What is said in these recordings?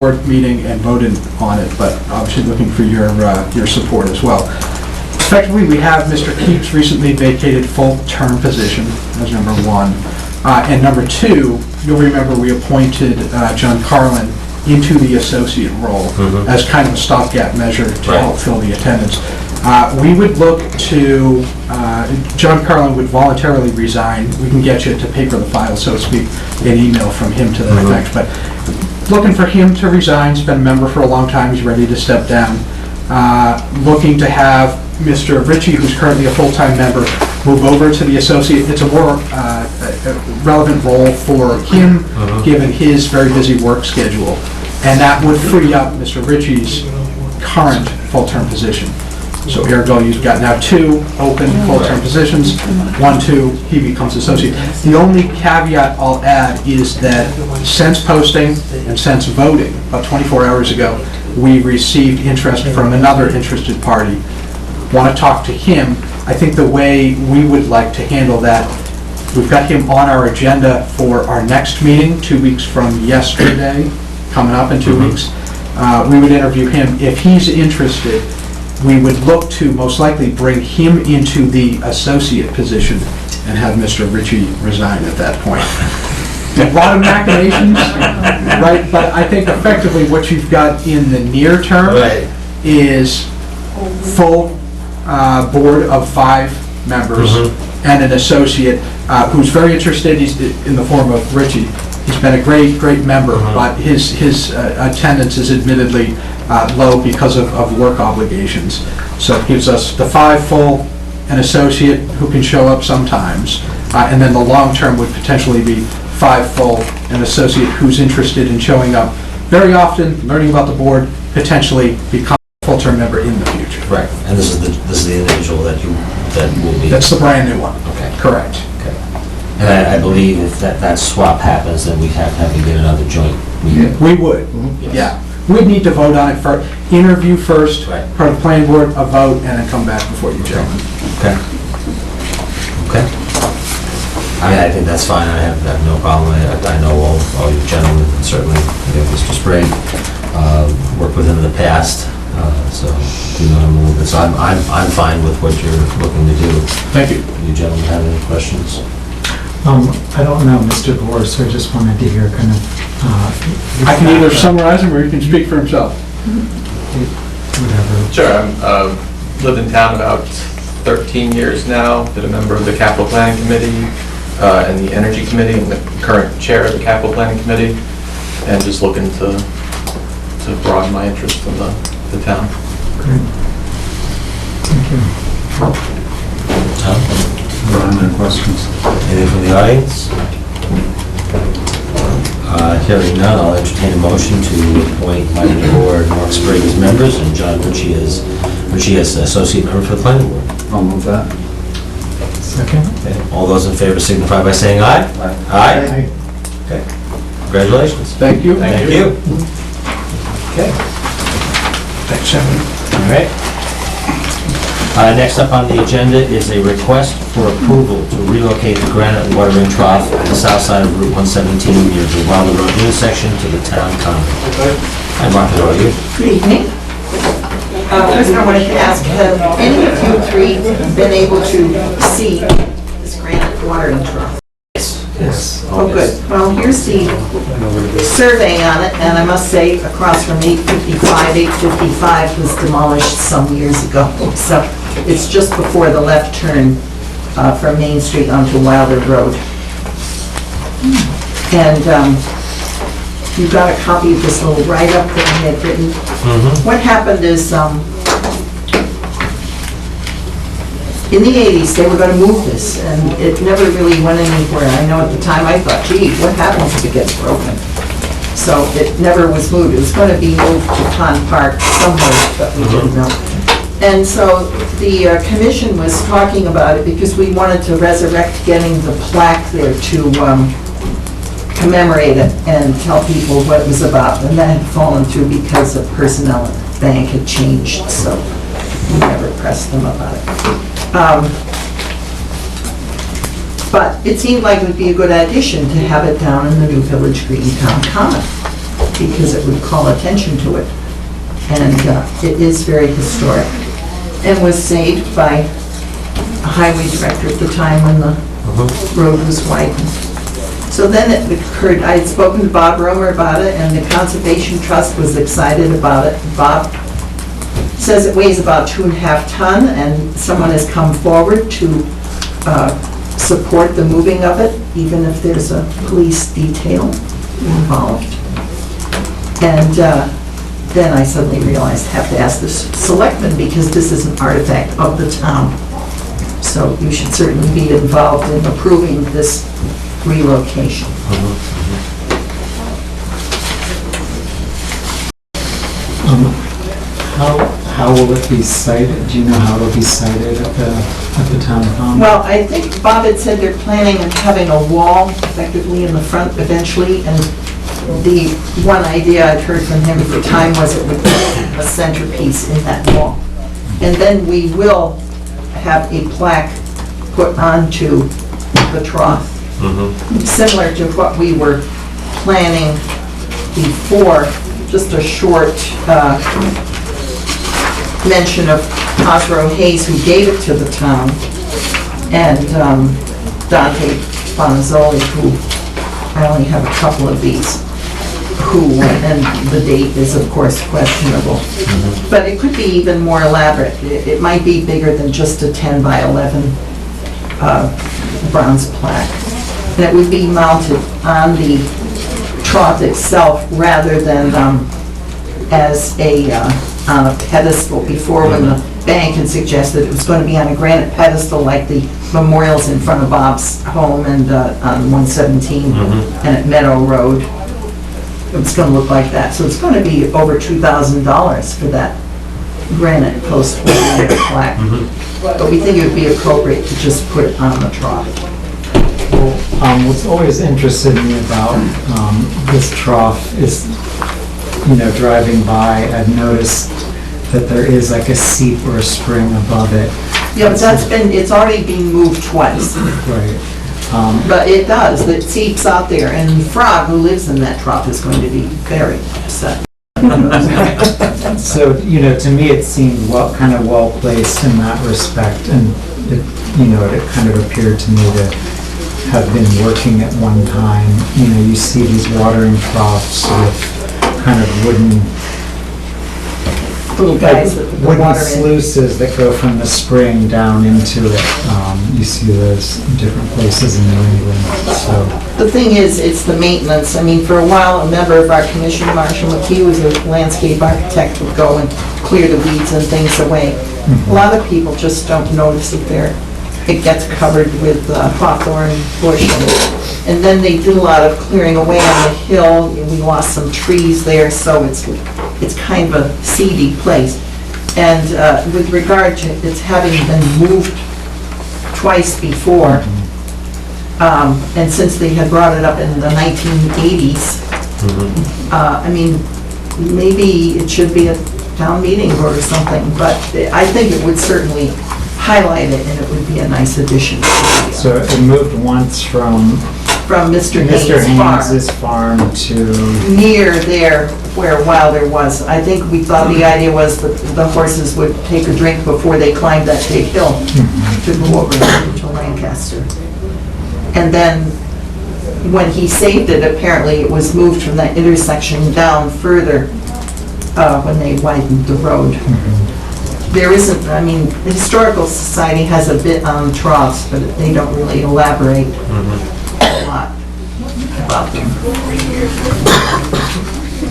board meeting and voted on it, but obviously looking for your support as well. Effectively, we have Mr. Keep's recently vacated full-term position as number one. And number two, you'll remember we appointed John Carlin into the associate role as kind of a stopgap measure to help fill the attendance. We would look to, John Carlin would voluntarily resign. We can get you to paper the file, so to speak, an email from him to that effect. But looking for him to resign, he's been a member for a long time, he's ready to step down. Looking to have Mr. Ritchie, who's currently a full-time member, move over to the associate. It's a more relevant role for him, given his very busy work schedule. And that would free up Mr. Ritchie's current full-term position. So ergo, you've got now two open full-term positions, 1, 2, he becomes associate. The only caveat I'll add is that since posting and since voting, about 24 hours ago, we received interest from another interested party. Want to talk to him. I think the way we would like to handle that, we've got him on our agenda for our next meeting, 2 weeks from yesterday, coming up in 2 weeks. We would interview him. If he's interested, we would look to most likely bring him into the associate position and have Mr. Ritchie resign at that point. A lot of machinations, right? But I think effectively what you've got in the near term is full board of 5 members and an associate who's very interested. He's in the form of Ritchie. He's been a great member, but his attendance is admittedly low because of work obligations. So it gives us the 5 full, an associate who can show up sometimes, and then the long term would potentially be 5 full, an associate who's interested in showing up very often, learning about the board, potentially become a full-term member in the future. Right, and this is the individual that will be. That's the brand new one. Okay. Correct. Okay. And I believe if that swap happens, then we'd have to get another joint meeting. We would. Yes. Yeah. We'd need to vote on it first, interview first, Right. part of the planning board, a vote, and then come back before you gentlemen. Okay. Okay. I mean, I think that's fine. I have no problem. I know all you gentlemen, certainly Mr. Sprague, worked with him in the past, so you know him a little bit. So I'm fine with what you're looking to do. Thank you. You gentlemen have any questions? I don't know Mr. Gore, so I just wanted to hear kind of... I can either summarize him or he can speak for himself. Whatever. Sure. I've lived in town about 13 years now. Been a member of the Capital Planning Committee and the Energy Committee, and the current chair of the Capital Planning Committee, and just looking to broaden my interest in the town. Great. Thank you. Tom? Any questions? Anything from the audience? Hearing none, I'll entertain a motion to appoint Michael Gore and Mark Sprague as members and John Ritchie as associate member for the planning board. I'll move that. Second? Okay. All those in favor signify by saying aye. Aye. Okay. Congratulations. Thank you. Thank you. Okay. Thanks, Chairman. All right. Next up on the agenda is a request for approval to relocate the granite watering trough on the south side of Route 117 near the Wilder Road intersection to the town common. Hi, Mark, how are you? Good evening. First, I wanted to ask, have any of you three been able to see this granite watering trough? Yes. Oh, good. Well, here's the survey on it, and I must say, across from 855 was demolished some years ago. So it's just before the left turn from Main Street onto Wilder Road. And you've got a copy of this little write-up that I had written. What happened is, in the 80s, they were going to move this, and it never really went anywhere. I know at the time I thought, gee, what happens if it gets broken? So it never was moved. It was going to be moved to Pond Park somewhere, but we didn't know. And so the commission was talking about it because we wanted to resurrect getting the plaque there to commemorate it and tell people what it was about. And that had fallen through because of personnel at the bank had changed, so we never pressed them about it. But it seemed like it would be a good addition to have it down in the new Village Green Town Common. because it would call attention to it. And it is very historic, and was saved by a highway director at the time when the road was widened. So then it occurred, I had spoken to Bob Romer about it, and the Conservation Trust was excited about it. Bob says it weighs about 2.5 tons, and someone has come forward to support the moving of it, even if there's a police detail involved. And then I suddenly realized I have to ask the selectmen, because this is an artifact of the town. So you should certainly be involved in approving this relocation. How will it be cited? Do you know how it'll be cited at the town common? Well, I think Bob had said they're planning on having a wall effectively in the front eventually, and the one idea I'd heard from him at the time was it would be a centerpiece in that wall. And then we will have a plaque put onto the trough, similar to what we were planning before, just a short mention of Osro Hayes, who gave it to the town, and Dante Bonazzoli, who, I only have a couple of these, and the date is of course questionable. But it could be even more elaborate. It might be bigger than just a 10 by 11 bronze plaque. And it would be mounted on the trough itself rather than as on a pedestal before, when the bank had suggested it was going to be on a granite pedestal like the memorials in front of Bob's home and on 117 and at Meadow Road. It's going to look like that. So it's going to be over $2,000 for that granite post plaque. But we think it would be appropriate to just put it on the trough. Well, what's always interested me about this trough is, driving by, I've noticed that there is like a seep or a spring above it. Yeah, but it's already been moved twice. Right. But it does, it seeps out there, and Frog, who lives in that trough, is going to be very upset. So, to me, it seemed kind of well-placed in that respect, and it kind of appeared to me to have been working at one time. You see these watering troughs with kind of wooden Little guys that put the wooden water in. sluices that go from the spring down into it. You see those in different places in New England, so. The thing is, it's the maintenance. I mean, for a while, a member of our commission, Marshall McKee, was a landscape architect, would go and clear the weeds and things away. A lot of people just don't notice it there. It gets covered with hawthorn bush, and then they do a lot of clearing away on the hill. We lost some trees there, so it's kind of a seedy place. And with regard to its having been moved twice before, and since they had brought it up in the 1980s, I mean, maybe it should be a town meeting or something, but I think it would certainly highlight it, and it would be a nice addition. So it moved once from Mr. Haynes' farm, Haynes' farm to, near there where Wilder was. I think we thought the idea was that the horses would take a drink before they climbed that big hill to go over to Lancaster. And then when he saved it, apparently it was moved from that intersection down further when they widened the road. There isn't, I mean, the Historical Society has a bit on troughs, but they don't really elaborate a lot about them.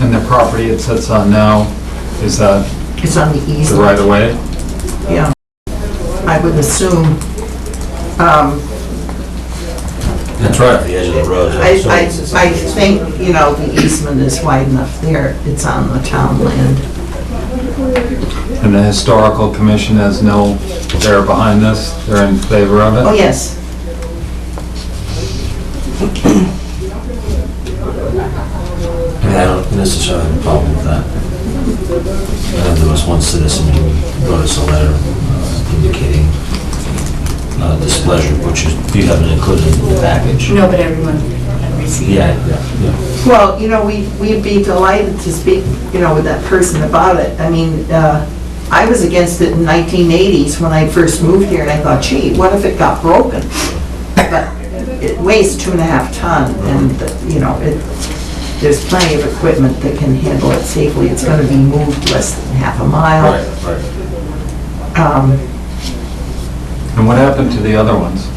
And the property it sits on now, is that It's on the the easel. right of way? Yeah. I would assume, It's right at the edge of the road. so I it's- think, the easement is wide enough there. It's on the town land. And the historical commission has no, they're behind this, they're in favor of it? Oh, yes. I mean, I don't necessarily have a problem with that. There was one citizen who wrote us a letter indicating displeasure, which is, you haven't included in the package. No, but everyone had received it. Yeah. Well, we'd be delighted to speak, with that person about it. I mean, I was against it in 1980s when I first moved here, and I thought, gee, what if it got broken? But it weighs 2.5 ton, and, there's plenty of equipment that can handle it safely. It's gonna be moved less than half a mile. Right. And what happened to the other ones?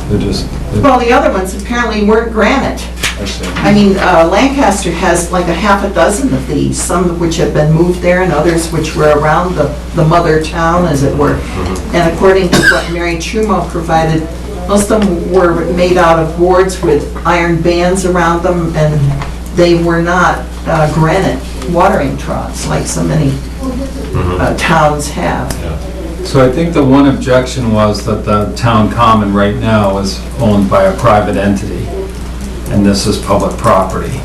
They're just, Well, the other ones apparently weren't granite. I see. I mean, Lancaster has like a half a dozen of these, some of which have been moved there and others which were around the mother town, as it were. And according to what Mary Chumo provided, most of them were made out of boards with iron bands around them, and they were not granite watering troughs like so many towns have. So I think the one objection was that the town common right now is owned by a private entity, and this is public property.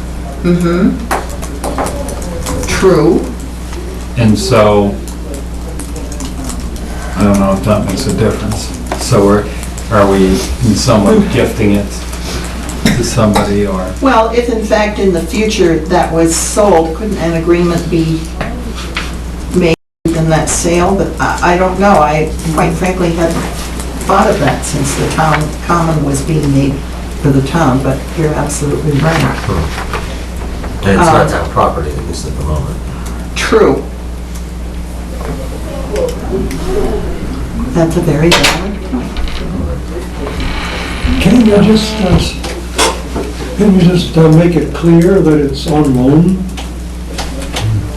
True. And so, I don't know if that makes a difference. So are we in some way gifting it to somebody, or? Well, if in fact in the future that was sold, couldn't an agreement be made in that sale? But I don't know. I quite frankly hadn't thought of that since the town common was being made for the town, but you're absolutely right. And it's not town property, at least at the moment. True. That's a very valid point. Can you just make it clear that it's on loan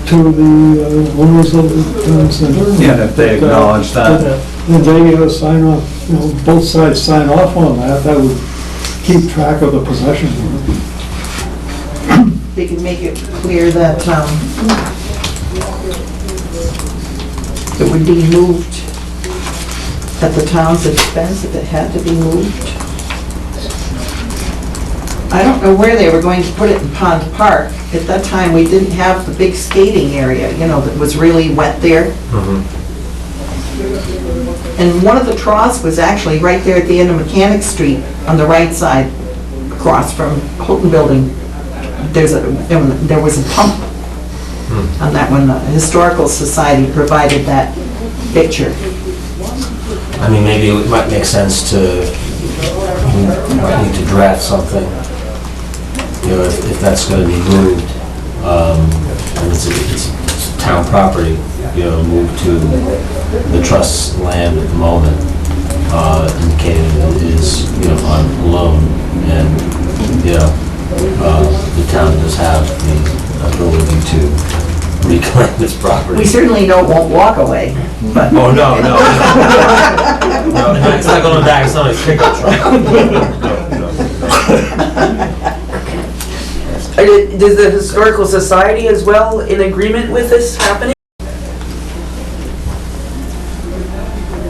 to the owners of the town center? Yeah, if they acknowledge that. And they sign off, both sides sign off on that, that would keep track of the possession. They can make it clear that it would be moved at the town's expense if it had to be moved. I don't know where they were going to put it in Pond Park. At that time, we didn't have the big skating area, that was really wet there. And one of the troughs was actually right there at the end of Mechanic Street on the right side, across from Houghton Building. There was a pump on that one. The Historical Society provided that picture. I mean, maybe it might make sense to, we might need to draft something, if that's going to be moved, and it's town property, moved to the trust's land at the moment, indicating that it is, on loan, and, the town does have the ability to reclaim this property. We certainly won't walk away, but... Oh, no. No, it's not going back, it's not a pickup truck. Does the Historical Society as well in agreement with this happening?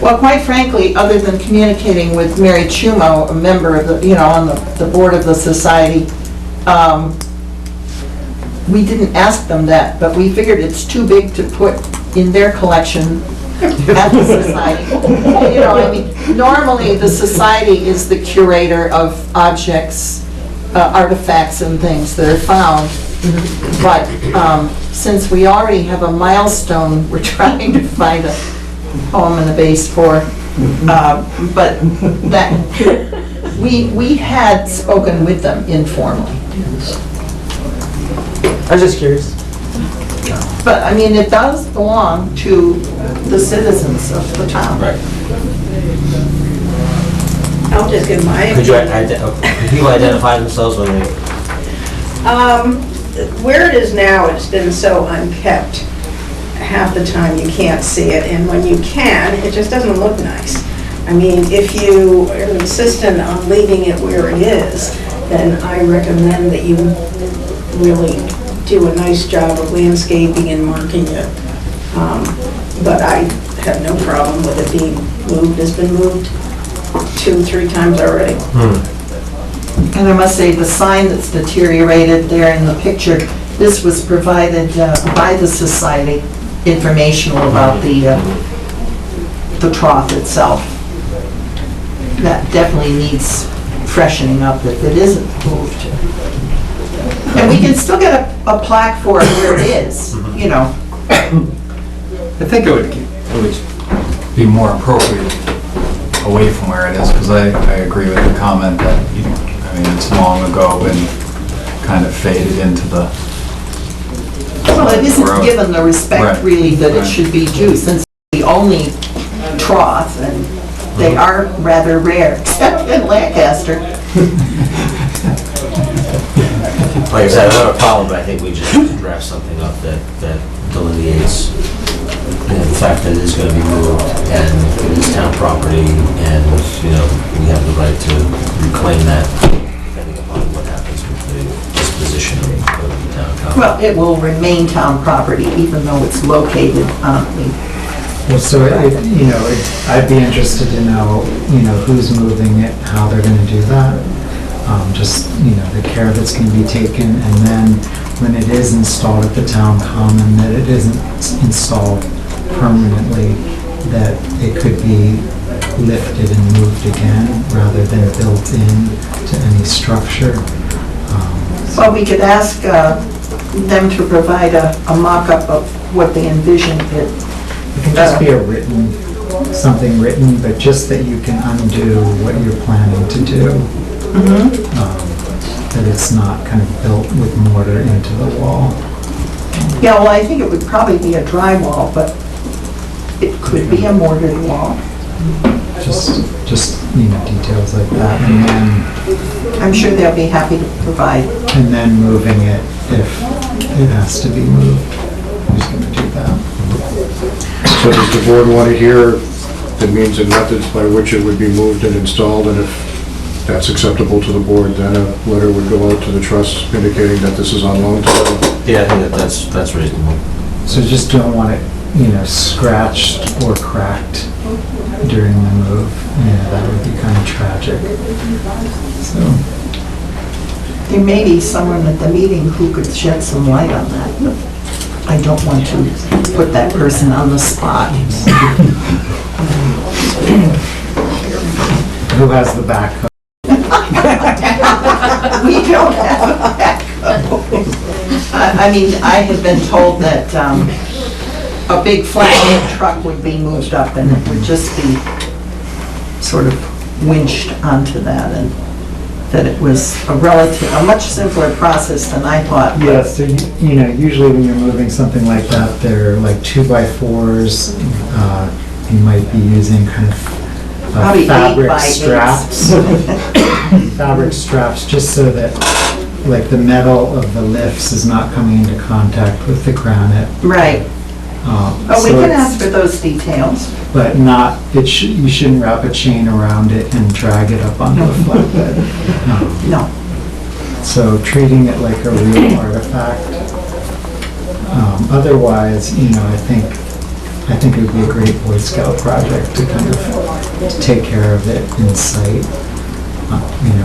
Well, quite frankly, other than communicating with Mary Chumo, a member of the, on the board of the society, we didn't ask them that, but we figured it's too big to put in their collection at the society. Normally the society is the curator of objects, artifacts and things that are found. But since we already have a milestone, we're trying to find a home and a base for. But that, we had spoken with them informally. I was just curious. But, it does belong to the citizens of the town. Right. I'll just give my Could people identify themselves when they... Where it is now, it's been so unkept. Half the time you can't see it, and when you can, it just doesn't look nice. If you are insistent on leaving it where it is, then I recommend that you really do a nice job of landscaping and marking it. But I have no problem with it being moved. It's been moved 2-3 times already. And I must say, the sign that's deteriorated there in the picture, this was provided by the society, informational about the trough itself. That definitely needs freshening up if it isn't moved. And we can still get a plaque for it where it is, you know. I think it would be more appropriate away from where it is, because I agree with the comment that, I mean, it's long ago and kind of faded into the... Well, it isn't road. given the respect Right. really that it Right. should be due, since the only trough, and they are rather rare, except in Lancaster. Like I said, I don't have a problem, but I think we just draft something up that delineates the fact that it is gonna be moved, and it is town property, and, you know, we have the right to reclaim that, depending upon what happens with the disposition of the town common. Well, it will remain town property, even though it's located on the, Well, so, I'd be interested to know, who's moving it, how they're gonna do that. Just, the care that's gonna be taken, and then when it is installed at the town common, that it isn't installed permanently, that it could be lifted and moved again, rather than built in to any structure. well, we could ask them to provide a mock-up of what they envision it. It can just be something written, but just that you can undo what you're planning to do. That it's not kind of built with mortar into the wall. Yeah, well, I think it would probably be a drywall, but it could be a mortared wall. Just details like that. And I'm sure they'll be happy to provide. then moving it if it has to be moved. Who's gonna do that? So does the board want to hear the means and methods by which it would be moved and installed, and if that's acceptable to the board, then a letter would go out to the trust indicating that this is on loan to them? Yeah, I think that's reasonable. So just don't want it, scratched or cracked during the move. That would be kind of tragic. So, There may be someone at the meeting who could shed some light on that, but I don't want to put that person on the spot. who has the backhoe? We don't have a backhoe. I mean, I had been told that a big flatbed truck would be moved up and it would just be sort of winched onto that, and that it was a much simpler process than I thought. but- Yeah, so usually when you're moving something like that, they're like 2x4s. You might be using kind of Probably 8 fabric by 8s. straps. Fabric straps, just so that like the metal of the lifts is not coming into contact with the granite. Right. Oh, we So can it's- ask for those details. But not, you shouldn't wrap a chain around it and drag it up onto a flatbed. No. So treating it like a real artifact. Otherwise, I think it would be a great Boy Scout project to kind of take care of it in sight,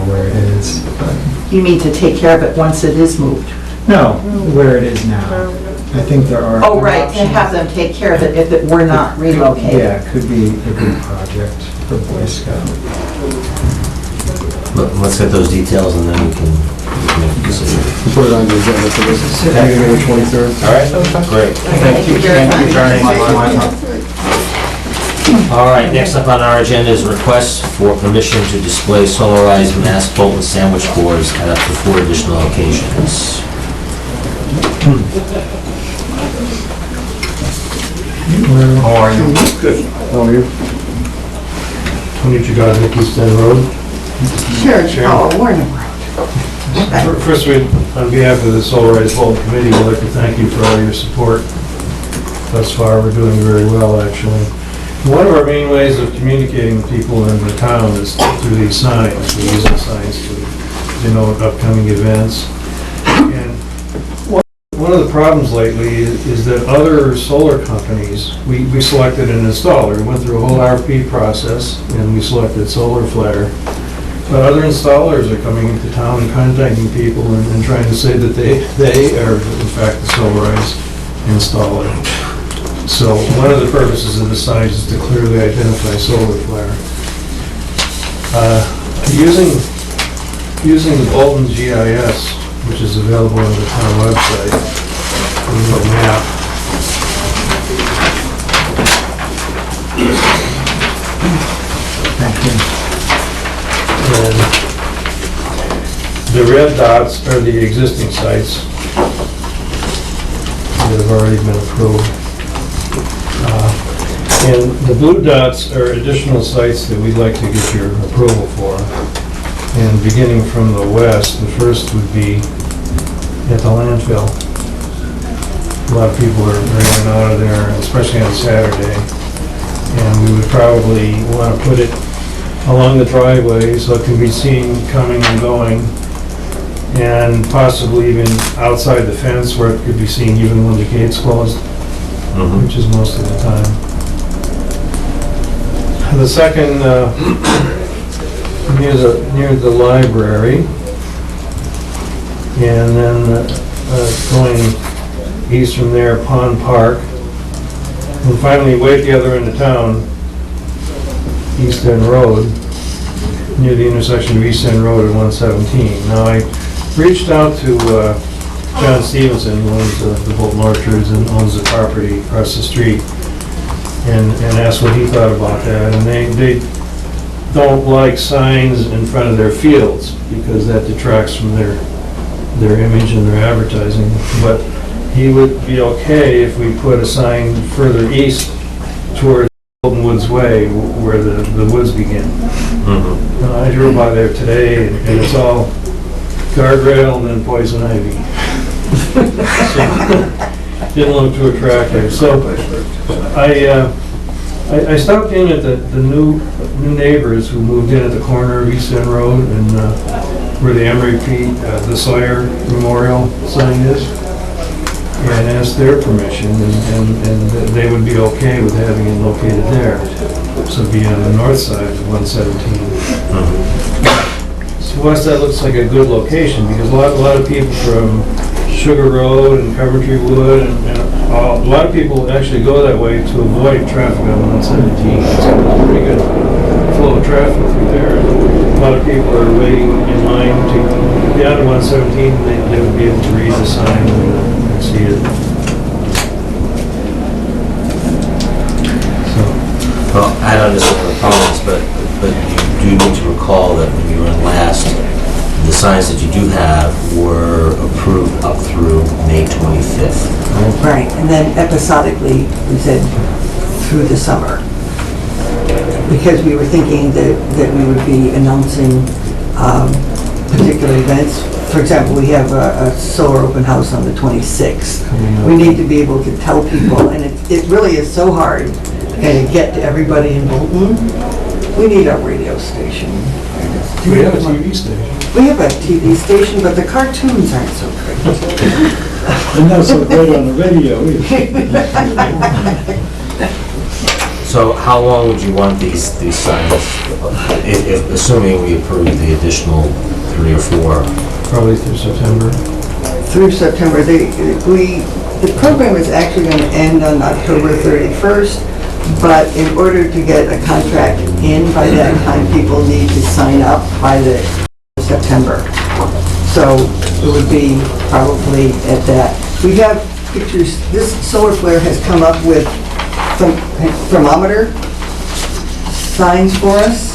where it is. But You mean to take care of it once it is moved? no, where it is now. I think there are. Oh, right, and have them take care of it if it were not relocated. Yeah, it could be a good project for Boy Scout. Let's get those details, and then we can make a decision. Put it on the agenda for this meeting on the 23rd. All right, great. Thank you very much. All right, next up on our agenda is request for permission to display solarized mass bolt and sandwich boards at up to 4 additional locations. How are you? Good. How are you? 09jun16 East End Road. Sure, oh, Warner. First, on behalf of the Solarized Vault Committee, we'd like to thank you for all your support. Thus far, we're doing very well, actually. One of our main ways of communicating with people in the town is through these signs. We're using signs to denote upcoming events. And one of the problems lately is that other solar companies, we selected an installer. We went through a whole RFP process, and we selected Solar Flare. But other installers are coming into town and contacting people and trying to say that they are in fact the solarized installer. So one of the purposes of the signs is to clearly identify Solar Flare. Using the Bolton GIS which is available on the town website. A little map. Thank you. And the red dots are the existing sites that have already been approved. And the blue dots are additional sites that we'd like to get your approval for. And beginning from the west, the first would be at the landfill. A lot of people are in and out of there, especially on Saturday. And we would probably want to put it along the driveway so it can be seen coming and going. And possibly even outside the fence where it could be seen even when the gate's closed, which is most of the time. The second, near the library, and then going east from there, Pond Park, and finally way at the other end of town, East End Road, near the intersection of East End Road and 117. Now I reached out to John Stevenson, who owns the Bolton Orchards and owns the property across the street, and asked what he thought about that. And they don't like signs in front of their fields because that detracts from their image and their advertising. But he would be okay if we put a sign further east towards Bolton Woods Way, where the woods begin. I drove by there today, and it's all guardrail and then poison ivy. So, didn't look too attractive. So I stopped in at the new neighbors who moved in at the corner of East End Road and where the Emery Pete, the Sawyer Memorial sign is, and asked their permission, and they would be okay with having it located there. So it'd be on the north side of 117. To us, that looks like a good location, because a lot of people from Sugar Road and Coventry Wood, and a lot of people actually go that way to avoid traffic on 117. It's a pretty good flow of traffic through there. A lot of people are waiting in line to get on 117, they would be able to read the sign and see it. So, Well, I don't understand the comments, but you do need to recall that when you were in last, the signs that you do have were approved up through May 25th. Right, and then episodically, we said through the summer. Because we were thinking that we would be announcing particular events. For example, we have a solar open house on the 26th. We need to be able to tell people, and it really is so hard to get to everybody in Bolton. We need a radio station. we have a TV station. We have a TV station, but the cartoons aren't so great. And not so great on the radio either. So how long would you want these signs, if assuming we approve the additional 3 or 4? Probably through September. Through September, the program is actually going to end on October 31st, but in order to get a contract in by that time, people need to sign up by the September. So it would be probably at that. We have pictures, this solar flare has come up with some thermometer signs for us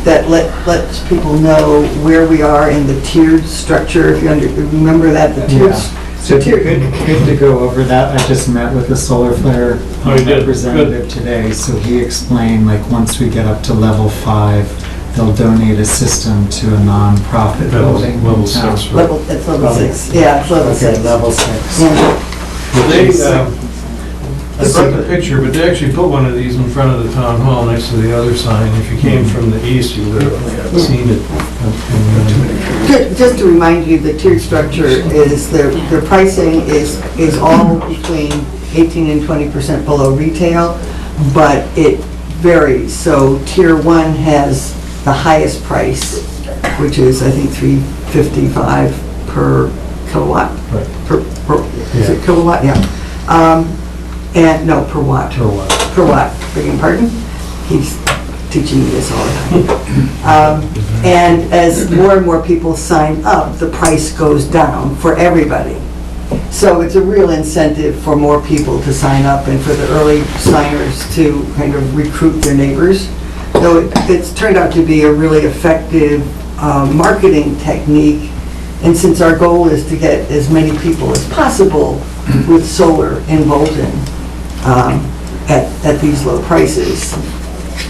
that lets people know where we are in the tiered structure, if you remember that, the tiered. So good to go over that. I just met with the solar flare Oh, you did? representative today, so he explained, like, once we get up to level 5, they'll donate a system to a non-profit building in Level town. 6, right? It's level 6, yeah, it's level 6. Okay, level 6. Yeah. Well, they, I brought the picture, but they actually put one of these in front of the town hall next to the other sign. If you came from the east, you would have seen it. Just to remind you, the tiered structure is, the pricing is all between 18 and 20% below retail, but it varies. So tier 1 has the highest price, which is, I think, $3.55 per kilowatt. Right. Is it kilowatt? Yeah. And, no, per watt. For a while. Per watt, beg your pardon. He's teaching me this all the time. And as more and more people sign up, the price goes down for everybody. So it's a real incentive for more people to sign up and for the early signers to kind of recruit their neighbors. So it's turned out to be a really effective marketing technique. And since our goal is to get as many people as possible with solar in Bolton at these low prices,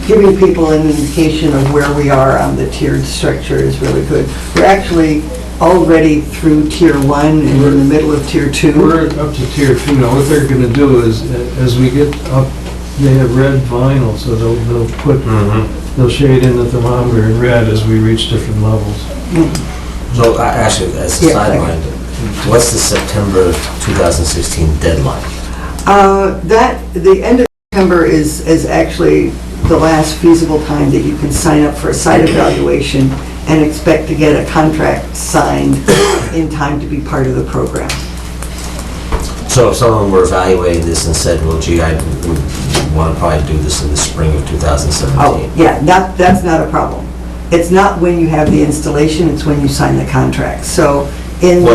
giving people an indication of where we are on the tiered structure is really good. We're actually already through tier 1 and we're in the middle of tier 2. We're up to tier 2 now. What they're gonna do is, as we get up, they have red vinyl, so they'll put, they'll shade in the thermometer in red as we reach different levels. So actually, as a Yeah, sideline, what's the September 2016 deadline? The end of September is actually the last feasible time that you can sign up for a site evaluation and expect to get a contract signed in time to be part of the program. So if someone were evaluating this and said, well, gee, I want to probably do this in the spring of 2017. Oh, yeah, that's not a problem. It's not when you have the installation, it's when you sign the contract. So in the...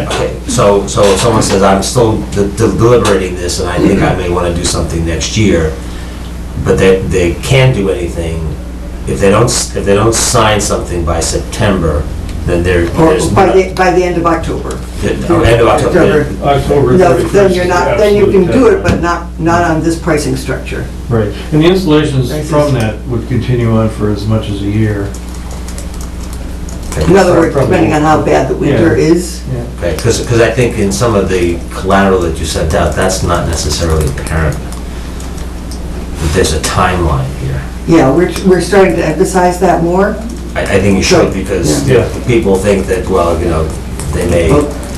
Okay, so if someone says, I'm still deliberating this and I think I may want to do something next year, but they can't do anything, if they don't sign something by September, then Or by the end of October. End of October. October No, 31st. then you're not, then you can do it, absolute but not on this pricing structure. Right, and the installations from that would continue on for as much as a year. In other words, depending on how bad the winter Yeah. is. Okay, because I think in some of the collateral that you sent out, that's not necessarily apparent. There's a timeline here. Yeah, we're starting to emphasize that more. I think you should, because Yeah. people think that, well, they may,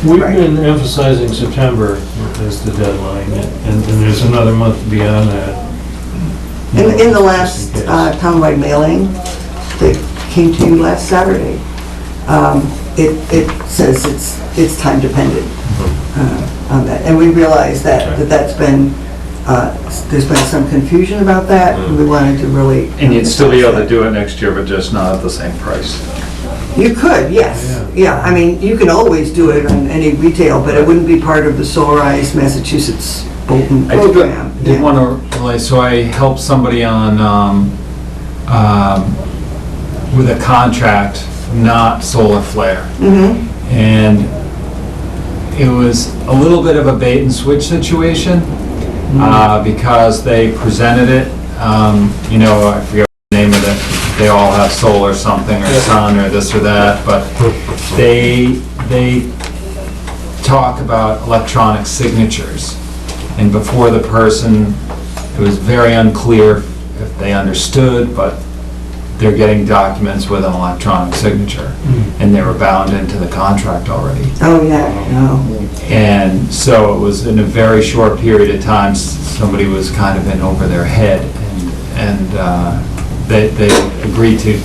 We've Right. been emphasizing September as the deadline, and there's another month beyond that. In the last Just in case. townwide mailing that came to you last Saturday, it says it's time dependent on that. And we realize that that's been, there's been some confusion about that, and we wanted to really... And you'd still be able to do it next year, but just not at the same price. You could, yes. Yeah, I mean, you can always do it on any retail, but it wouldn't be part of the Solarized Massachusetts Bolton I program. did want to relate, so I helped somebody on, with a contract, not solar flare. Mhm. And it was a little bit of a bait and switch situation, because they presented it, I forget the name of it, they all have solar something or sun or this or that, but they talk about electronic signatures. And before the person, it was very unclear if they understood, but they're getting documents with an electronic signature, and they were bound into the contract already. Oh, yeah, no. And so it was in a very short period of time, somebody was kind of in over their head, and they agreed to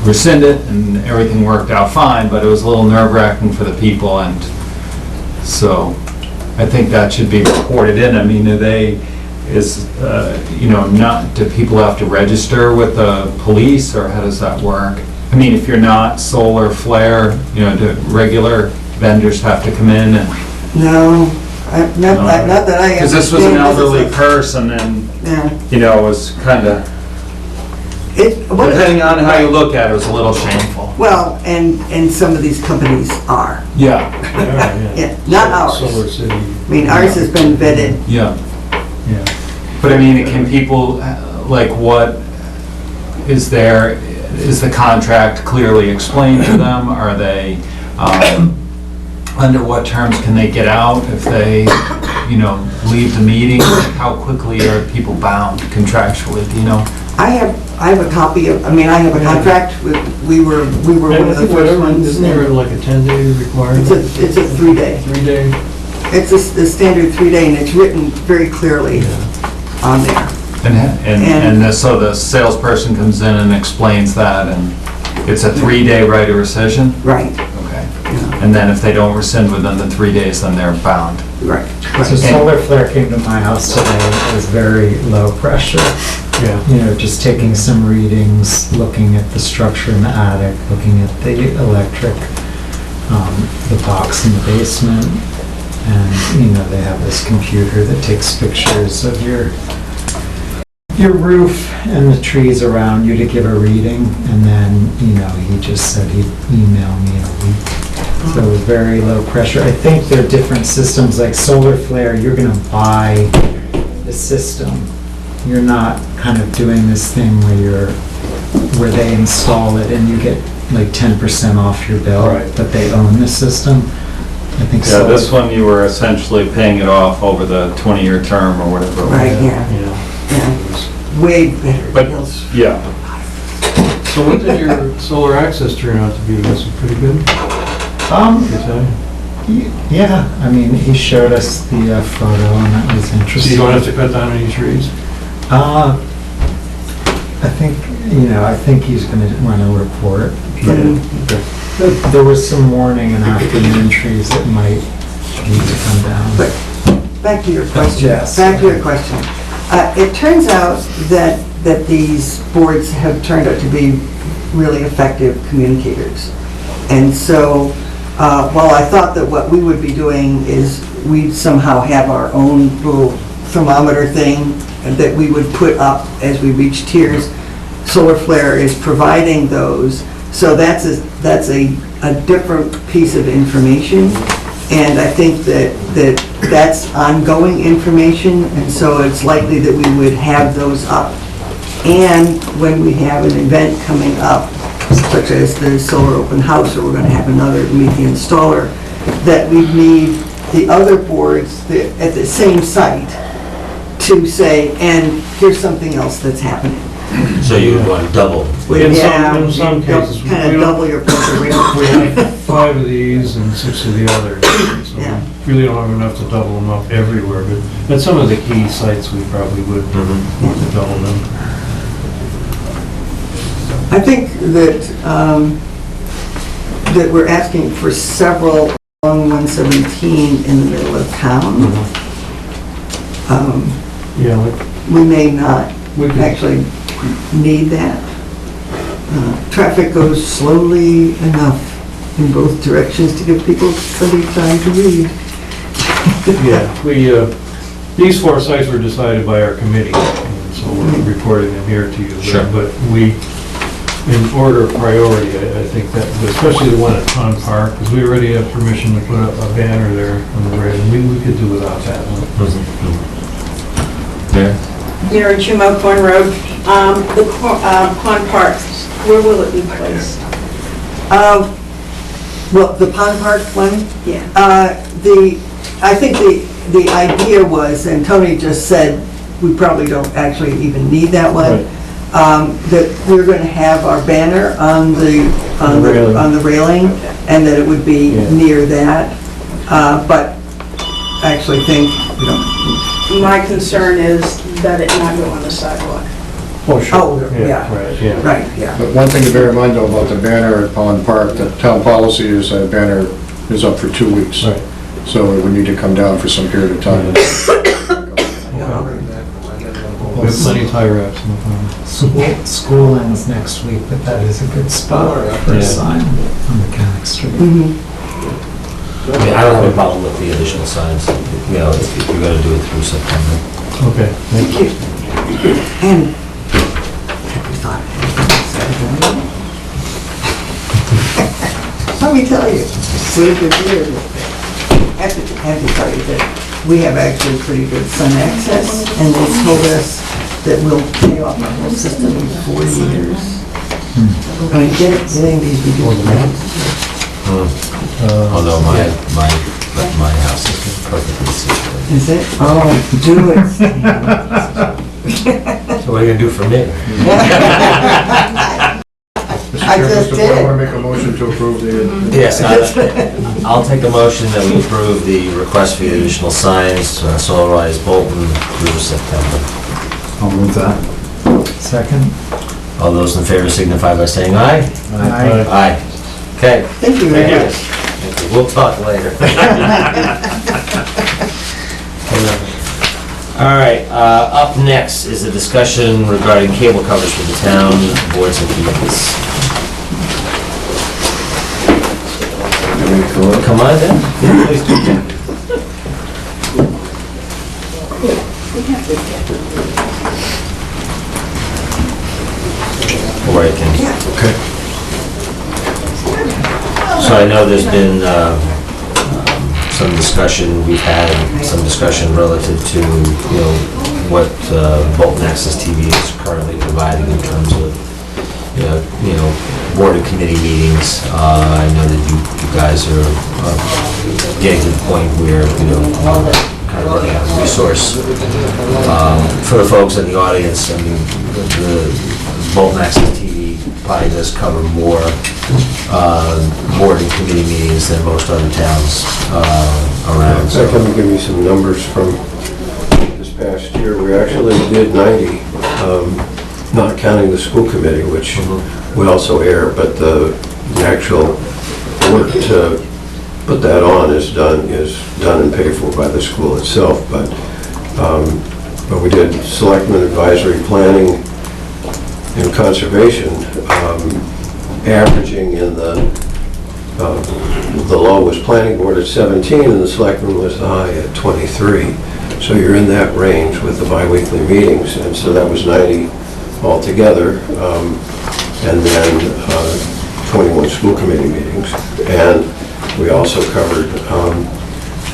rescind it, and everything worked out fine, but it was a little nerve-wracking for the people, and so I think that should be reported in. I mean, do people have to register with the police, or how does that work? I mean, if you're not solar flare, do regular vendors have to come in and... No, not that I understand. Because this was an elderly person, and, Yeah. it was kind of, depending on how you look at it, it was a little shameful. Well, and some of these companies are. Yeah, Yeah, not ours. Solar City. I mean, ours has been vetted. yeah. Yeah. But I mean, can people, like, what is there, is the contract clearly explained to them? Are they, under what terms can they get out if they, leave the meeting? How quickly are people bound contractually, do you know? I have a copy of, I have a contract with, we were one of the first ones. Isn't there like a 10-day requirement? It's a 3-day. 3-day? It's the standard 3-day, and it's written very clearly on there. So the salesperson comes in and explains that, and it's a 3-day right of rescission? Right, Okay. yeah, And then if they don't rescind within the 3 days, then they're bound. right. So solar flare came to my house today, it was very low pressure. Yeah. you know, just taking some readings, looking at the structure in the attic, looking at the electric, the box in the basement. And, you know, they have this computer that takes pictures of your roof and the trees around you to give a reading. And then, you know, he just said he'd email me in a week. So it was very low pressure. I think there are different systems, like solar flare, you're gonna buy the system. You're not kind of doing this thing where they install it and you get like 10% off your bill, Right. but they own the system. I think Yeah, so. this one you were essentially paying it off over the 20-year term or whatever. it was. Right, yeah, Yeah. yeah. Way better But- deals. Yeah. So what did your solar access turn out to be? Was it pretty good? You tell me? Yeah, I mean, he showed us the photo and that was So interesting. you don't have to cut down any trees? I think, you know, I think he's gonna run a report. Okay. There was some morning and afternoon trees that might need to come down. But back to your question. Yes. Back to your question. It turns out that these boards have turned out to be really effective communicators. And so, while I thought that what we would be doing is we'd somehow have our own little thermometer thing that we would put up as we reach tiers, Solar Flare is providing those. So that's a different piece of information. And I think that's ongoing information, and so it's likely that we would have those up. And when we have an event coming up, such as the solar open house, or we're gonna have another meet the installer, that we need the other boards at the same site to say, and here's something else that's happening. So you would want double. In Yeah, some cases, we kind of don't- double your pressure. We have 5 of these and 6 of the others, so Yeah. we really don't have enough to double them up everywhere, but at some of the key sites, we probably would want to double them. I think that we're asking for several along 117 in the middle of town. Yeah, We may not we could, actually need that. Traffic goes slowly enough in both directions to give people plenty of time to read. yeah, these 4 sites were decided by our committee, and so we're reporting them here to you. Sure. But we, in order of priority, I think that, especially the one at Pond Park, because we already have permission to put up a banner there on the railing. We could do without that one. Yeah. Near Jumo Road, the Pond Park, where will it be placed? Well, the Pond Park one, Yeah. I think the idea was, and Tony just said, we probably don't actually even need that one, that we're going to have our banner on the railing, and that it would be near that, but I actually think, My concern is that it not go on the sidewalk. Oh, sure. Oh, yeah. Right, yeah. right, yeah. But one thing to bear in mind though about the banner at Pond Park, the town policy is that banner is up for 2 weeks. Right. So it would need to come down for some period of time. We have plenty of tie wraps in the front. School ends next week, but that is a good spot for a sign on Mechanic Street. Mhm. I mean, I don't have a problem with the additional signs, you know, if you're gonna do it through September. Okay, thank you. And have you thought let me tell you, pretty good year. I have to tell you that we have actually pretty good sun access, and they told us that we'll pay off our whole system in 4 years. I mean, getting these reduced rates. Although my house is perfectly situated. Is it? Oh, do it. So what are you gonna do for me? Mr. I Chairman, just Mr. Board, did. I want to make a motion to approve the... Yes, I'll take a motion that we approve the request for the additional signs, Solarize Bolton through September. I'll move that. Second? All those in favor signify by saying aye. Aye. Aye. Okay. Thank you very much. We'll talk later. All right, up next is a discussion regarding cable coverage for the town, boards and committees. Come on then. Yeah, please do, Ken. All right, Ken. Okay. So I know there's been some discussion, we've had some discussion relative to, you know, what Bolton Access TV is currently providing in terms of, you know, board and committee meetings. I know that you guys are getting to the point where, you know, kind of running out of resource. For the folks in the audience, I mean, the Bolton Access TV probably does cover more board and committee meetings than most other towns around. So can we give you some numbers from this past year? We actually did 90, not counting the school committee, which we also air, but the actual work to put that on is done and paid for by the school itself. But we did Selectmen, advisory, planning, and conservation, averaging in the low was planning board at 17 and the selectmen was the high at 23. So you're in that range with the bi-weekly meetings, and so that was 90 altogether. And then 21 school committee meetings. And we also covered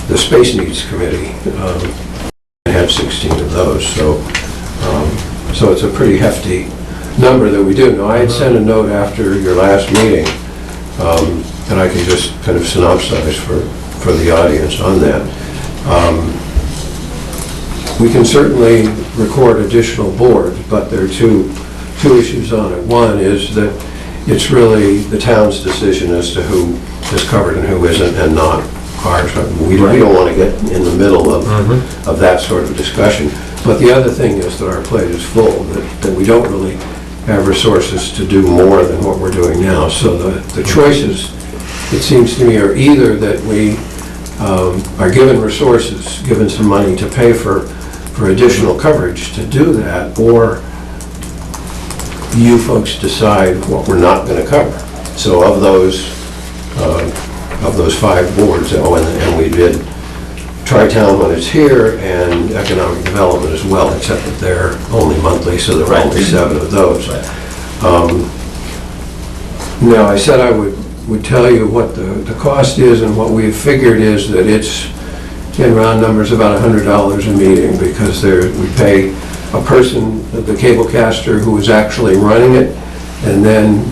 the Space Needs Committee, had 16 of those. So it's a pretty hefty number that we do. Now, I had sent a note after your last meeting, and I can just kind of synopsize for the audience on that. We can certainly record additional boards, but there are two issues on it. One is that it's really the town's decision as to who is covered and who isn't, and not ours. We don't want to get in the middle of that sort of discussion. But the other thing is that our plate is full, that we don't really have resources to do more than what we're doing now. So the choices, it seems to me, are either that we are given resources, given some money to pay for additional coverage to do that, or you folks decide what we're not going to cover. So of those 5 boards, and we did Tri-Town when it's here, and Economic Development as well, except that they're only monthly, so there are only 7 of those. Now, I said I would tell you what the cost is, and what we've figured is that it's, in round numbers, about $100 a meeting, because we pay a person, the cablecaster, who is actually running it, and then,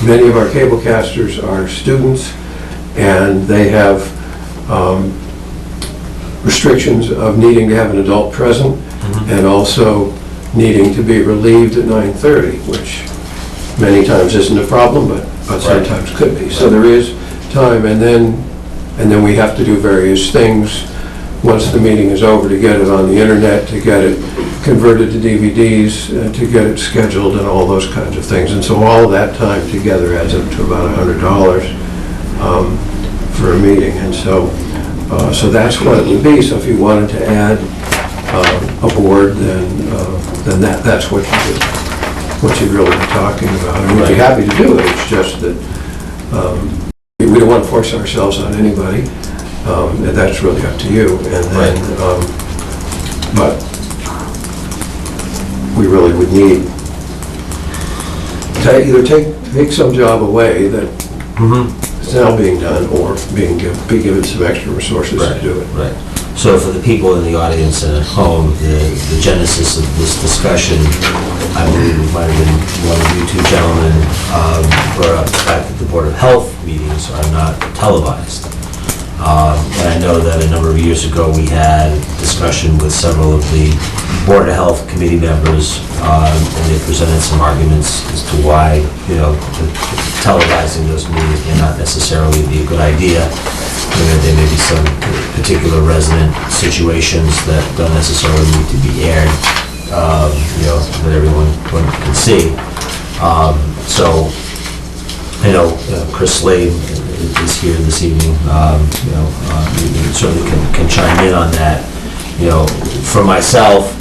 many of our cablecasters are students, and they have restrictions of needing to have an adult present, and also needing to be relieved at 9:30, which many times isn't a problem, but sometimes could be. So there is time, and then we have to do various things once the meeting is over, to get it on the internet, to get it converted to DVDs, to get it scheduled, and all those kinds of things. And so all of that time together adds up to about $100 for a meeting. And so that's what it would be. So if you wanted to add a board, then that's what you'd really be talking about. I mean, we'd be happy to do it. It's just that we don't want to force ourselves on anybody. And that's really up to you. And then, but we really would need to either take some job away that is now being done, or be given some extra resources to do it. Right. So for the people in the audience and at home, the genesis of this discussion, I believe it might have been one of you two gentlemen brought up the fact that the Board of Health meetings are not televised. And I know that a number of years ago we had discussion with several of the Board of Health committee members, and they presented some arguments as to why, televising those meetings may not necessarily be a good idea. There may be some particular resident situations that don't necessarily need to be aired, that everyone can see. So, Chris Slade is here this evening, certainly can chime in on that. For myself,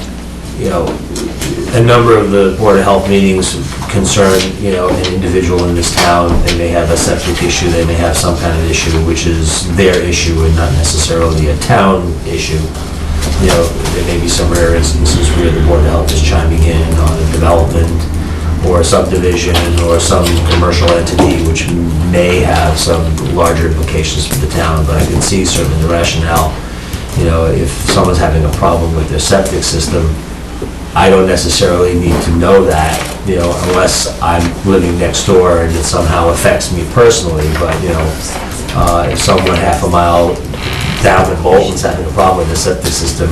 a number of the Board of Health meetings concern, an individual in this town. They may have a septic issue, they may have some kind of issue, which is their issue and not necessarily a town issue. There may be some rare instances where the Board of Health is chiming in on a development or a subdivision or some commercial entity which may have some larger implications for the town, but I can see certainly the rationale. If someone's having a problem with their septic system, I don't necessarily need to know that, unless I'm living next door and it somehow affects me personally, but, if someone half a mile down in Bolton's having a problem with the septic system,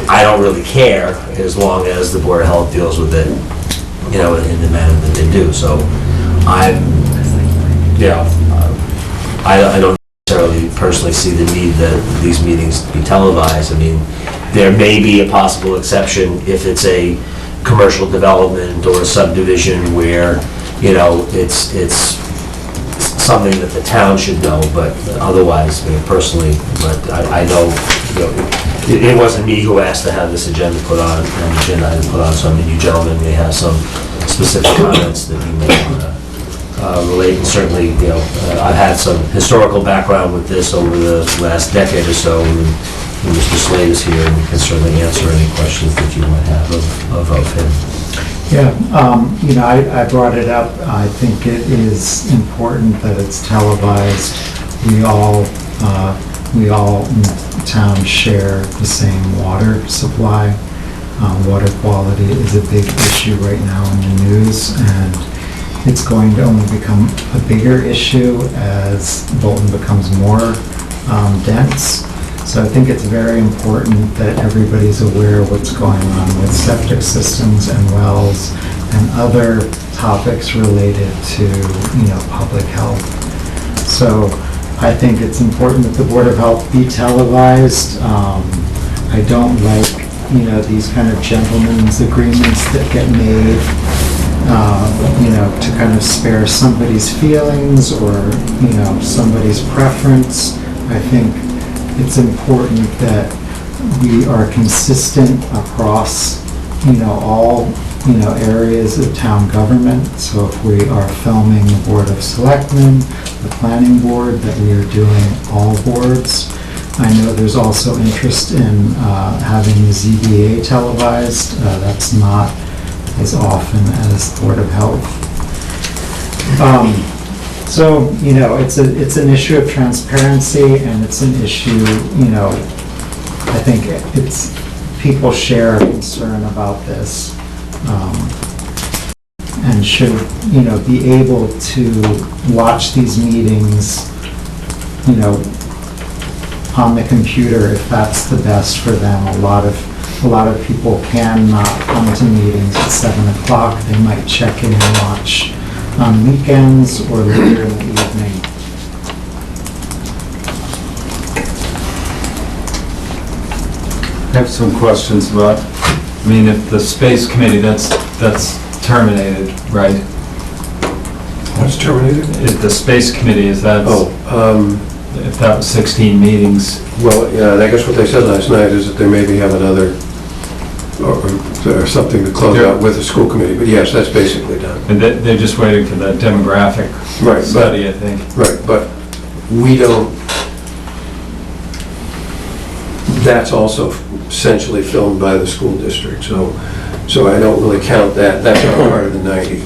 I don't really care as long as the Board of Health deals with it, in the manner that they do. So I don't necessarily personally see the need that these meetings be televised. I mean, there may be a possible exception if it's a commercial development or a subdivision where, it's something that the town should know, but otherwise, personally, but I know, it wasn't me who asked to have this agenda put on, and agenda item put on, so you gentlemen may have some specific comments that you may want to relate, and certainly, I've had some historical background with this over the last decade or so, and Mr. Slade is here, and we can certainly answer any questions that you might have of him. Yeah, I brought it up. I think it is important that it's televised. We all in town share the same water supply. Water quality is a big issue right now in the news, and it's going to only become a bigger issue as Bolton becomes more dense. So I think it's very important that everybody's aware of what's going on with septic systems and wells and other topics related to, public health. So I think it's important that the Board of Health be televised. I don't like, these kind of gentlemen's agreements that get made, to kind of spare somebody's feelings or, somebody's preference. I think it's important that we are consistent across, all, areas of town government. So if we are filming the Board of Selectmen, the Planning Board, that we are doing all boards. I know there's also interest in having the ZBA televised. That's not as often as Board of Health. So, it's an issue of transparency, and it's an issue, I think people share a concern about this, and should, be able to watch these meetings, on the computer if that's the best for them. A lot of people cannot come to meetings at 7 o'clock. They might check in and watch on weekends or later in the evening. I have some questions about, if the Space Committee, that's terminated, right? What's terminated? Is the Space Committee, is that, if that was 16 meetings? Well, yeah, I guess what they said last night is that they maybe have another, or something to close out with the school committee, but yes, that's basically done. And they're just waiting for the demographic study, I think. Right, but we don't, that's also essentially filmed by the school district, so I don't really count that. That's not part of the 90.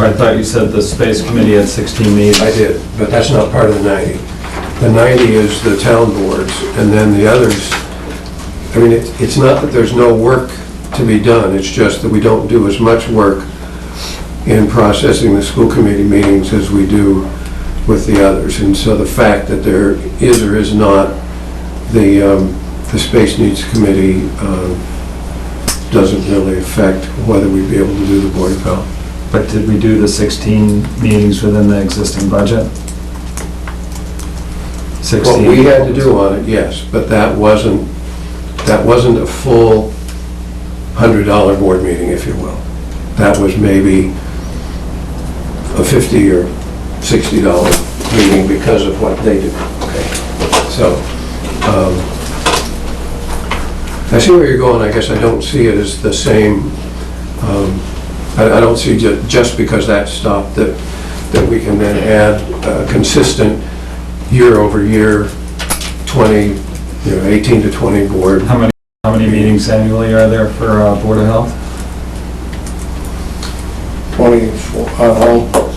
I thought you said the Space Committee had 16 meetings. I did, but that's not part of the 90. The 90 is the town boards, and then the others, it's not that there's no work to be done, it's just that we don't do as much work in processing the school committee meetings as we do with the others. And so the fact that there is or is not the Space Needs Committee doesn't really affect whether we'd be able to do the Board of Health. But did we do the 16 meetings within the existing budget? 16. What we had to do on it, yes, but that wasn't a full $100 board meeting, if you will. That was maybe a $50 or $60 meeting because of what they do. Okay, so I see where you're going, I guess I don't see it as the same, I don't see just because that stopped that we can then add consistent year-over-year 20, 18 to 20 board. How many meetings annually are there for Board of Health? 24,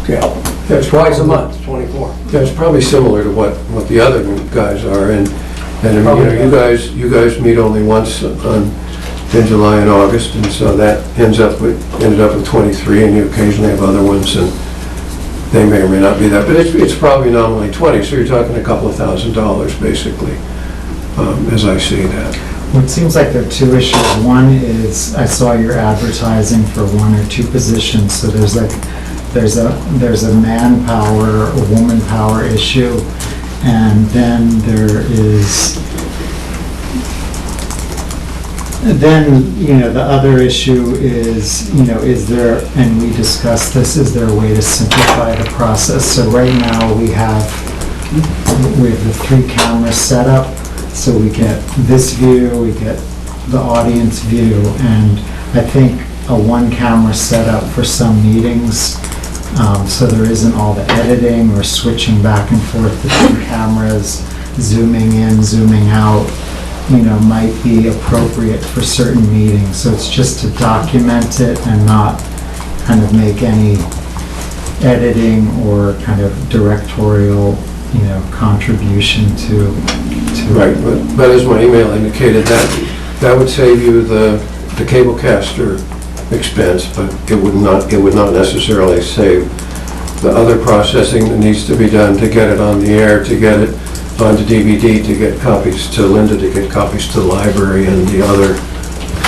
yeah. That's twice a month, 24. That's probably similar to what the other guys are, and you guys meet only once in July and August, and so that ended up with 23, and you occasionally have other ones, and they may or may not be that, but it's probably nominally 20, so you're talking a couple of $1,000 basically, as I see that. Well, it seems like there are two issues. One is, I saw you're advertising for one or two positions, so there's a manpower, a woman power issue, and then there is, the other issue is, is there, and we discussed this, is there a way to simplify the process? So right now, we have the 3 cameras set up, so we get this view, we get the audience view, and I think a 1-camera setup for some meetings, so there isn't all the editing or switching back and forth between cameras, zooming in, zooming out, might be appropriate for certain meetings. So it's just to document it and not kind of make any editing or kind of directorial, contribution to. Right, but as my email indicated, that would save you the cablecaster expense, but it would not necessarily save the other processing that needs to be done to get it on the air, to get it onto DVD, to get copies to Linda, to get copies to the library, and the other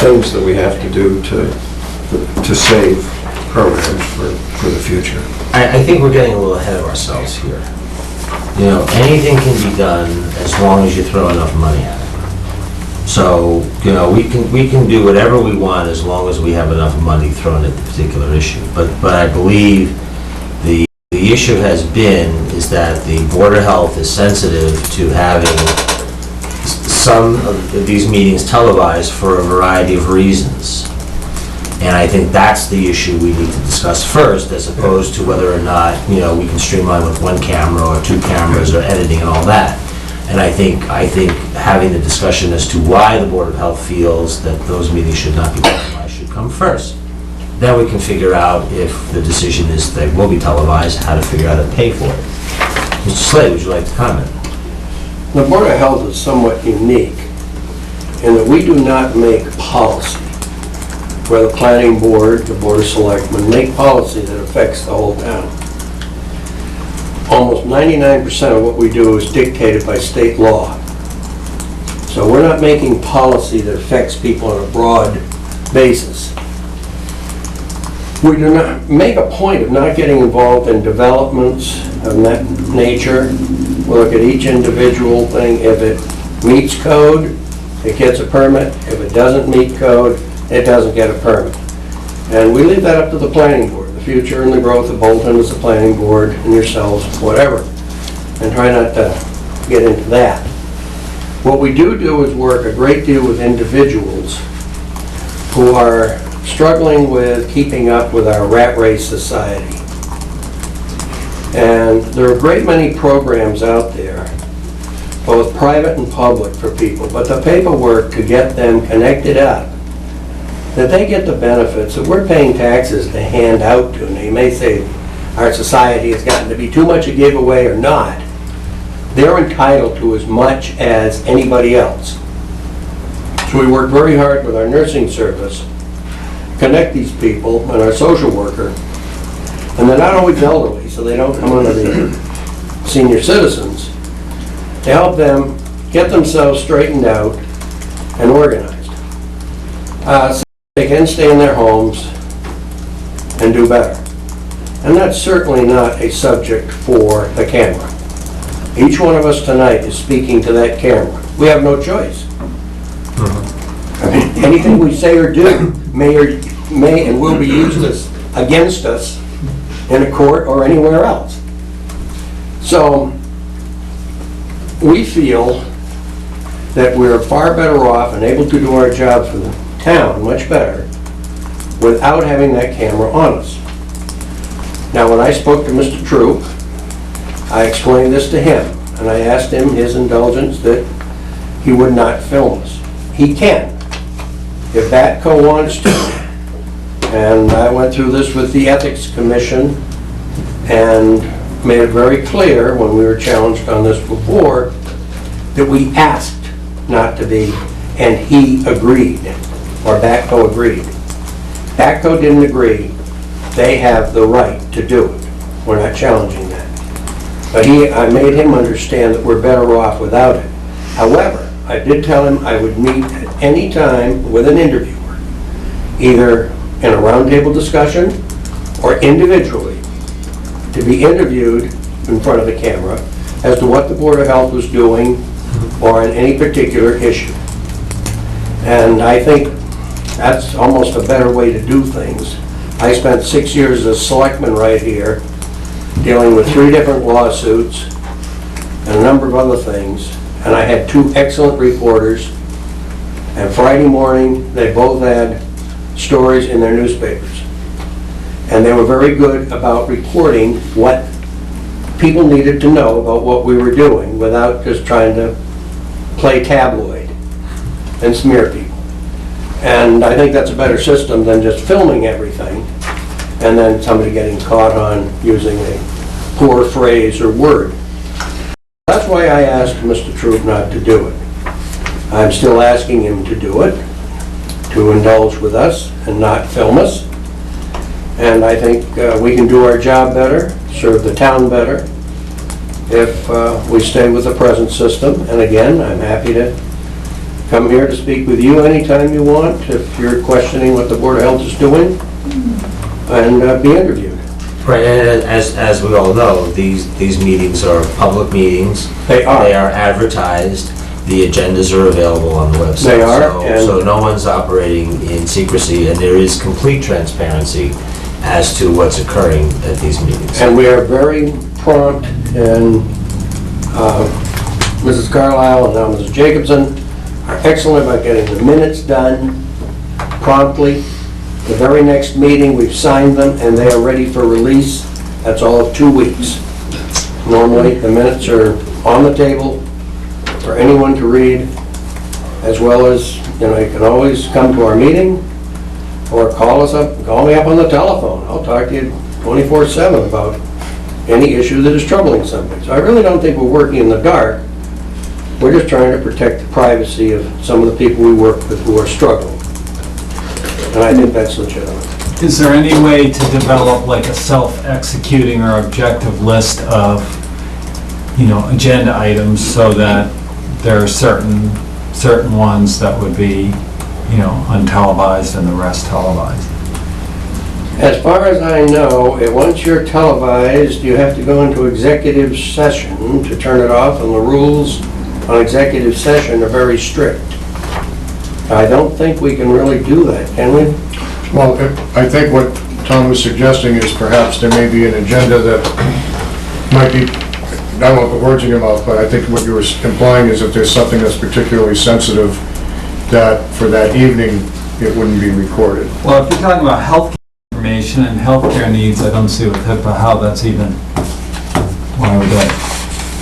things that we have to do to save programs for the future. I think we're getting a little ahead of ourselves here. Anything can be done as long as you throw enough money at it. So, we can do whatever we want as long as we have enough money thrown at the particular issue. But I believe the issue has been is that the Board of Health is sensitive to having some of these meetings televised for a variety of reasons. And I think that's the issue we need to discuss first, as opposed to whether or not, we can streamline with 1 camera or 2 cameras or editing and all that. And I think having the discussion as to why the Board of Health feels that those meetings should not be televised should come first. Then we can figure out if the decision is they will be televised, how to figure out how to pay for it. Mr. Slade, would you like to comment? The Board of Health is somewhat unique in that we do not make policy, where the planning board, the Board of Selectmen, make policy that affects the whole town. Almost 99% of what we do is dictated by state law. So we're not making policy that affects people on a broad basis. We do not make a point of not getting involved in developments of that nature. We look at each individual thing. If it meets code, it gets a permit. If it doesn't meet code, it doesn't get a permit. And we leave that up to the planning board. The future and the growth of Bolton is the planning board and yourselves, whatever. And try not to get into that. What we do is work a great deal with individuals who are struggling with keeping up with our rat race society. And there are a great many programs out there, both private and public for people, but the paperwork to get them connected up, that they get the benefits that we're paying taxes to hand out to. Now you may say our society has gotten to be too much a giveaway or not. They're entitled to as much as anybody else. So we work very hard with our nursing service, connect these people, and our social worker, and they're not always elderly, so they don't come under the senior citizens, to help them get themselves straightened out and organized. So they can stay in their homes and do better. And that's certainly not a subject for the camera. Each one of us tonight is speaking to that camera. We have no choice. I mean, anything we say or do may and will be used against us in a court or anywhere else. So we feel that we're far better off and able to do our job for the town much better without having that camera on us. Now, when I spoke to Mr. Troop, I explained this to him, and I asked him his indulgence that he would not film us. He can, if Batco wants to. And I went through this with the Ethics Commission and made it very clear when we were challenged on this before that we asked not to be, and he agreed, or Batco agreed. Batco didn't agree. They have the right to do it. We're not challenging that. But I made him understand that we're better off without it. However, I did tell him I would meet at any time with an interviewer, either in a roundtable discussion or individually, to be interviewed in front of the camera as to what the Board of Health was doing or on any particular issue. And I think that's almost a better way to do things. I spent 6 years as a selectman right here, dealing with 3 different lawsuits and a number of other things, and I had 2 excellent reporters, and Friday morning, they both had stories in their newspapers. And they were very good about reporting what people needed to know about what we were doing without just trying to play tabloid and smear people. And I think that's a better system than just filming everything and then somebody getting caught on using a poor phrase or word. That's why I asked Mr. Troop not to do it. I'm still asking him to do it, to indulge with us and not film us. And I think we can do our job better, serve the town better, if we stay with the present system. And again, I'm happy to come here to speak with you anytime you want, if you're questioning what the Board of Health is doing, and be interviewed. Right, and as we all know, these meetings are public meetings. They are. They are advertised. The agendas are available on the website. They are, So no one's operating in secrecy, and there is complete transparency as to what's occurring at these meetings. And we are very prompt, and Mrs. Carlisle and now Mrs. Jacobson are excellent about getting the minutes done promptly. The very next meeting, we've signed them, and they are ready for release. That's all of 2 weeks. Normally, the minutes are on the table for anyone to read, as well as, you can always come to our meeting or call me up on the telephone. I'll talk to you 24/7 about any issue that is troubling somebody. So I really don't think we're working in the dark. We're just trying to protect the privacy of some of the people we work with who are struggling. And I think that's legitimate. Is there any way to develop like a self-executing or objective list of, agenda items so that there are certain ones that would be, untelevised and the rest televised? As far as I know, once you're televised, you have to go into executive session to turn it off, and the rules on executive session are very strict. I don't think we can really do that, can we? Well, I think what Tom was suggesting is perhaps there may be an agenda that might be, I don't want to put words in your mouth, but I think what you were implying is if there's something that's particularly sensitive, that for that evening, it wouldn't be recorded. Well, if you're talking about health information and healthcare needs, I don't see with HIPAA how that's even, why would that,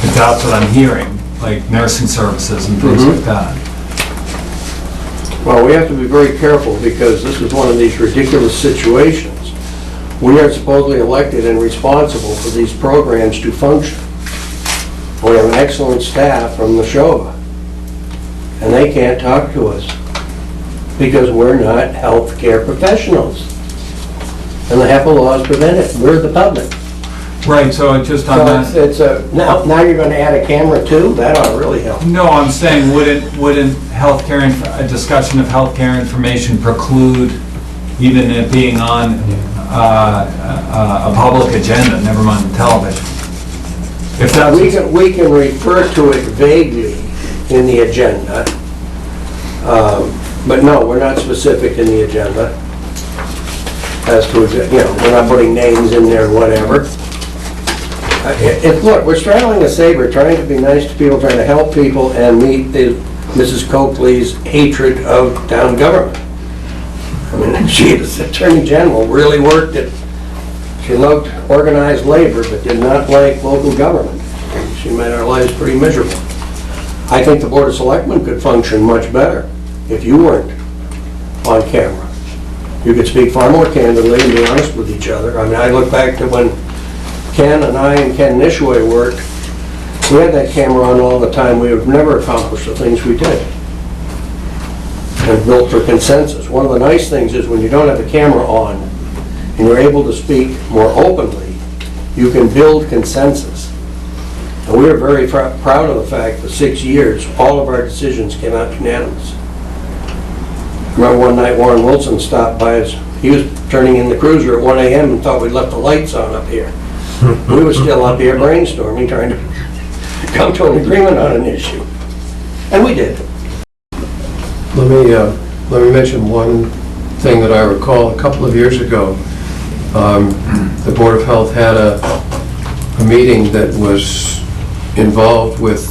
if that's what I'm hearing, like nursing services and things like that. Well, we have to be very careful because this is one of these ridiculous situations. We are supposedly elected and responsible for these programs to function. We have an excellent staff from the Neshoba, and they can't talk to us because we're not healthcare professionals. And the HIPAA laws prevent it. We're the public. Right, so just on that. So now you're going to add a camera too? That ought to really help. No, I'm saying, wouldn't a discussion of healthcare information preclude even it being on a public agenda, never mind television? If that's We can refer to it vaguely in the agenda, but no, we're not specific in the agenda as to, we're not putting names in there, whatever. Look, we're straddling a saber, trying to be nice to people, trying to help people and meet the Mrs. Coakley's hatred of town government. I mean, she, as Attorney General, really worked at, she loved organized labor, but did not like local government. She made our lives pretty miserable. I think the Board of Selectmen could function much better if you weren't on camera. You could speak far more candidly and be honest with each other. I mean, I look back to when Ken and I and Ken Nishway worked, we had that camera on all the time. We have never accomplished the things we did. And built for consensus. One of the nice things is when you don't have the camera on and you're able to speak more openly, you can build consensus. And we are very proud of the fact that 6 years, all of our decisions came out unanimous. Remember one night Warren Wilson stopped by us, he was turning in the cruiser at 1 a.m. and thought we'd left the lights on up here. We were still up here brainstorming, trying to come to an agreement on an issue. And we did. Let me mention one thing that I recall. A couple of years ago, the Board of Health had a meeting that was involved with,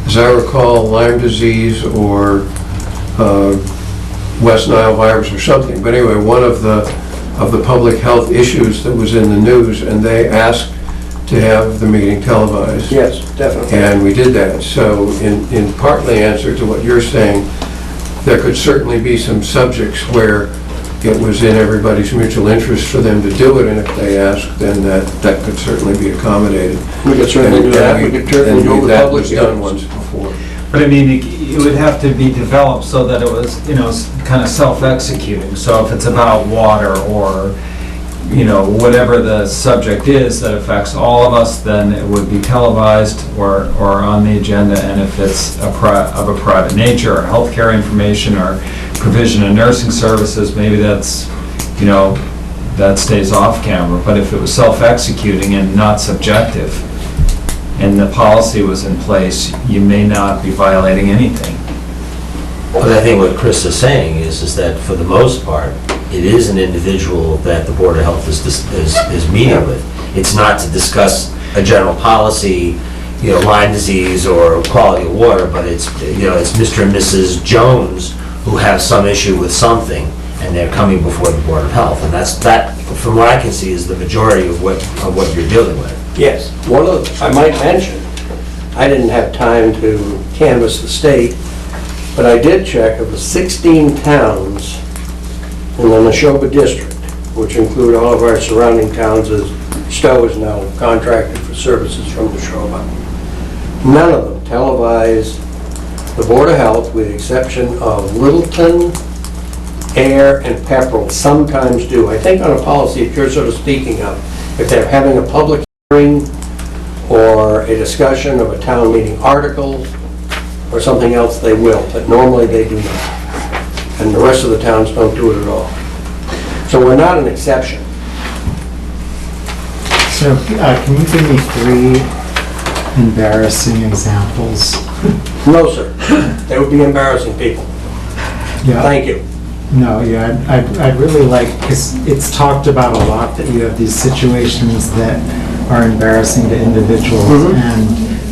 as I recall, Lyme disease or West Nile virus or something. But anyway, one of the public health issues that was in the news, and they asked to have the meeting televised. Yes, definitely. And we did that. So in partly answer to what you're saying, there could certainly be some subjects where it was in everybody's mutual interest for them to do it, and if they asked, then that could certainly be accommodated. We could certainly do that. We could certainly do it with That public was done hearings. once before. But I mean, it would have to be developed so that it was, kind of self-executing. So if it's about water or, whatever the subject is that affects all of us, then it would be televised or on the agenda. And if it's of a private nature or healthcare information or provision of nursing services, maybe that's, that stays off camera. But if it was self-executing and not subjective, and the policy was in place, you may not be violating anything. But I think what Chris is saying is that for the most part, it is an individual that the Board of Health is meeting with. It's not to discuss a general policy, Lyme disease or quality of water, but it's Mr. and Mrs. Jones who have some issue with something, and they're coming before the Board of Health. And that, from what I can see, is the majority of what you're dealing with. Yes. I might mention, I didn't have time to canvass the state, but I did check of the 16 towns in the Neshoba district, which include all of our surrounding towns, as Stowe is now contracted for services from Neshoba. None of them televise the Board of Health, with the exception of Littleton, Air, and Pepperell sometimes do. I think on a policy, if you're sort of speaking of, if they're having a public hearing or a discussion of a town meeting article or something else, they will, but normally they do not. And the rest of the towns don't do it at all. So we're not an exception. So can you give me 3 embarrassing examples? No, sir. They would be embarrassing people. Yeah. Thank you. No, yeah, I'd really like, because it's talked about a lot that you have these situations that are embarrassing to individuals,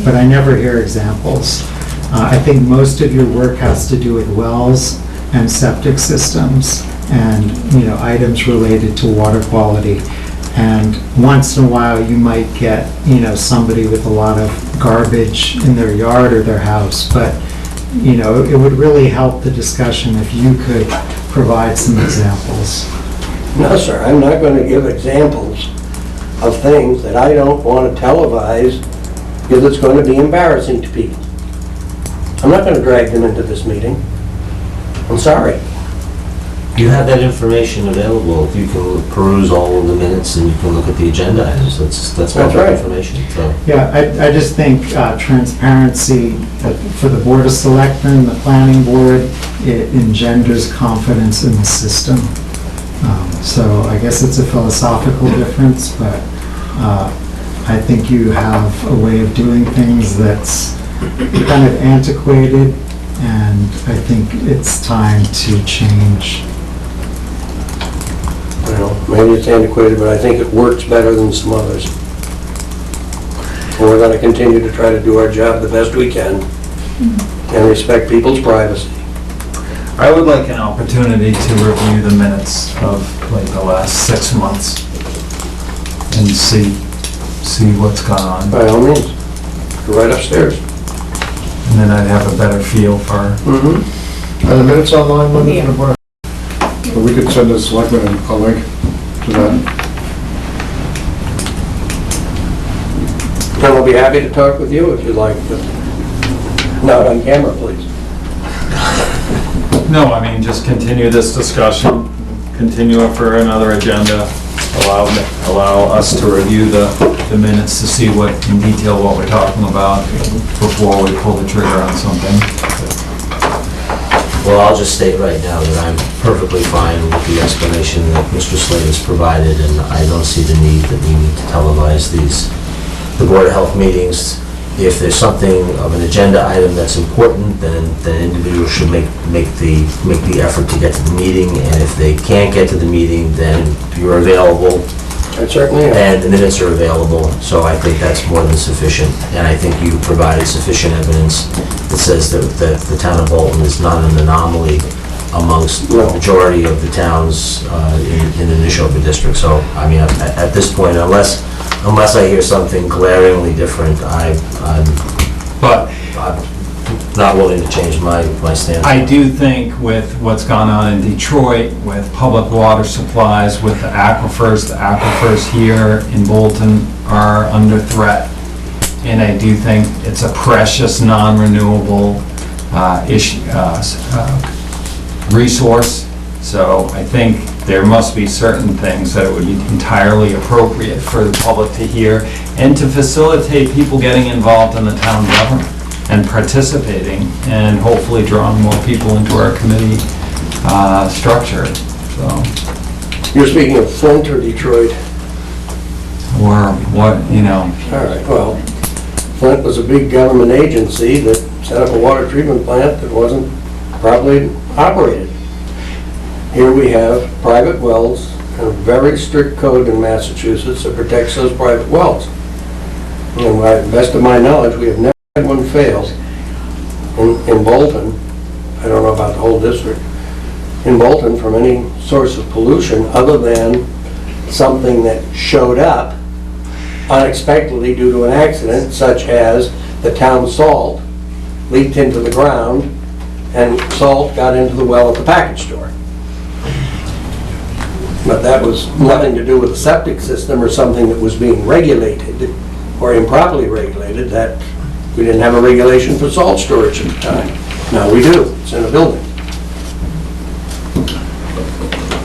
but I never hear examples. I think most of your work has to do with wells and septic systems and, items related to water quality. And once in a while, you might get, somebody with a lot of garbage in their yard or their house, but, it would really help the discussion if you could provide some examples. No, sir, I'm not going to give examples of things that I don't want to televise because it's going to be embarrassing to people. I'm not going to drag them into this meeting. I'm sorry. You have that information available. You can peruse all of the minutes and you can look at the agenda items. That's all that information. So. Yeah, I just think transparency for the Board of Selectmen, the Planning Board, it engenders confidence in the system. So I guess it's a philosophical difference, but I think you have a way of doing things that's kind of antiquated, and I think it's time to change. Well, maybe it's antiquated, but I think it works better than some others. And we're going to continue to try to do our job the best we can. and respect people's privacy. I would like an opportunity to review the minutes of like the last 6 months and see what's gone on. By all means, go right upstairs. And then I'd have a better feel for, Are the minutes online, Linda, for the board? Or we could send the selectmen a link to that. And I'll be happy to talk with you if you'd like, but not on camera, please. no, I mean, just continue this discussion, continue it for another agenda, allow us to review the minutes to see what, in detail, what we're talking about before we pull the trigger on something. Well, I'll just state right now that I'm perfectly fine with the explanation that Mr. Slade has provided, and I don't see the need that we need to televise the Board of Health meetings. If there's something of an agenda item that's important, then individuals should make the effort to get to the meeting, and if they can't get to the meeting, then you're available. I certainly am. And the minutes are available, so I think that's more than sufficient. And I think you provided sufficient evidence that says that the town of Bolton is not an anomaly amongst the majority of the towns in the Neshoba district. So, I mean, at this point, unless I hear something glaringly different, I'm not willing to change my stance. I do think with what's gone on in Detroit, with public water supplies, with the aquifers here in Bolton are under threat. And I do think it's a precious, non-renewable resource. So I think there must be certain things that it would be entirely appropriate for the public to hear and to facilitate people getting involved in the town government and participating and hopefully drawing more people into our committee structure, so. You're speaking of Flint or Detroit? Or what, you know. All right, well, Flint was a big government agency that set up a water treatment plant that wasn't properly operated. Here we have private wells and a very strict code in Massachusetts that protects those private wells. And by the best of my knowledge, we have never had one fail in Bolton. I don't know about the whole district. In Bolton from any source of pollution other than something that showed up unexpectedly due to an accident, such as the town salt leaked into the ground and salt got into the well at the package store. But that was nothing to do with the septic system or something that was being regulated or improperly regulated. That we didn't have a regulation for salt storage at the time. Now we do. It's in a building.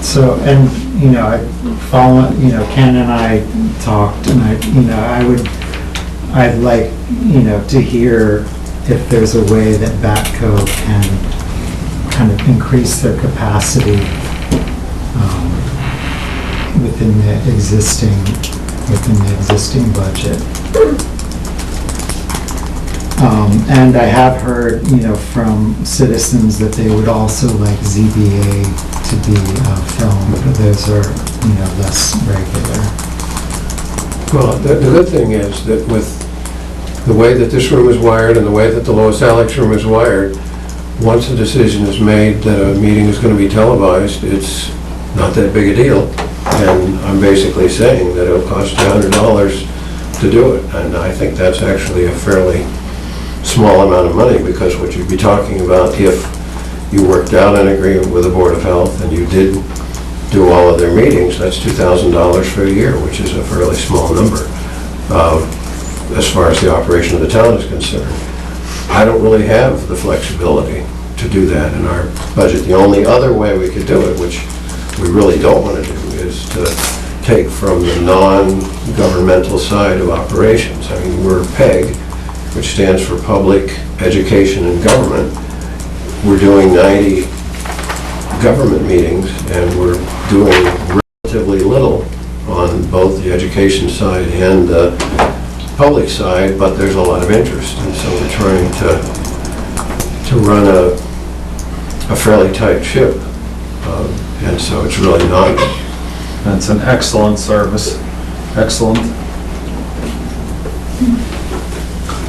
So, and, you know, I follow, you know, Ken and I talked, and I'd like, you know, to hear if there's a way that Batco can kind of increase their capacity within the existing budget. And I have heard, you know, from citizens that they would also like ZBA to be filmed, but those are, you know, less regular. Well, the good thing is that with the way that this room is wired and the way that the Lois Alex room is wired, once a decision is made that a meeting is going to be televised, it's not that big a deal. And I'm basically saying that it'll cost you $100 to do it. And I think that's actually a fairly small amount of money, because what you'd be talking about if you worked out an agreement with the Board of Health and you did do all of their meetings, that's $2,000 for a year, which is a fairly small number as far as the operation of the town is concerned. I don't really have the flexibility to do that in our budget. The only other way we could do it, which we really don't want to do, is to take from the non-governmental side of operations. I mean, we're PEG, which stands for Public, Education, and Government. We're doing 90 government meetings, and we're doing relatively little on both the education side and the public side, but there's a lot of interest, and so we're trying to run a fairly tight ship, and so it's really not. That's an excellent service, excellent.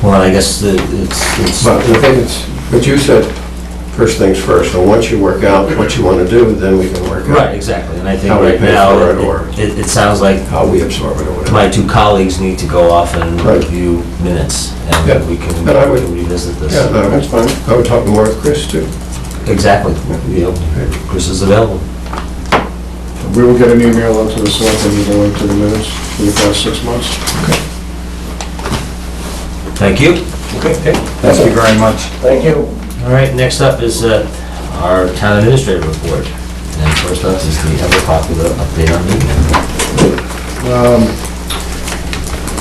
Well, I guess it's... But I think it's But you said, first things first, and once you work out what you want to do, then we can work out. Right, exactly, and I think How we right pay now, for it, or it sounds like how we absorb it or whatever. my two colleagues need to go off and Right. review minutes, Yeah. and we can And I would- revisit this. Yeah, no, that's fine. I would talk more with Chris too. Exactly, you know, Chris is available. We will get an email out to the selectmen with a link to the minutes for the past 6 months. Thank you. Okay. Thank you very much. Thank you. All right, next up is our town administrator report. And first up is the ever-popular update on meeting.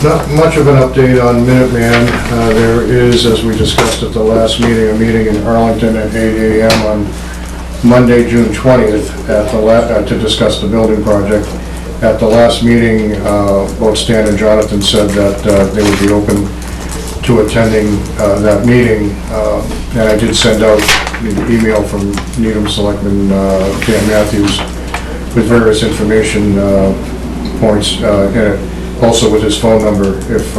Not much of an update on Minuteman. There is, as we discussed at the last meeting, a meeting in Arlington at 8 a.m. on Monday, June 20th, to discuss the building project. At the last meeting, both Stan and Jonathan said that they would be open to attending that meeting. And I did send out the email from Needham Selectman Dan Matthews with various information points in it. Also with his phone number, if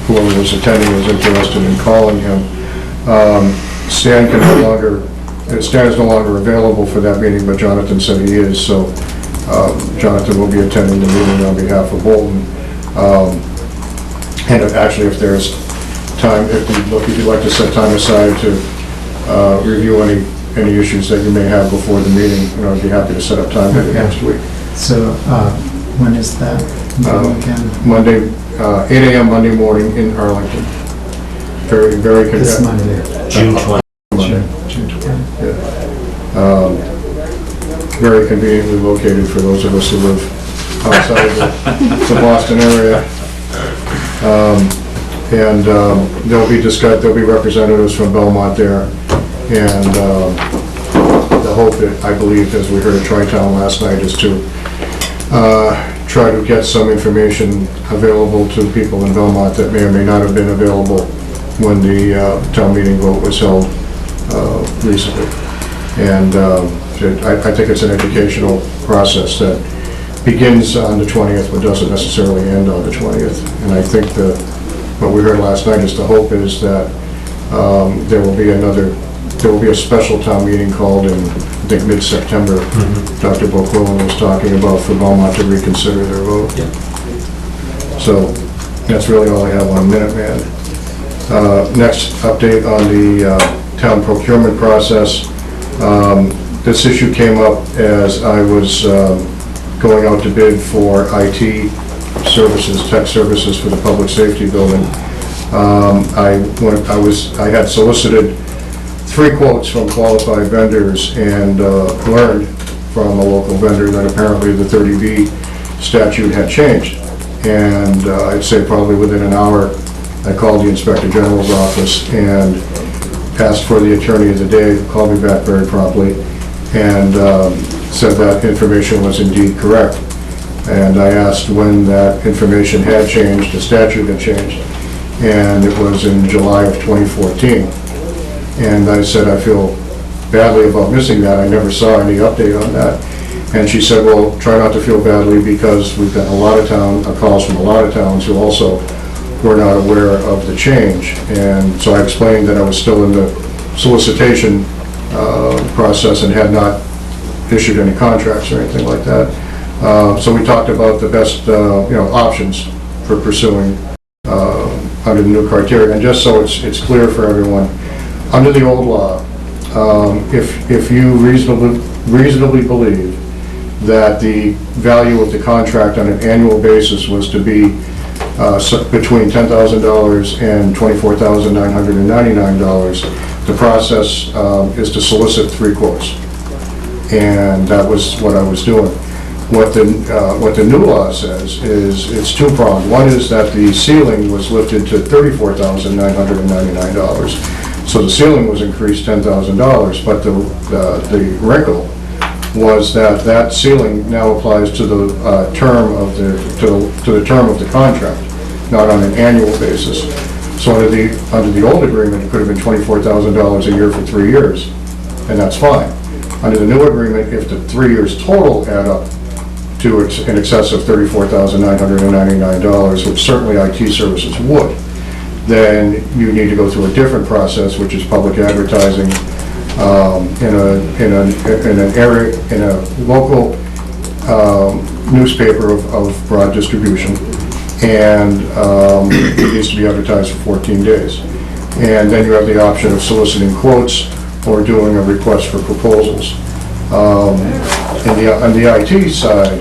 whoever was attending was interested in calling him. Stan is no longer available for that meeting, but Jonathan said he is, so Jonathan will be attending the meeting on behalf of Bolton. And actually, if there's time, if you'd like to set time aside to review any issues that you may have before the meeting, I'd be happy to set up time maybe next week. So, when is that meeting again? Monday, 8 a.m. Monday morning in Arlington. Very, very This convenient. Monday. June 20th. June 20th. Very conveniently located for those of us who live outside the Boston area. And there'll be representatives from Belmont there. And the hope, I believe, as we heard at Tri-Town last night, is to try to get some information available to people in Belmont that may or may not have been available when the town meeting vote was held recently. And I think it's an educational process that begins on the 20th, but doesn't necessarily end on the 20th. And I think what we heard last night is the hope is that there will be a special town meeting called in, I think, mid-September. Dr. Boquillan was talking about for Belmont to reconsider their vote. Yeah. So that's really all I have on Minuteman. Next update on the town procurement process. This issue came up as I was going out to bid for IT services, tech services for the public safety building. I had solicited 3 quotes from qualified vendors and learned from a local vendor that apparently the 30B statute had changed. And I'd say probably within an hour, I called the Inspector General's office and asked for the attorney of the day, who called me back very promptly, and said that information was indeed correct. And I asked when that information had changed, the statute had changed, and it was in July of 2014. And I said, I feel badly about missing that. I never saw any update on that. And she said, well, try not to feel badly because we've got a lot of calls from a lot of towns who also were not aware of the change. And so I explained that I was still in the solicitation process and had not issued any contracts or anything like that. So we talked about the best options for pursuing under the new criteria. And just so it's clear for everyone, under the old law, if you reasonably believe that the value of the contract on an annual basis was to be between $10,000 and $24,999, the process is to solicit 3 quotes. And that was what I was doing. What the new law says is it's 2-pronged. One is that the ceiling was lifted to $34,999. So the ceiling was increased $10,000, but the wrinkle was that ceiling now applies to the term of the contract, not on an annual basis. So under the old agreement, it could have been $24,000 a year for 3 years, and that's fine. Under the new agreement, if the 3 years total add up to in excess of $34,999, which certainly IT services would, then you need to go through a different process, which is public advertising in a local newspaper of broad distribution, and it needs to be advertised for 14 days. And then you have the option of soliciting quotes or doing a request for proposals. On the IT side,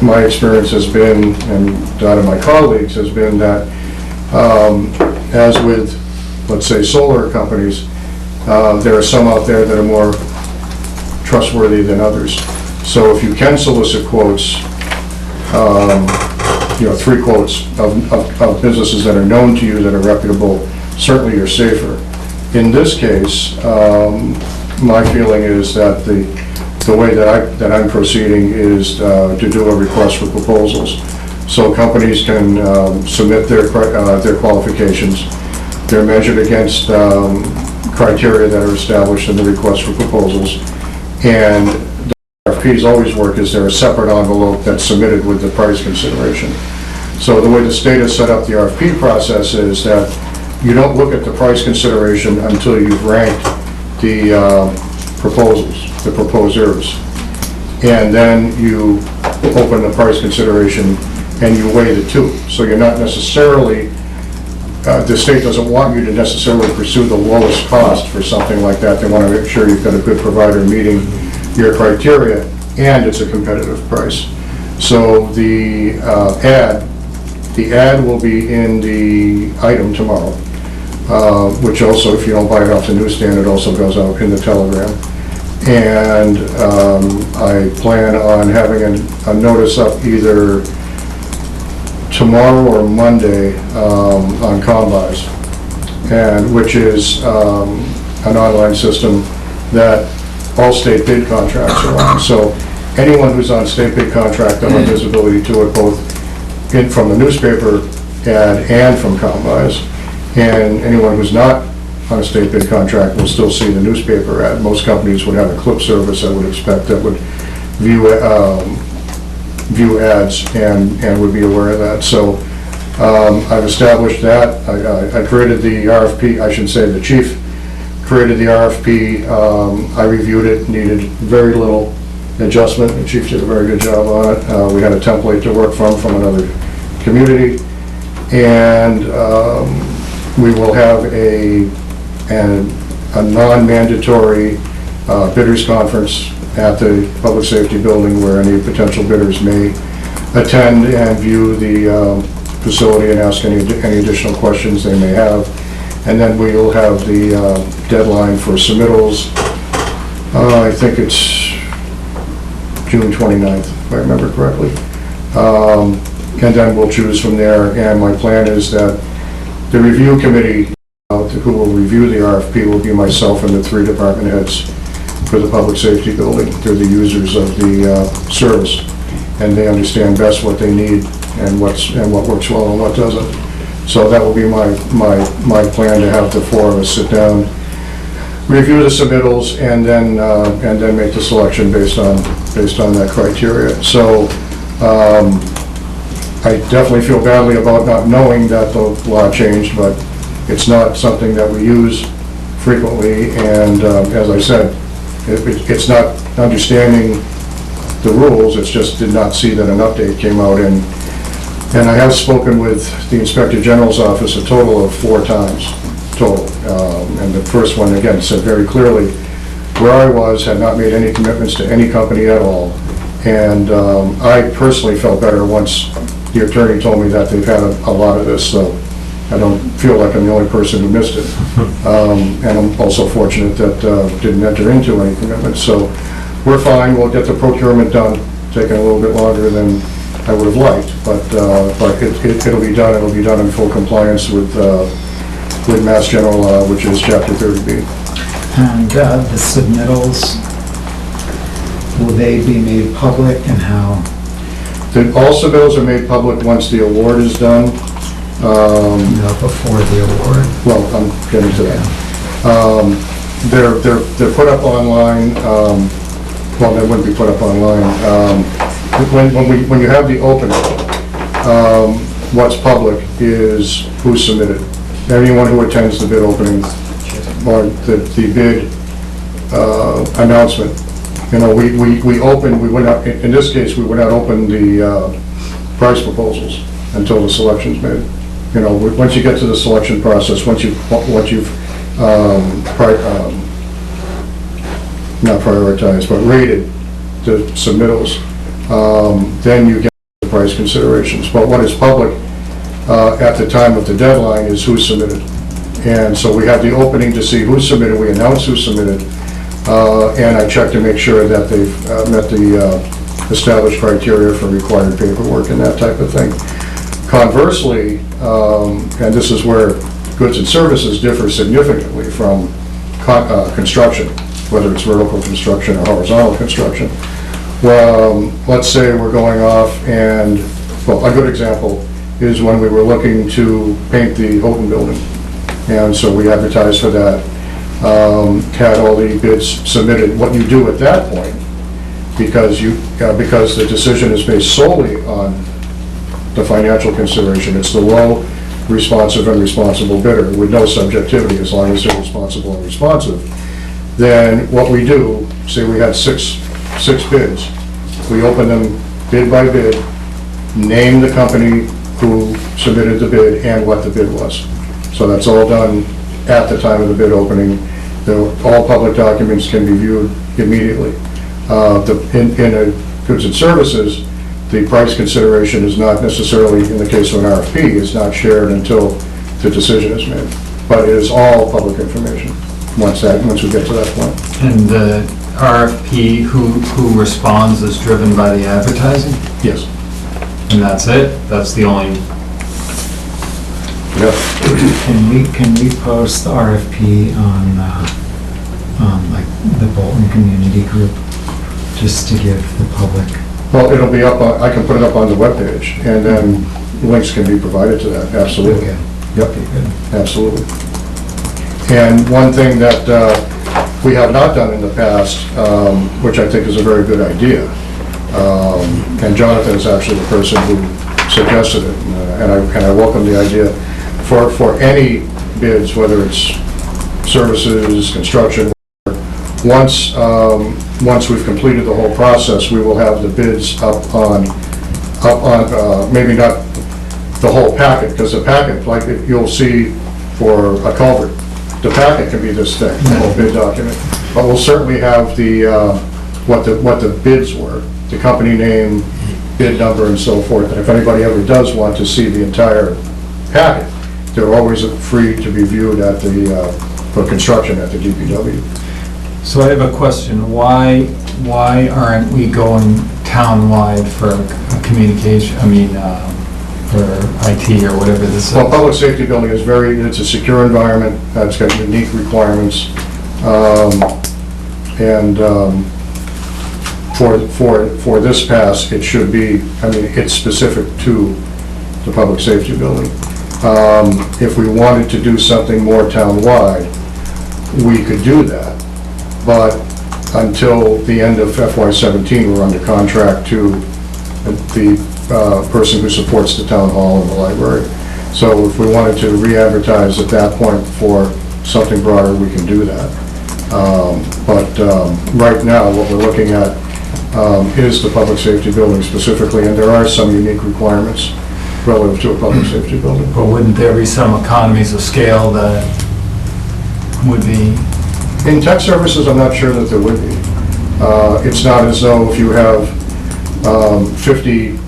my experience has been, and that of my colleagues, has been that, as with, let's say, solar companies, there are some out there that are more trustworthy than others. So if you can solicit quotes, 3 quotes of businesses that are known to you that are reputable, certainly you're safer. In this case, my feeling is that the way that I'm proceeding is to do a request for proposals. So companies can submit their qualifications. They're measured against criteria that are established in the request for proposals. And the RFPs always work is there a separate envelope that's submitted with the price consideration. So the way the state has set up the RFP process is that you don't look at the price consideration until you've ranked the proposals, the proposers. And then you open the price consideration and you weigh the two. So you're not necessarily, the state doesn't want you to necessarily pursue the lowest cost for something like that. They want to make sure you've got a good provider meeting your criteria and it's a competitive price. So the ad will be in the item tomorrow, which also, if you don't buy it off the newsstand, it also goes out in the telegram. And I plan on having a notice up either tomorrow or Monday on Combis, and which is an online system that all state bid contracts are on. So anyone who's on state bid contract, they'll have visibility to it both from the newspaper ad and from Combis. And anyone who's not on a state bid contract will still see the newspaper ad. Most companies would have a clip service, I would expect, that would view ads and would be aware of that. So I've established that. I created the RFP, I should say the chief created the RFP. I reviewed it, needed very little adjustment. The chief did a very good job on it. We had a template to work from another community. And we will have a non-mandatory bidders conference at the Public Safety Building where any potential bidders may attend and view the facility and ask any additional questions they may have. And then we will have the deadline for submittals. I think it's June 29th, if I remember correctly. And then we'll choose from there. And my plan is that the review committee who will review the RFP will be myself and the 3 department heads for the Public Safety Building. They're the users of the service, and they understand best what they need and what works well and what doesn't. So that will be my plan, to have the 4 of us sit down, review the submittals, and then make the selection based on that criteria. So I definitely feel badly about not knowing that the law changed, but it's not something that we use frequently, and as I said, it's not understanding the rules, it's just did not see that an update came out, and I have spoken with the Inspector General's office a total of 4 times, total. And the first one, again, said very clearly where I was, had not made any commitments to any company at all, and I personally felt better once the attorney told me that they've had a lot of this, so I don't feel like I'm the only person who missed it. And I'm also fortunate that didn't enter into any commitments. So we're fine, we'll get the procurement done, taking a little bit longer than I would have liked, but it'll be done in full compliance with Mass General Law, which is Chapter 30B. And the submittals, will they be made public, and how? All submittals are made public once the award is done. No, before the award. Well, I'm getting to that. They're put up online. Well, they wouldn't be put up online. When you have the opening, what's public is who submitted. Anyone who attends the bid opening or the bid announcement. You know, we would not, in this case, we would not open the price proposals until the selection's made. You know, once you get to the selection process, once you've not prioritized, but rated the submittals, then you get the price considerations. But what is public at the time of the deadline is who submitted. And so we have the opening to see who submitted, we announce who submitted, and I check to make sure that they've met the established criteria for required paperwork and that type of thing. Conversely, and this is where goods and services differ significantly from construction, whether it's vertical construction or horizontal construction. Well, let's say we're going off and, well, a good example is when we were looking to paint the Houghton building. And so we advertised for that, had all the bids submitted. What you do at that point, because the decision is based solely on the financial consideration, it's the low, responsive, and responsible bidder with no subjectivity as long as they're responsible and responsive. Then what we do, say we had six bids, we open them bid by bid, name the company who submitted the bid and what the bid was. So that's all done at the time of the bid opening. All public documents can be viewed immediately. In goods and services, the price consideration is not necessarily, in the case of an RFP, is not shared until the decision is made. But it is all public information once we get to that point. And the RFP, who responds is driven by the advertising? Yes. And that's it? That's the only... Yep. Can we post the RFP on like the Bolton Community Group, just to give the public? Well, it'll be up, I can put it up on the webpage, and then links can be provided to that, absolutely. Okay. Yep, Okay, good. absolutely. And one thing that we have not done in the past, which I think is a very good idea, and Jonathan is actually the person who suggested it, and I welcome the idea, for any bids, whether it's services, construction, once we've completed the whole process, we will have the bids up on maybe not the whole packet, because the packet, like you'll see for a culvert, the packet can be this thick, the whole bid document. But we'll certainly have the what the bids were, the company name, bid number, and so forth. And if anybody ever does want to see the entire packet, they're always free to be viewed at for construction at the DPW. So I have a question. Why aren't we going town-wide for a communication, for IT or whatever this is? Well, public safety building is it's a secure environment, it's got unique requirements, and for this pass, it should be, it's specific to the public safety building. If we wanted to do something more town-wide, we could do that, but until the end of FY17, we're under contract to the person who supports the town hall and the library. So if we wanted to re-advertise at that point for something broader, we can do that. But right now, what we're looking at is the public safety building specifically, and there are some unique requirements relative to a public safety building. But wouldn't there be some economies of scale that would be... In tech services, I'm not sure that there would be. It's not as though if you have 50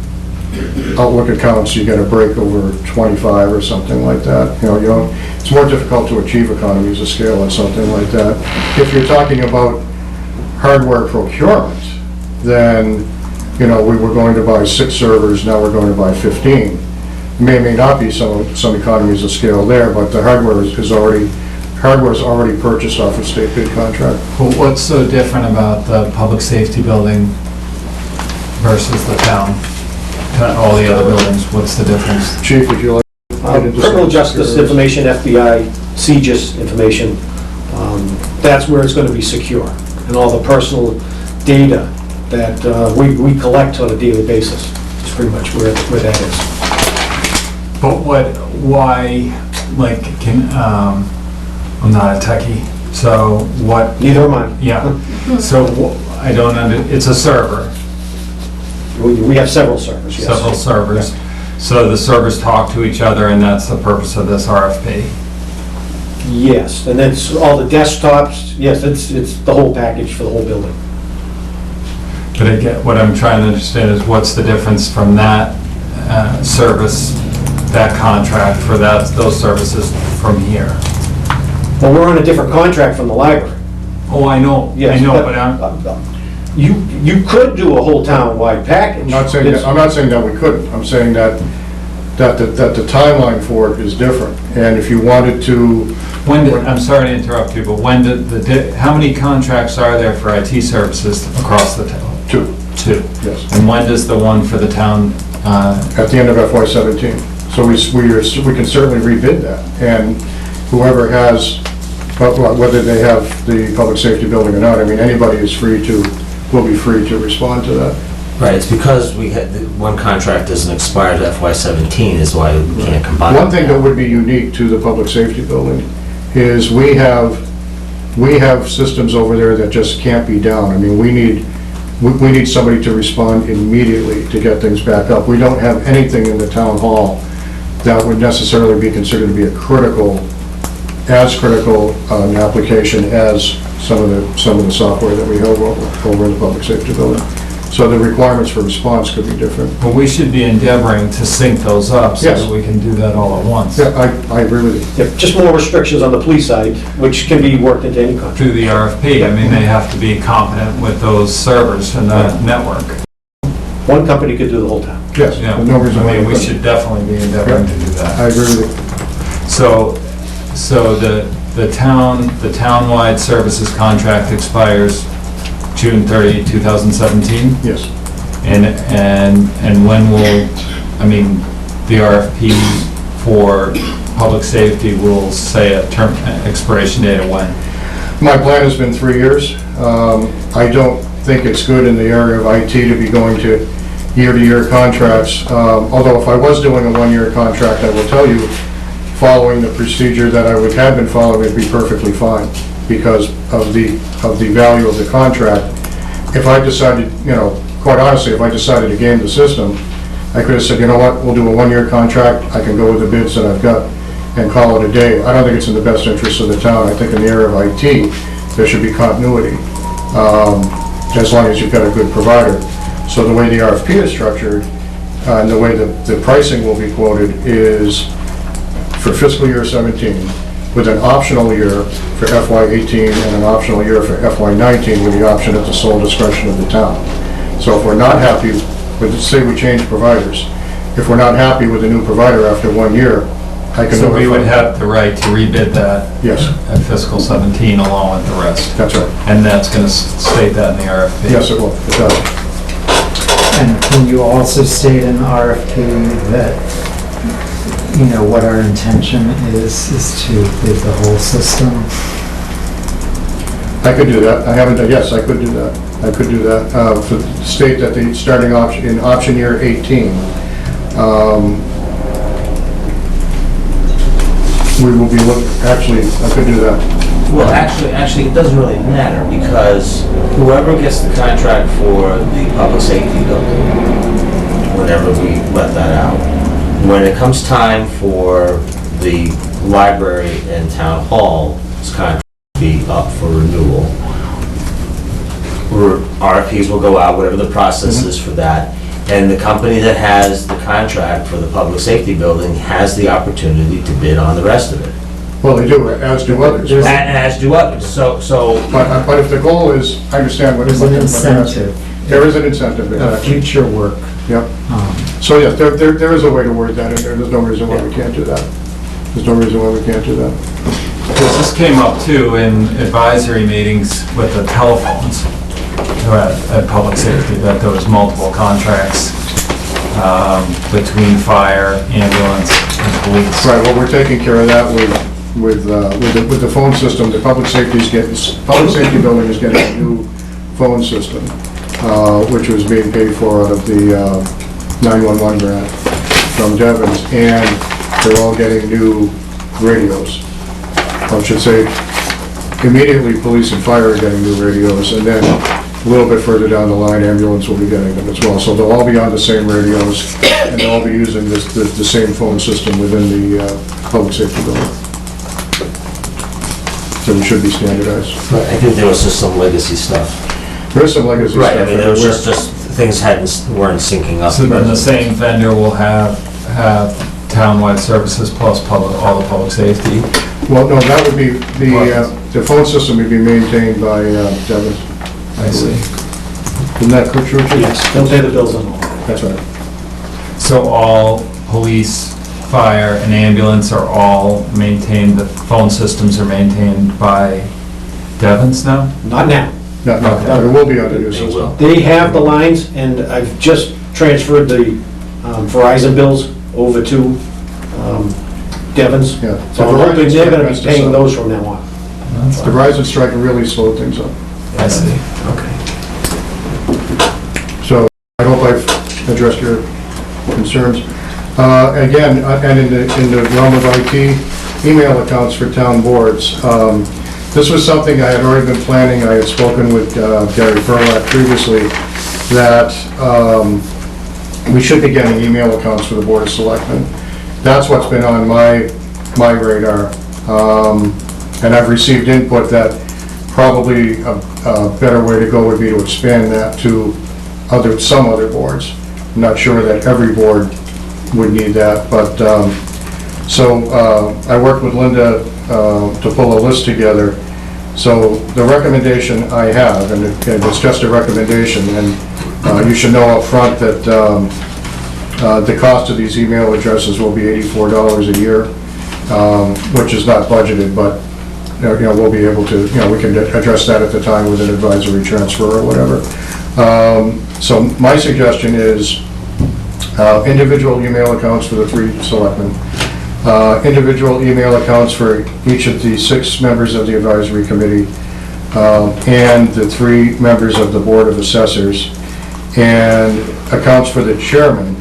Outlook accounts, you get a break over 25 or something like that. It's more difficult to achieve economies of scale on something like that. If you're talking about hardware procurement, then, we were going to buy 6 servers, now we're going to buy 15. May not be some economies of scale there, but the hardware is already purchased off a state bid contract. Well, what's so different about the public safety building versus the town? All the other buildings, what's the difference? Chief, would you like? Criminal justice information, FBI, CJIS information, that's where it's going to be secure. And all the personal data that we collect on a daily basis is pretty much where that is. why, like, I'm not a techie, so what? Neither am I. Yeah, so I don't it's a server, We have several servers, yes. several servers. So the servers talk to each other and that's the purpose of this RFP? Yes, and it's all the desktops, yes, it's the whole package for the whole building. But again, what I'm trying to understand is what's the difference from that service, that contract for those services from here? Well, we're on a different contract from the library. Oh, I know, Yes, but I'm, You could do a whole town-wide package. I'm not saying that we couldn't. I'm saying that the timeline for it is different. And if you wanted to... I'm sorry to interrupt you, but how many contracts are there for IT services across the town? Two. Yes. Yes. And when does the one for the town? At the end of FY17. So we can certainly rebid that. And whoever has, whether they have the public safety building or not, I mean, anybody will be free to respond to that. Right, it's because one contract doesn't expire to FY17 is why we can't combine. One thing that would be unique to the public safety building is we have systems over there that just can't be down. I mean, we need somebody to respond immediately to get things back up. We don't have anything in the town hall that would necessarily be considered to be as critical an application as some of the software that we have over in the public safety building. So the requirements for response could be different. Well, we should be endeavoring to sync those up so Yes. that we can do that all at once. Yeah, I agree with you. Yeah, just more restrictions on the police side, which can be worked into any contract. Through the RFP, I mean, they have to be competent with those servers and that network. One company could do the whole town. Yes, Yeah, no reason why I mean, we couldn't. should definitely be endeavoring to do that. I agree with you. So the townwide services contract expires June 30, 2017? Yes. And when will, I mean, the RFP for public safety will say a term, expiration date of when? My plan has been 3 years. I don't think it's good in the area of IT to be going to year-to-year contracts. Although if I was doing a one-year contract, I will tell you, following the procedure that I have been following, it'd be perfectly fine because of the value of the contract. If I decided, quite honestly, if I decided to game the system, I could have said, you know what, we'll do a one-year contract, I can go with the bids that I've got and call it a day. I don't think it's in the best interest of the town. I think in the area of IT, there should be continuity, as long as you've got a good provider. So the way the RFP is structured, and the way the pricing will be quoted is for fiscal year 17, with an optional year for FY18 and an optional year for FY19 with the option at the sole discretion of the town. So if we're not happy with, say we change providers, if we're not happy with a new provider after 1 year, I can... So we would have the right to rebid that? Yes. At fiscal 17 along with the rest? That's right. And that's going to state that in the RFP? Yes, it will. It does. And can you also state in the RFP that, what our intention is to bid the whole system? I could do that. I haven't done, yes, I could do that. I could do that. For the state that the starting option, in option year 18, we will be actually, I could do that. Well, actually, it doesn't really matter because whoever gets the contract for the public safety building, whenever we let that out, when it comes time for the library and town hall's contract to be up for renewal, RFPs will go out, whatever the process is for that, and the company that has the contract for the public safety building has the opportunity to bid on the rest of it. Well, they do, as do others. And as do others, so... But if the goal is, I understand what... There's an incentive. There is an incentive, exactly. Future work. Yep. So, yes, there is a way to word that in there. There's no reason why we can't do that. There's no reason why we can't do that. Because this came up too in advisory meetings with the telephones at public safety, that there was multiple contracts between fire, ambulance, and police. Right, well, we're taking care of that with the phone system. The public safety building is getting a new phone system, which was being paid for out of the 911 grant from Devon's. And they're all getting new radios. I should say, immediately, police and fire are getting new radios, and then a little bit further down the line, ambulance will be getting them as well. So they'll all be on the same radios, and they'll all be using the same phone system within the public safety building. So it should be standardized. But I think there was just some legacy stuff. There is some legacy stuff. Right, I mean, there was everywhere. just things weren't syncing up. So then the same vendor will have townwide services plus all the public safety? Well, no, that would be, the phone system would be maintained by Devon. I see. Isn't that true, Chief? Yes, they'll pay the bills on all. That's right. So all police, fire, and ambulance are all maintained, the phone systems are maintained by Devon's now? Not now. No, it will be on the new They system. will. They have the lines, and I've just transferred the Verizon bills over to Devon's. Yeah. So I'm hoping they're gonna be paying those. those from now on. The Verizon strike really slowed things up. I see. Okay. So I hope I've addressed your concerns. Again, and in the realm of IT, email accounts for town boards. This was something I had already been planning. I had spoken with Gary Furlak previously that we should be getting email accounts for the Board of Selectmen. That's what's been on my radar. And I've received input that probably a better way to go would be to expand that to some other boards. I'm not sure that every board would need that, but, so I worked with Linda to pull a list together. So the recommendation I have, and it's just a recommendation, and you should know up front that the cost of these email addresses will be $84 a year, which is not budgeted, but we'll be able to, we can address that at the time with an advisory transfer or whatever. So my suggestion is individual email accounts for the 3 selectmen, individual email accounts for each of the 6 members of the advisory committee, and the 3 members of the Board of Assessors, and accounts for the chairman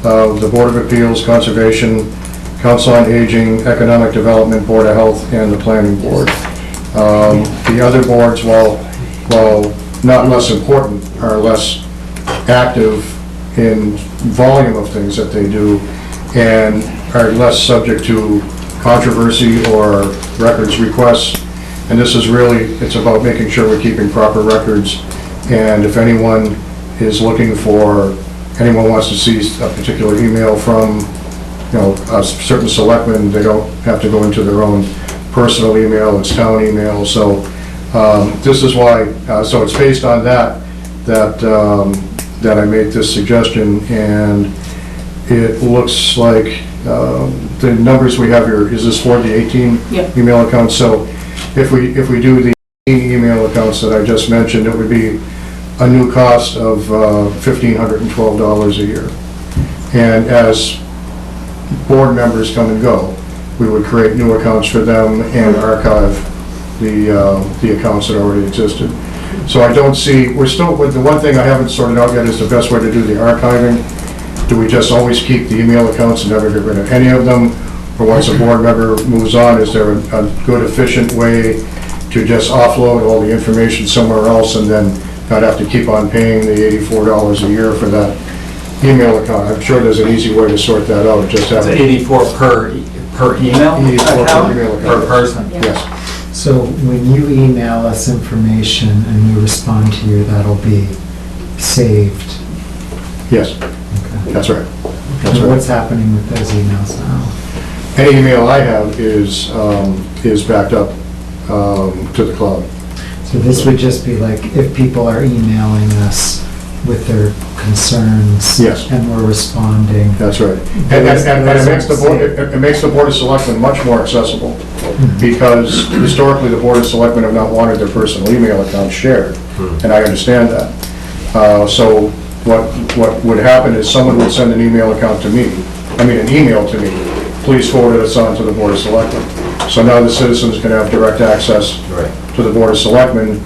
of the Board of Appeals, Conservation, Council on Aging, Economic Development, Board of Health, and the Planning Board. The other boards, while not less important, are less active in volume of things that they do, and are less subject to controversy or records requests. And this is really, it's about making sure we're keeping proper records. And if anyone is looking for, anyone wants to see a particular email from, a certain selectman, they don't have to go into their own personal email, it's town email. So this is why, so it's based on that I made this suggestion, and it looks like the numbers we have here, is this for the 18 email accounts? So if we do the 18 email accounts that I just mentioned, it would be a new cost of $1,512 a year. And as board members come and go, we would create new accounts for them and archive the accounts that already existed. So I don't see, we're still, the one thing I haven't sorted out yet is the best way to do the archiving. Do we just always keep the email accounts and never get rid of any of them? Or once a board member moves on, is there a good, efficient way to just offload all the information somewhere else and then not have to keep on paying the $84 a year for that email account? I'm sure there's an easy way to sort that out, just have. It's 84 per email? 84 per account? email account. Per person? Yes. So when you email us information and we respond to you, that'll be saved? Yes, Okay. that's right. That's And right. what's happening with those emails now? Any email I have is backed up to the cloud. So this would just be like, if people are emailing us with their concerns. Yes. And we're responding. That's right. And it makes the Board of Selectmen much more accessible, because historically, the Board of Selectmen have not wanted their personal email accounts shared, and I understand that. So what would happen is someone would send an email account to me, an email to me, please forward us on to the Board of Selectmen. So now the citizens can have direct access to the Board of Selectmen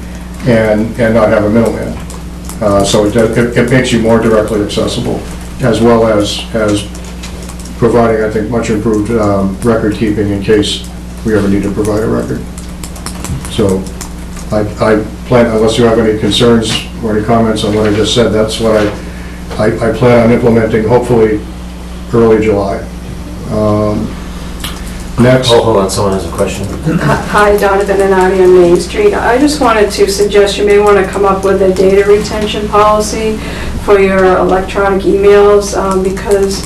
and not have a middleman. So it makes you more directly accessible, as well as providing, I think, much improved record keeping in case we ever need to provide a record. So I plan, unless you have any concerns or any comments on what I just said, that's what I plan on implementing, hopefully early July. Next. Oh, hold on, someone has a question. Hi, Donovan and Nadia on Main Street. I just wanted to suggest you may want to come up with a data retention policy for your electronic emails, because,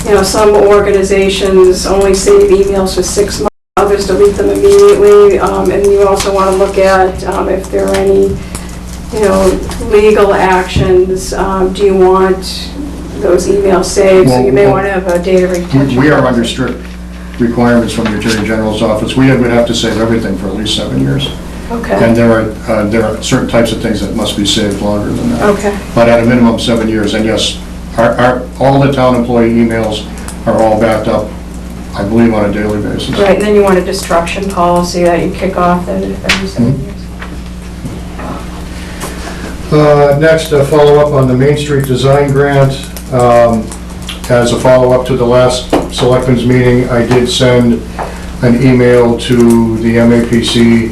you know, some organizations only save emails for 6 months, others delete them immediately, and you also want to look at if there are any, you know, legal actions. Do you want those emails saved? So you may want to have a data retention. We are under strict requirements from the Attorney General's office. We would have to save everything for at least 7 years. Okay. And there are certain types of things that must be saved longer than that. Okay. But at a minimum, 7 years. And yes, all the town employee emails are all backed up, I believe, on a daily basis. Right, and then you want a destruction policy that you kick off every 7 years. Next, a follow-up on the Main Street Design Grant. As a follow-up to the last Selectmen's meeting, I did send an email to the MAPC,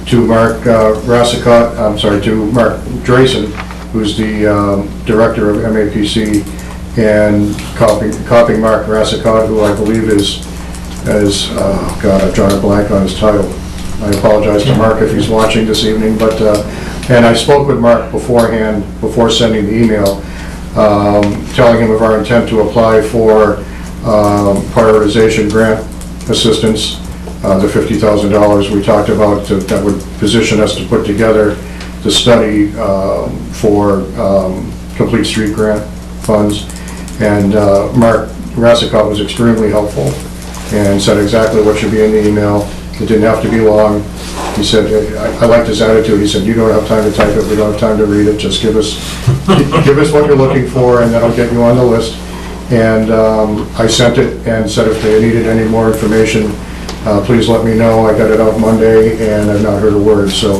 to Mark Rassicott, to Mark Drayson, who's the director of MAPC, and copying Mark Rassicott, who I believe is, oh God, I've drawn a blank on his title. I apologize to Mark if he's watching this evening, but, and I spoke with Mark beforehand, before sending the email, telling him of our intent to apply for prioritization grant assistance, the $50,000 we talked about that would position us to put together the study for complete street grant funds. And Mark Rassicott was extremely helpful and said exactly what should be in the email. It didn't have to be long. He said, I liked his attitude. He said, you don't have time to type it, we don't have time to read it, just give us what you're looking for and that'll get you on the list. And I sent it and said if they needed any more information, please let me know. I got it out Monday and I've not heard a word, so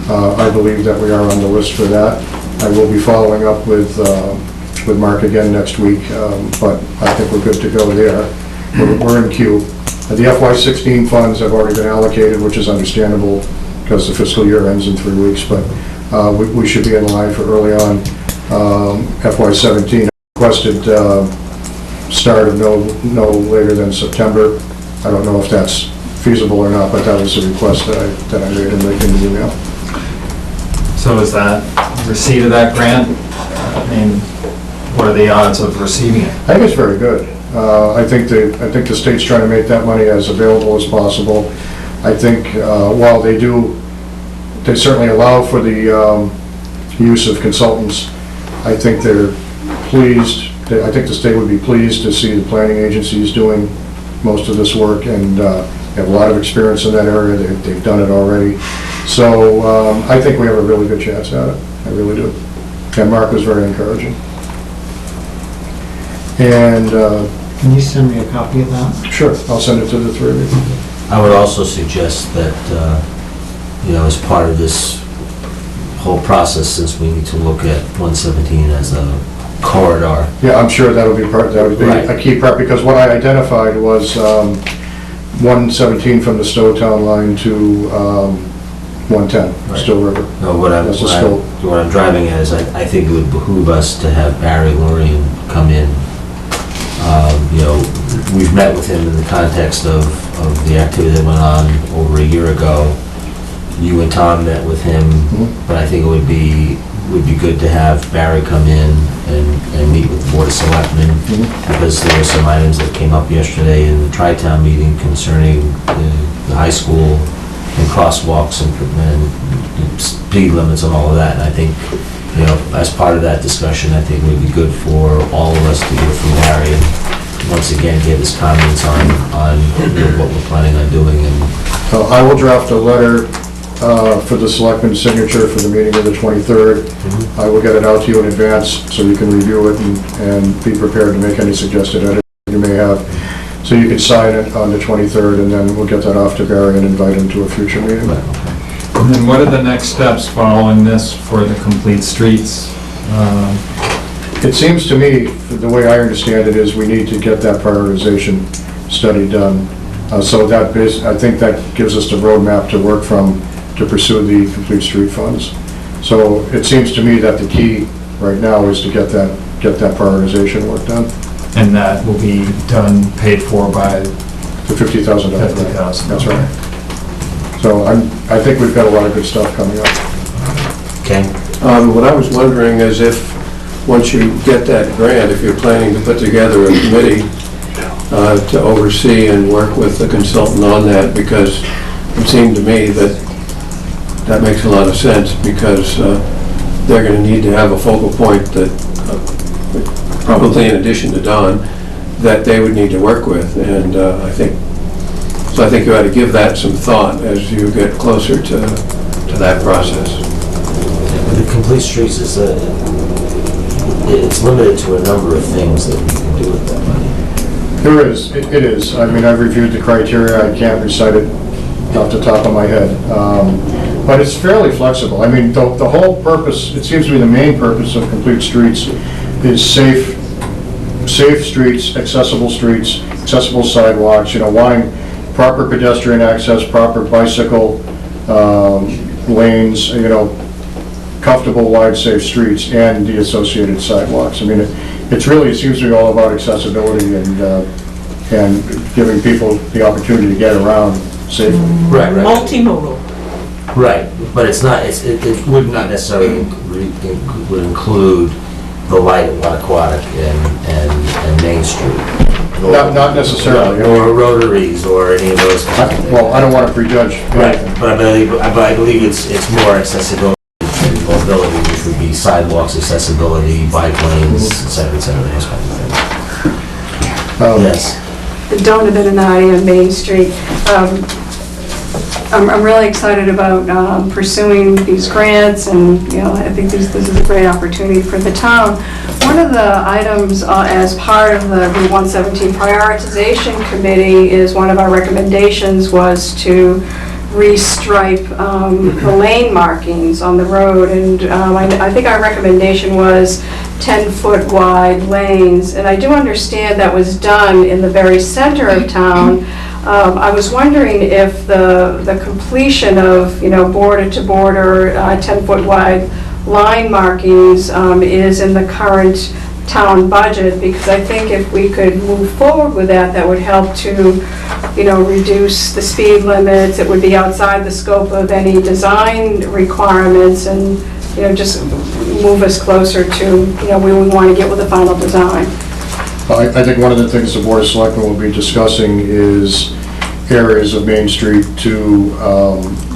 I believe that we are on the list for that. I will be following up with Mark again next week, but I think we're good to go there. We're in queue. The FY16 funds have already been allocated, which is understandable because the fiscal year ends in 3 weeks, but we should be in line for early on. FY17 requested start of no later than September. I don't know if that's feasible or not, but that was the request that I made in the email. So is that receipt of that grant? I mean, what are the odds of receiving it? I think it's very good. I think the state's trying to make that money as available as possible. I think while they certainly allow for the use of consultants, I think they're pleased. I think the state would be pleased to see the planning agencies doing most of this work, and they have a lot of experience in that area. They've done it already. So I think we have a really good chance at it. I really do. And Mark was very encouraging. And can you send me a copy of that? Sure, I'll send it to the 3 of you. I would also suggest that, you know, as part of this whole process, since we need to look at 117 as a corridor. Yeah, I'm sure that'll be Right. a key part, because what I identified was 117 from the Stowtown line to 110, Right. Still River. No, what I'm driving at is I think it would behoove us to have Barry Lorien come in. You know, we've met with him in the context of the activity that went on over a year ago. You and Tom met with him, but I think it would be good to have Barry come in and meet with the Board of Selectmen, because there were some items that came up yesterday in the Tri-Town meeting concerning the high school and crosswalks and speed limits and all of that. And I think, you know, as part of that discussion, I think it would be good for all of us to hear from Barry and once again get his comments on you know, what we're planning on doing. And I will draft a letter for the Selectmen's signature for the meeting of the 23rd. I will get it out to you in advance so you can review it and be prepared to make any suggested edits you may have. So you can sign it on the 23rd, and then we'll get that off to Barry and invite him to a future meeting. And then what are the next steps following this for the complete streets it seems to me, the way I understand it is we need to get that prioritization study done. So that I think that gives us the roadmap to work from to pursue the complete street funds. So it seems to me that the key right now is to get that prioritization work done. And that will be done, paid for by The $50,000. $50,000. That's right. So I think we've got a lot of good stuff coming up. Okay. What I was wondering is if, once you get that grant, if you're planning to put together a committee to oversee and work with the consultant on that, because it seemed to me that that makes a lot of sense, because they're going to need to have a focal point that, probably in addition to Don, that they would need to work with, and I think you ought to give that some thought as you get closer to that process. The complete streets is it's limited to a number of things that we can do with that money. There is, it is. I mean, I've reviewed the criteria, I can't recite it off the top of my head. But it's fairly flexible. I mean, the whole purpose, it seems to me the main purpose of complete streets is safe streets, accessible sidewalks, wanting proper pedestrian access, proper bicycle lanes, comfortable, wide, safe streets, and the associated sidewalks. I mean, it seems to be all about accessibility and giving people the opportunity to get around safely. Right. Multimodal. Right, but it's not, it would not necessarily would include the light at Aquatic and Main Street. Not necessarily. Or rotaries or any of those kinds of things. Well, I don't want to prejudge. Right, but I believe it's more accessibility and mobility, which would be sidewalks, accessibility, bike lanes, et cetera, those kinds of things. Yes. Donna Benanati on Main Street. I'm really excited about pursuing these grants, and I think this is a great opportunity for the town. One of the items as part of the Route 117 prioritization committee is one of our recommendations was to restripe the lane markings on the road, and I think our recommendation was 10-foot wide lanes, and I do understand that was done in the very center of town. I was wondering if the completion of, border to border, 10-foot wide line markings is in the current town budget, because I think if we could move forward with that, that would help to, reduce the speed limits. It would be outside the scope of any design requirements, and, just move us closer to, where we want to get with the final design. I think one of the things the Board of Selectmen will be discussing is areas of Main Street to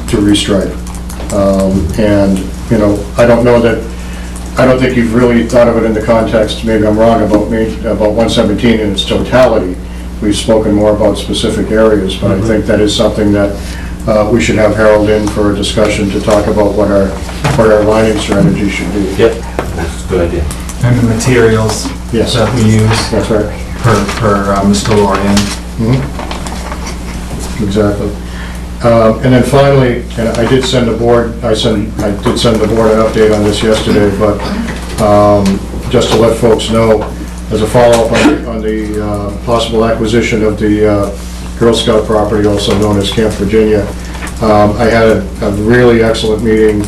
restripe. And, I don't think you've really thought of it in the context, maybe I'm wrong, about 117 in its totality. We've spoken more about specific areas, but I think that is something that we should have Harold in for a discussion to talk about what our lining strategy should be. Yep, that's a good idea. And the materials that we use. That's right. Per Mr. Lorian. Exactly. And then finally, and I did send the board, an update on this yesterday, but just to let folks know, as a follow-up on the possible acquisition of the Girl Scout property, also known as Camp Virginia, I had a really excellent meeting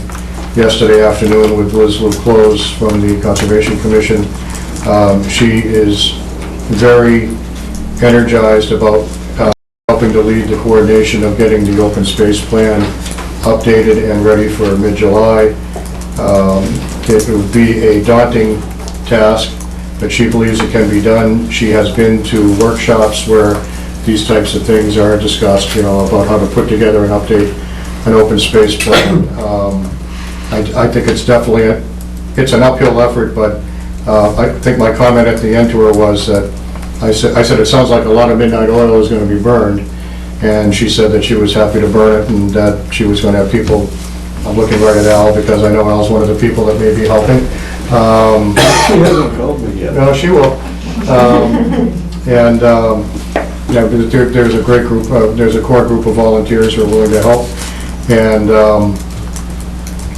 yesterday afternoon with Liz Close from the Conservation Commission. She is very energized about helping to lead the coordination of getting the open space plan updated and ready for mid-July. It would be a daunting task, but she believes it can be done. She has been to workshops where these types of things are discussed, about how to put together and update an open space plan. I think it's definitely, it's an uphill effort, but I think my comment at the end to her was that I said, it sounds like a lot of midnight oil is going to be burned, and she said that she was happy to burn it, and that she was going to have people, I'm looking right at Al, because I know Al's one of the people that may be helping. She hasn't called me yet. No, she will. There's a great group, there's a core group of volunteers who are willing to help, and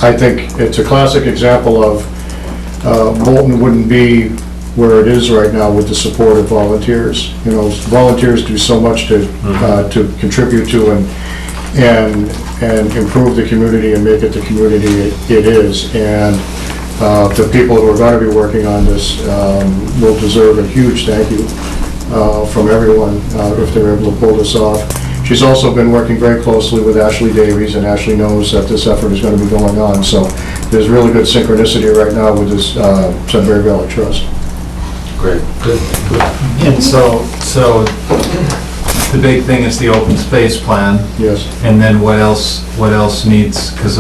I think it's a classic example of Bolton wouldn't be where it is right now with the support of volunteers. You know, volunteers do so much to contribute to and improve the community and make it the community it is. And the people who are going to be working on this will deserve a huge thank you from everyone if they're able to pull this off. She's also been working very closely with Ashley Davies, and Ashley knows that this effort is going to be going on. So there's really good synchronicity right now with this Sudbury Valley Trust. Great, good. And so the big thing is the open space plan. Yes. And then what else needs, because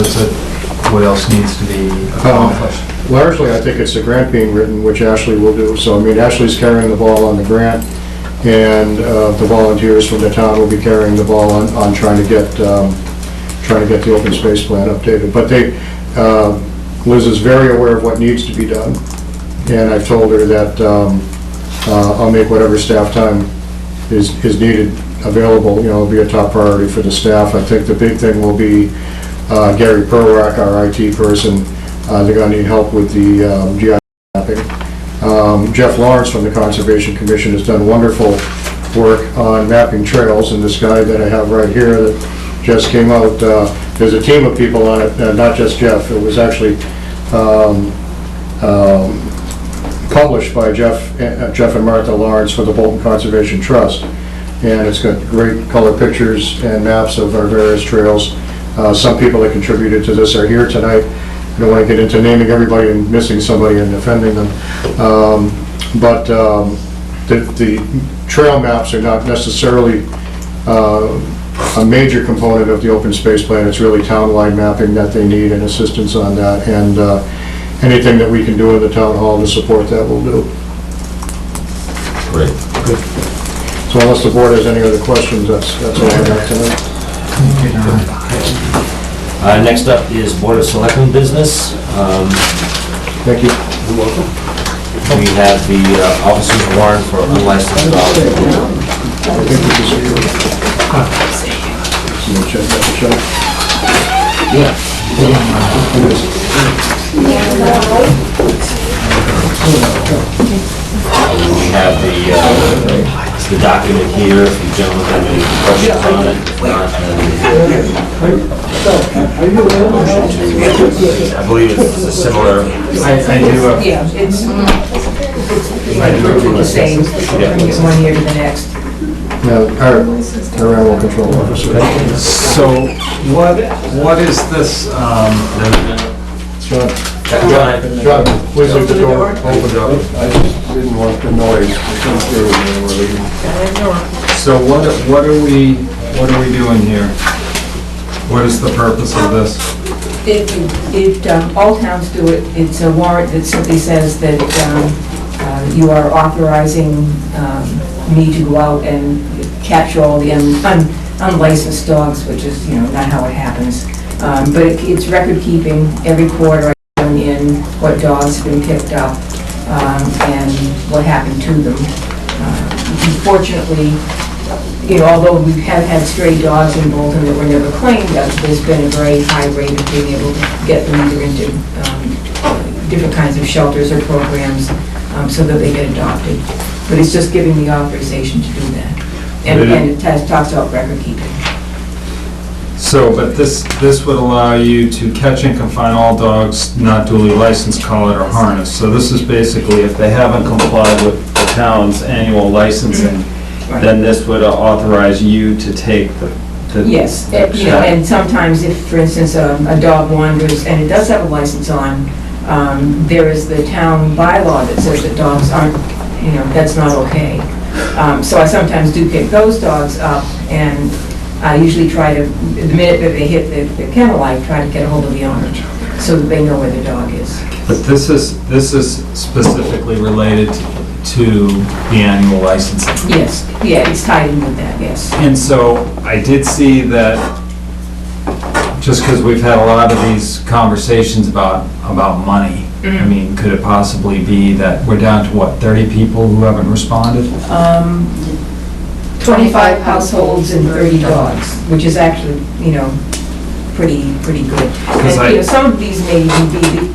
what else needs to be accomplished? Largely, I think it's the grant being written, which Ashley will do. So, I mean, Ashley's carrying the ball on the grant, and the volunteers from the town will be carrying the ball on trying to get the open space plan updated. But Liz is very aware of what needs to be done, and I've told her that I'll make whatever staff time is needed available. You know, it'll be a top priority for the staff. I think the big thing will be Gary Perwack, our IT person. They're going to need help with the GI mapping. Jeff Lawrence from the Conservation Commission has done wonderful work on mapping trails, and this guy that I have right here that just came out, there's a team of people on it, not just Jeff. It was actually published by Jeff and Martha Lawrence for the Bolton Conservation Trust, and it's got great color pictures and maps of our various trails. Some people that contributed to this are here tonight. I don't want to get into naming everybody and missing somebody and offending them, but the trail maps are not necessarily a major component of the open space plan. It's really town-wide mapping that they need and assistance on that, and anything that we can do in the town hall to support that, we'll do. Great. Good. So unless the board has any other questions, that's all I got tonight. Next up is Board of Selectmen business. Thank you. You're welcome. We have the officer's warrant for unlicensed dogs. I think this is your... Can you check that, Michelle? Yeah. It is. We have the document here, if you gentlemen have any questions on it. I believe it's a similar... I do. Yeah, it's the same from one year to the next. Our animal control officer. So what is this, John, please leave the door open. I just didn't want the noise. I couldn't hear when they were leaving. so what are we doing here? What is the purpose of this? All towns do it. It's a warrant that simply says that you are authorizing me to go out and capture all the unlicensed dogs, which is, not how it happens. But it's record keeping. Every quarter I turn in what dogs have been picked up and what happened to them. Unfortunately, although we have had stray dogs in Bolton that were never claimed, there's been a very high rate of being able to get them either into different kinds of shelters or programs so that they get adopted. But it's just giving the authorization to do that. And it talks about record keeping. So, but this would allow you to catch and confine all dogs not duly licensed, collared, or harnessed. So this is basically, if they haven't complied with the town's annual licensing, then this would authorize you to take the Yes, and sometimes if, for instance, a dog wanders and it does have a license on, there is the town bylaw that says that dogs aren't, that's not okay. So I sometimes do pick those dogs up, and I usually try to, the minute that they hit the kennel, I try to get a hold of the owner so that they know where the dog is. But this is specifically related to the annual licensing. Yes, yeah, it's tied in with that, yes. And so I did see that, just because we've had a lot of these conversations about money, I mean, could it possibly be that we're down to, what, 30 people who haven't responded? 25 households and 30 dogs, which is actually, pretty good. And, some of these may even be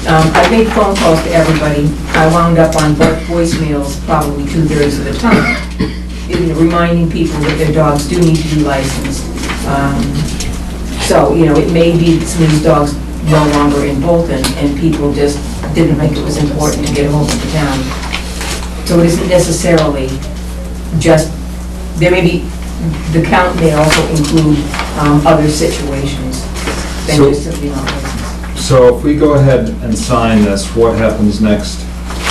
I made phone calls to everybody. I wound up on both voicemails probably 2/3 of the time, reminding people that their dogs do need to be licensed. So, it may be that some of these dogs no longer in Bolton, and people just didn't think it was important to get a hold of the town. So it isn't necessarily just, there may be, the count may also include other situations than So- just simply not licensed. So if we go ahead and sign this, what happens next?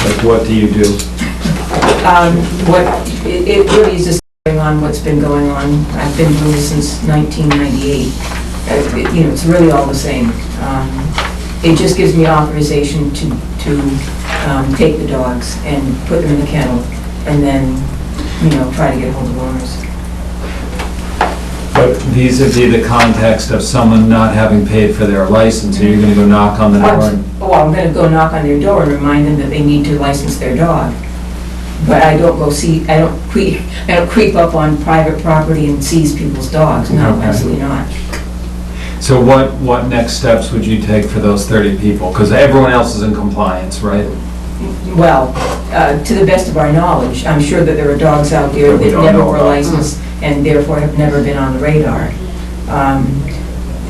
Like, what do you do? It really is just going on what's been going on. I've been doing this since 1998. It's really all the same. It just gives me authorization to take the dogs and put them in the kennel, and then, try to get hold of owners. But vis-a-vis the context of someone not having paid for their license, are you gonna go knock on the door? I'm gonna go knock on their door and remind them that they need to license their dog. But I don't creep up on private property and seize people's dogs. No, Okay. absolutely not. So what next steps would you take for those 30 people? Because everyone else is in compliance, right? Well, to the best of our knowledge, I'm sure that there are dogs out there That we that don't never know were about. licensed and therefore have never been on the radar.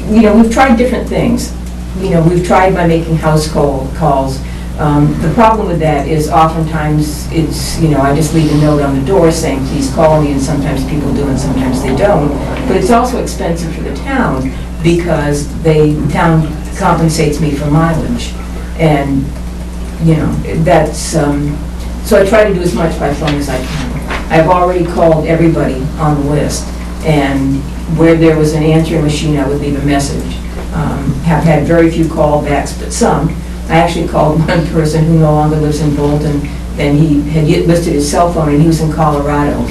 We've tried different things. We've tried by making house calls. The problem with that is oftentimes it's, I just leave a note on the door saying, please call me, and sometimes people do and sometimes they don't. But it's also expensive for the town because the town compensates me for mileage. And, that's, so I try to do as much by phone as I can. I've already called everybody on the list, and where there was an answering machine, I would leave a message. Have had very few callbacks, but some. I actually called one person who no longer lives in Bolton, and he had listed his cell phone, and he was in Colorado.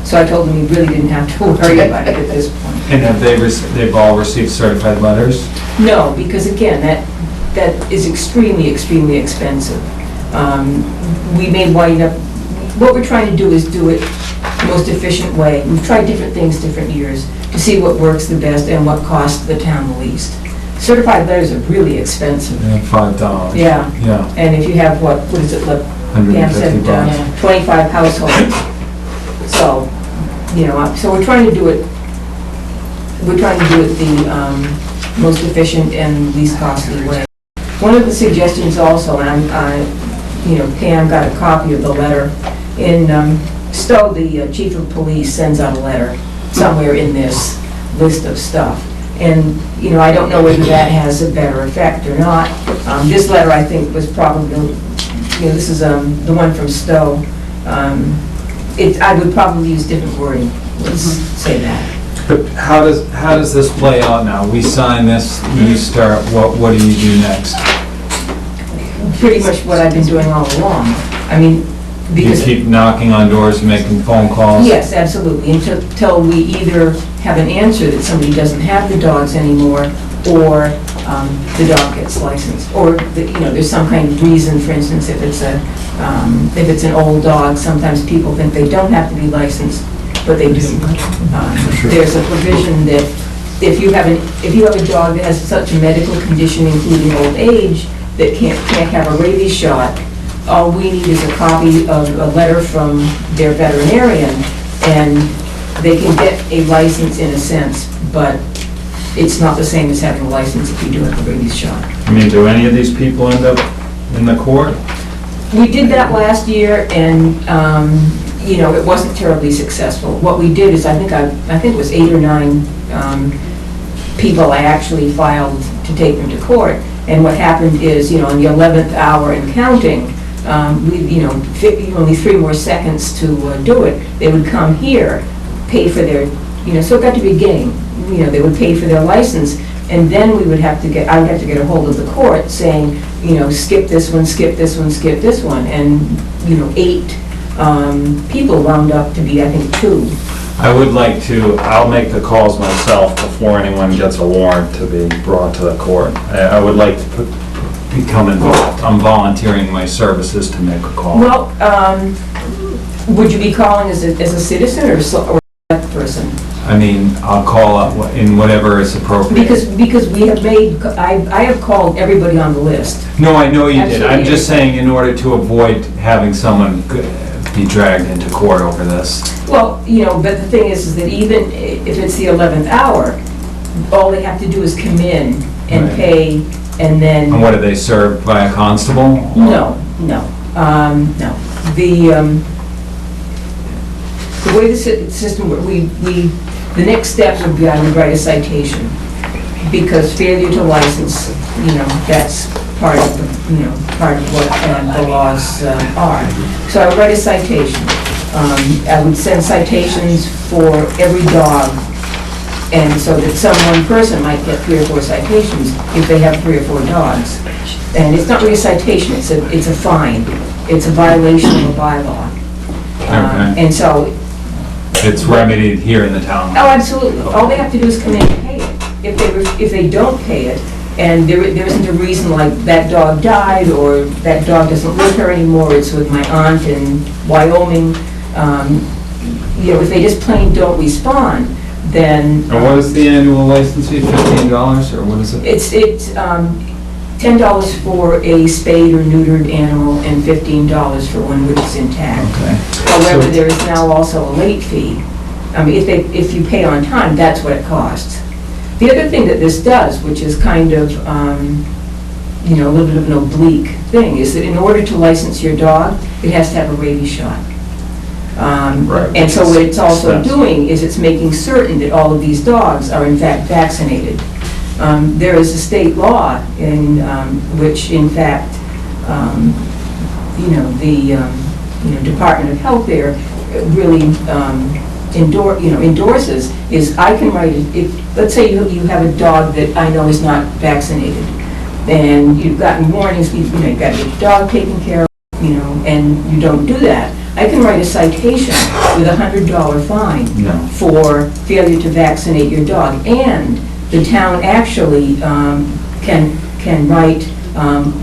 So I told him he really didn't have to worry about it at this point. And have they've all received certified letters? No, because again, that is extremely, extremely expensive. We may wind up, what we're trying to do is do it the most efficient way. We've tried different things different years to see what works the best and what costs the town the least. Certified letters are really expensive. Yeah, $5. Yeah. Yeah. And if you have, what is it, like Pam said, 150 25 households. So, so we're trying to do it the most efficient and least costly way. One of the suggestions also, and Pam got a copy of the letter, in Stowe, the chief of police sends out a letter somewhere in this list of stuff. And, I don't know whether that has a better effect or not. This letter, I think, was probably, this is the one from Stowe. I would probably use different wording, let's say that. But how does this play out now? We sign this, you start, what do you do next? Pretty much what I've been doing all along. I mean, You because... keep knocking on doors, making phone calls? Yes, absolutely, until we either have an answer that somebody doesn't have the dogs anymore, or the dog gets licensed, or, there's some kind of reason, for instance, if it's an old dog, sometimes people think they don't have to be licensed, but they do. There's a provision that if you have a dog that has such a medical condition, including old age, that can't have a rabies shot, all we need is a copy of a letter from their veterinarian, and they can get a license in a sense, but it's not the same as having a license if you do have a rabies shot. I mean, do any of these people end up in the court? We did that last year, and, it wasn't terribly successful. What we did is, I think it was 8 or 9 people I actually filed to take them to court, and what happened is, in the 11th hour and counting, only 3 more seconds to do it, they would come here, pay for their, so it got to be a game. They would pay for their license, and then I would have to get a hold of the court saying, skip this one, skip this one, skip this one, and, 8 people wound up to be, I think, 2. I'll make the calls myself before anyone gets a warrant to be brought to the court. I would like to become involved. I'm volunteering my services to make a call. Well, would you be calling as a citizen or a person? I mean, I'll call up in whatever is appropriate. Because we have I have called everybody on the list. No, I know you did. I'm Absolutely. just saying, in order to avoid having someone be dragged into court over this. Well, but the thing is that even if it's the 11th hour, all they have to do is come in and Right. pay, and then... And what, are they served by a constable? No. The way the system, the next step would be I would write a citation, because failure to license, that's part of what the laws are. So I would write a citation. I would send citations for every dog, and so that one person might get 3 or 4 citations if they have 3 or 4 dogs. And it's not really a citation, it's a fine. It's a violation of a bylaw. Okay. And so... It's remedied here in the town. Oh, absolutely. All they have to do is come in and pay it. If they don't pay it, and there isn't a reason like that dog died, or that dog doesn't live here anymore, it's with my aunt in Wyoming, if they just plain don't respond, then... And what is the annual license fee, $15, or what is it? It's $10 for a spayed or neutered animal and $15 for one which is intact. Okay. However, there is now also a late fee. I mean, if you pay on time, that's what it costs. The other thing that this does, which is kind of, a little bit of an oblique thing, is that in order to license your dog, it has to have a rabies shot. Right. And so what it's also Expensive. doing is it's making certain that all of these dogs are in fact vaccinated. There is a state law in which, in fact, the Department of Health there really endorses is I can write it. If let's say you have a dog that I know is not vaccinated, and you've gotten warnings, you've got to get your dog taken care of, and you don't do that. I can write a citation with a $100 fine for failure to vaccinate your dog, and the town actually can write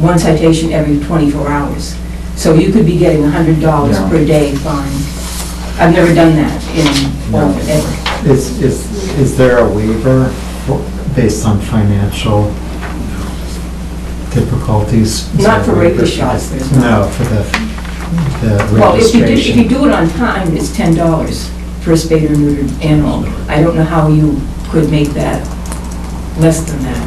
one citation every 24 hours. So you could be getting $100 per day fine. I've never done that ever. Is there a waiver based on financial difficulties? Is Not there for a waiver rabies shots, there's not. No, for the Well, if registration. you do it on time, it's $10 for a spayed or neutered animal. I don't know how you could make that less than that.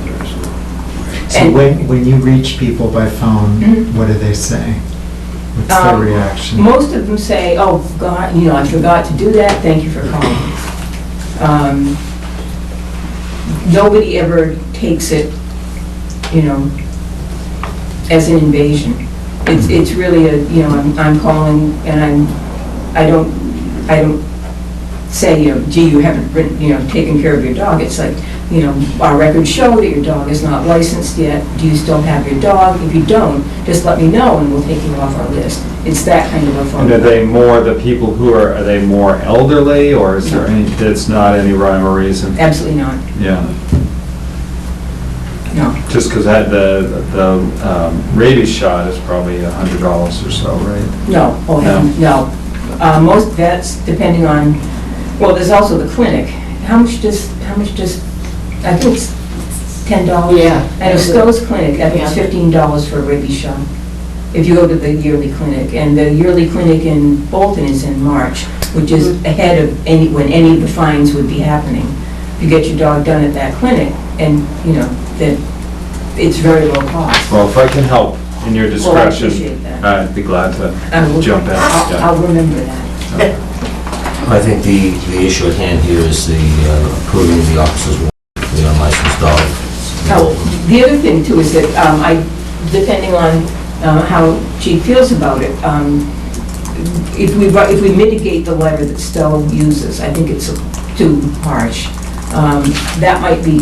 So And- when you reach people by phone, Mhm. what do they say? What's their reaction? Most of them say, oh, God, I forgot to do that, thank you for calling. Nobody ever takes it, as an invasion. It's really I'm calling, and I don't say, gee, you haven't taken care of your dog. It's like, our records show that your dog is not licensed yet. Do you still have your dog? If you don't, just let me know and we'll take you off our list. It's that kind of a phone. And are they more the people who are they more elderly, or is there any, it's not any rhyme or reason? Absolutely not. Yeah. No. Just because the rabies shot is probably $100 or so, right? No. Oh, no. Most vets, depending on, well, there's also the clinic. How much does, I think it's $10. Yeah. At a Stowe's clinic, I think it's $15 for a rabies shot, if you go to the yearly clinic. And the yearly clinic in Bolton is in March, which is ahead of when any of the fines would be happening. You get your dog done at that clinic, and, that it's very low cost. Well, if I can help in your Well, I discretion, appreciate that. I'd be glad to I will- jump in. Yeah. I'll remember that. I think the issue at hand here is the approving the officer's warrant for the unlicensed dog. Oh, the other thing too is that depending on how Chief feels about it, if we mitigate the letter that Stowe uses, I think it's too harsh. That might be,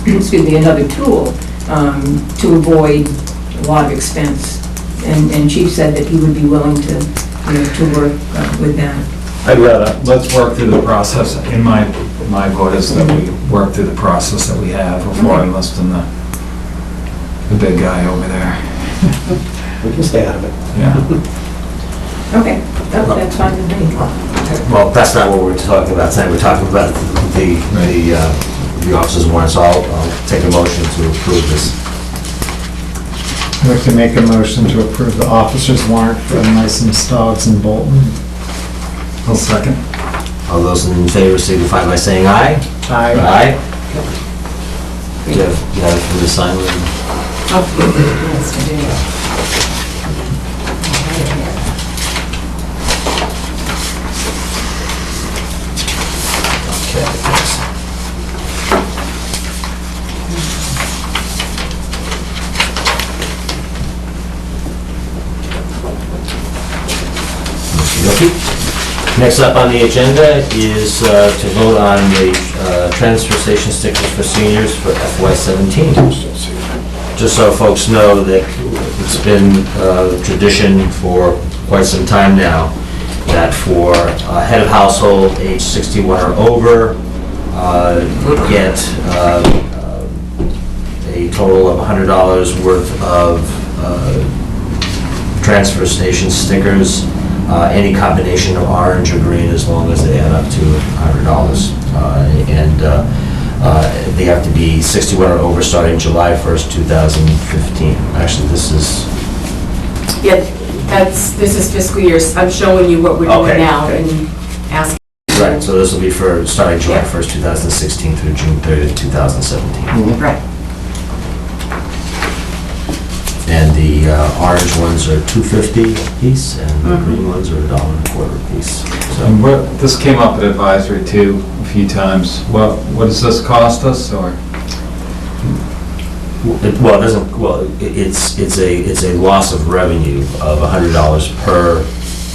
another tool to avoid a lot of expense. And Chief said that he would be willing to work with that. I'd rather, let's work through the process. In my vote is that we work through the process that we have before enlisting the big guy over there. We can stay out of it. Yeah. Okay, that's fine with me. Well, that's not what we're talking about tonight. We're talking about the officers' warrant, so I'll take a motion to approve this. I'd like to make a motion to approve the officer's warrant for unlicensed dogs in Bolton. I'll second. All those in favor signify by saying aye. Aye. Aye. You have for the sign one? Yes, I do. Okay, thanks. Okey-dokey. Next up on the agenda is to vote on the transfer station stickers for seniors for FY17. Just so folks know that it's been tradition for quite some time now that for a head of household age 61 or over, get a total of $100 worth of transfer station stickers, any combination of orange or green, as long as they add up to $100. They have to be 61 or over starting July 1st, 2015. Actually, this is... Yeah, this is fiscal years. I'm showing you what we're doing Okay, now okay. and asking. Right, so this will be for starting July Yeah. 1st, 2016 through June 30th, 2017. Right. And the orange ones are $2.50 a piece, and the green ones are $1.25 a piece. So, And this came up at advisory too a few times. What does this cost us, or? well, it doesn't. Well, it's a loss of revenue of $100 per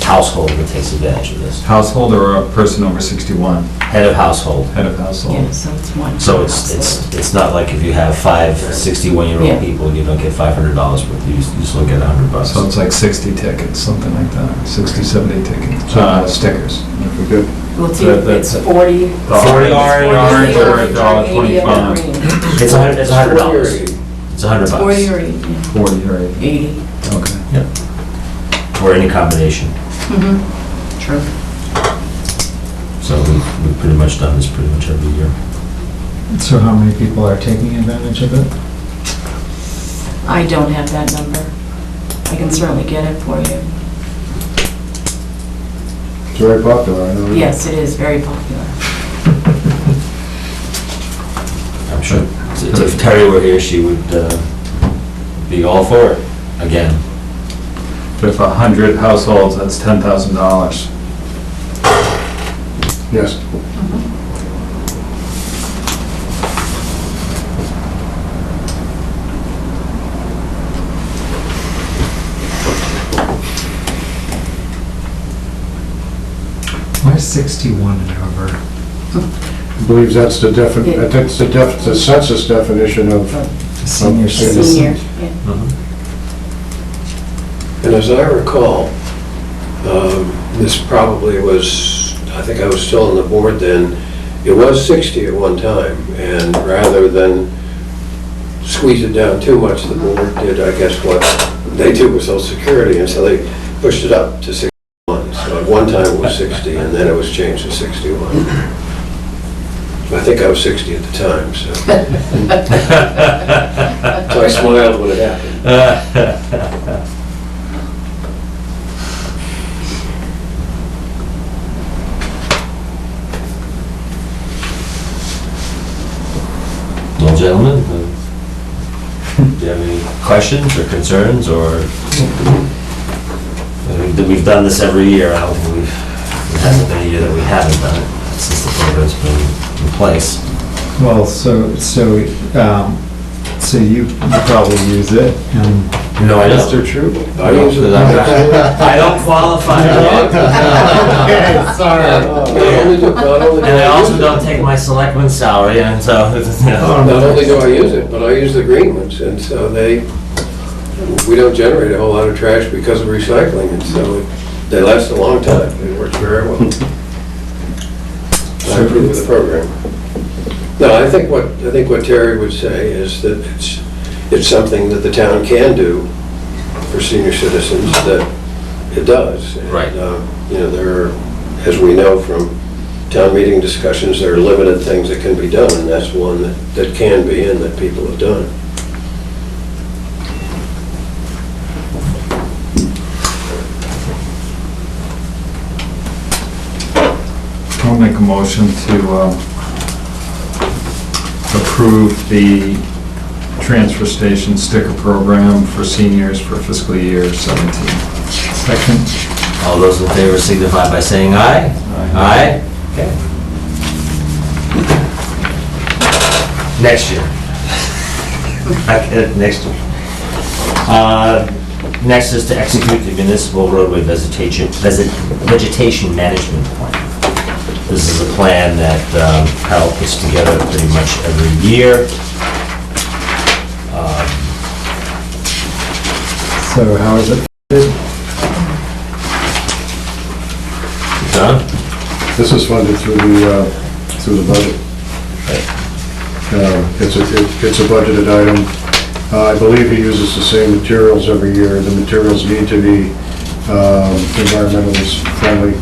household that takes advantage of this. Household or a person over 61? Head of household. Head of household. Yeah, so it's one. So it's not like if you have 5 61-year-old Yeah. people, you don't get $500 worth. You still get $100. So it's like 60 tickets, something like that, 60, 70 tickets, stickers. If we could, Well, it's, That- it's that- 40. The 40 orange or $40 $1.25. It's $100. It's $100. 40 or 80, yeah. 40 or 80. 80. Okay. Or any combination. True. So we've pretty much done this pretty much every year. So how many people are taking advantage of it? I don't have that number. I can certainly get it for you. it's very popular, I know. Yes, it is very popular. I'm sure if Terry were here, she would be all for it again. But if 100 households, that's $10,000. Yes. Why 61 and over? I believe that's the the census definition of Senior Senior. Senior, citizen. yeah. And as I recall, this probably was, I think I was still on the board then, it was 60 at one time, and rather than squeeze it down too much, the board did, I guess, what they do with Social Security, and so they pushed it up to 61. So at one time it was 60, and then it was changed to 61. I think I was 60 at the time, so. So I smiled when it happened. Well, gentlemen, do you have any questions or concerns, or we've done this every year? I don't think there hasn't been a year that we haven't done it since the program's been in place. Well, so you probably use it, and No, I don't. Mr. True. I use it. I don't qualify yet. Okay, sorry. And I also don't take my selectman's salary, and so, Not only do I use it, but I use the green ones, and so we don't generate a whole lot of trash because of recycling, and so they last a long time. It works very well. I approve of the program. No, I think what Terry would say is that it's something that the town can do for senior citizens, that it does. And, Right. You know, there are as we know from town meeting discussions, there are limited things that can be done, and that's one that can be and that people have done. I'll make a motion to approve the transfer station sticker program for seniors for fiscal year 17. Second. All those in favor signify by saying aye. Aye. Okay. Next year. I get it, next year. Next is to execute the municipal roadway vegetation management plan. This is a plan that Carol puts together pretty much every year. So how is it? John? This is funded through the budget. It's a budgeted item. I believe he uses the same materials every year. The materials need to be environmentally friendly.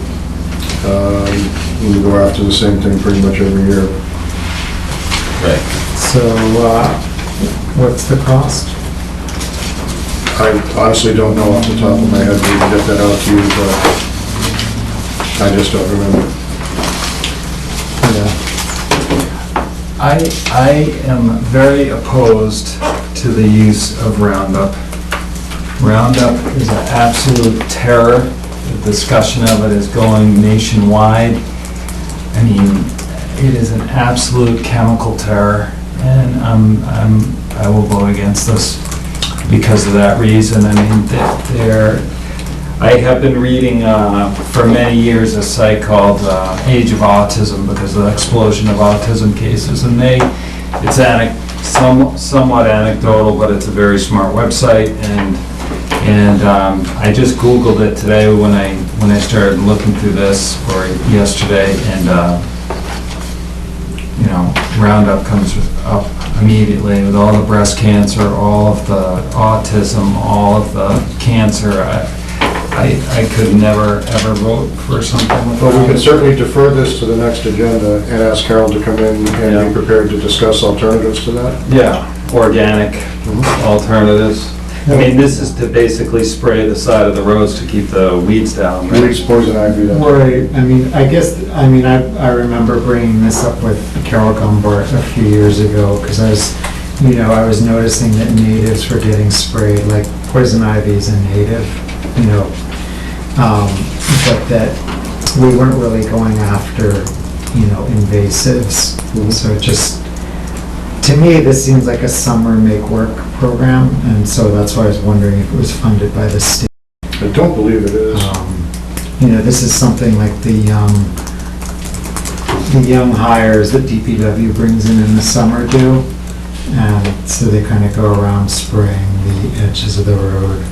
We go after the same thing pretty much every year. Right. So, what's the cost? I honestly don't know off the top of my head. We can get that out to you, but I just don't remember. Yeah. I am very opposed to the use of Roundup. Roundup is an absolute terror. The discussion of it is going nationwide. I mean, it is an absolute chemical terror, and I will vote against this because of that reason. I mean, I have been reading for many years a site called Age of Autism because of the explosion of autism cases, and it's somewhat anecdotal, but it's a very smart website, and I just Googled it today when I started looking through this, or yesterday, and you know, Roundup comes up immediately with all the breast cancer, all of the autism, all of the cancer. I could never, ever vote for something like that. Well, we can certainly defer this to the next agenda and ask Carol to come in and be prepared to discuss alternatives to that. Yeah, organic alternatives. I mean, this is to basically spray the side of the roads to keep the weeds down, right? Weeds, poison ivy. Right, I mean, I remember bringing this up with Carol Gumbart a few years ago, because I was noticing that natives were getting sprayed, like poison ivy is a native, but that we weren't really going after, invasives. So it just, to me, this seems like a summer make-work program, and so that's why I was wondering if it was funded by the state. I don't believe it is. This is something like the young hires that DPW brings in the summer do, and so they kind of go around spraying the edges of the road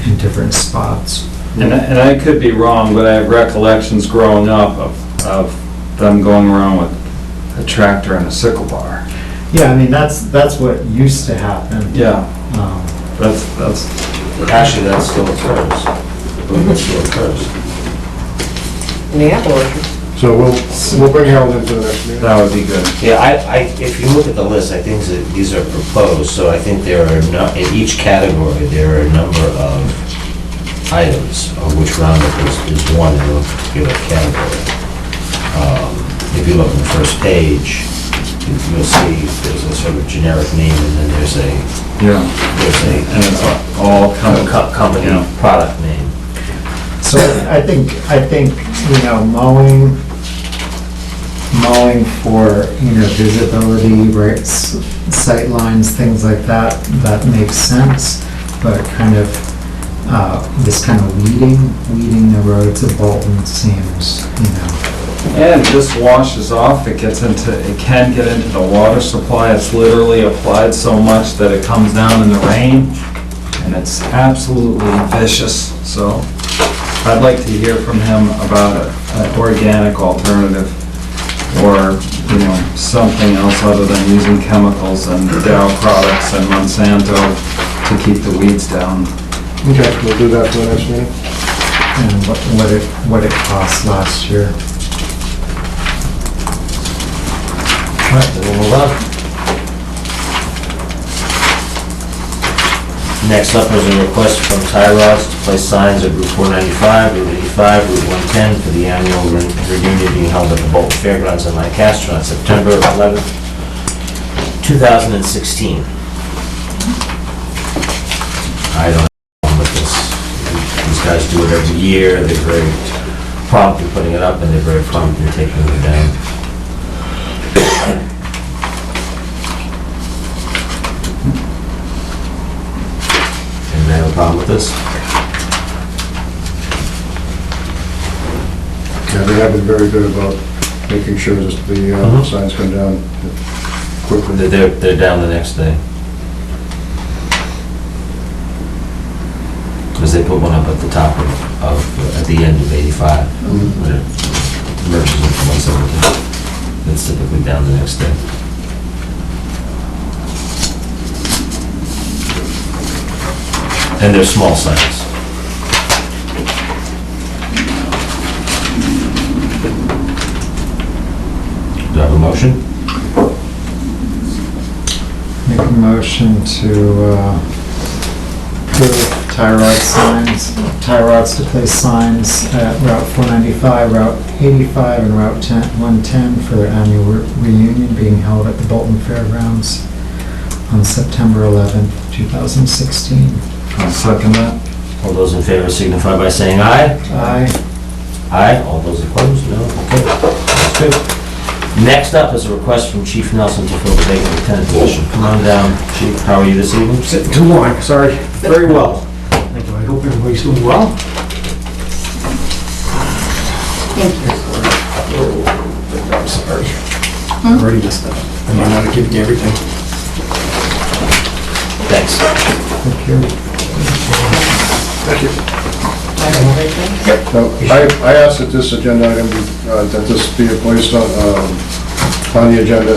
in different spots. And I could be wrong, but I have recollections growing up of them going around with a tractor and a sickle bar. Yeah, I mean, that's what used to happen. Yeah. That's Actually, that still occurs. That still occurs. In the apple orchard. So we'll bring Harold into the next meeting. That would be good. Yeah, if you look at the list, I think that these are proposed, so I think there are, in each category, there are a number of items, of which Roundup is one in a particular category. If you look on the first page, you'll see there's a sort of generic name, and then there's a And it's all kind of company product name. So I think, mowing for, visibility, right, sight lines, things like that makes sense, but kind of, this kind of weeding the roads of Bolton seems, And it just washes off, it can get into the water supply, it's literally applied so much that it comes down in the rain, and it's absolutely vicious, so I'd like to hear from him about an organic alternative, or, something else other than using chemicals and Dow products and Monsanto to keep the weeds down. Okay, we'll do that for the next meeting. and what it cost last year. All right, then we'll move on. Next up is a request from Tie Rods to place signs at Route 495, Route 85, Route 110 for the annual reunion being held at the Bolton Fairgrounds in Lancaster on September 11th, 2016. I don't have a problem with this. These guys do it every year. They're very prompt in putting it up, and they're very prompt in taking it down. Anybody have a problem with this? Yeah, they have been very good about making sure that the signs come down quickly. They're down the next day. Because they put one up at the top at the end of 85, when it merges into 117. It's typically down the next day. And they're small signs. Do I have a motion? Make a motion to approve tie rods to place signs at Route 495, Route 85, and Route 110 for their annual reunion being held at the Bolton Fairgrounds on September 11th, 2016. I'll second that. All those in favor signify by saying aye. Aye. Aye. All those opposed? No? Okay. That's good. Next up is a request from Chief Nelson to fill the vacant lieutenant position. Come on down, Chief. How are you this evening? Sitting too long, sorry. Very well. Thank you. I hope everybody's doing well. Thank you. I'm sorry. I already messed up. I might not have given you everything. Thanks. Thank you. Thank you. No, I asked that this agenda item, that this be placed on the agenda.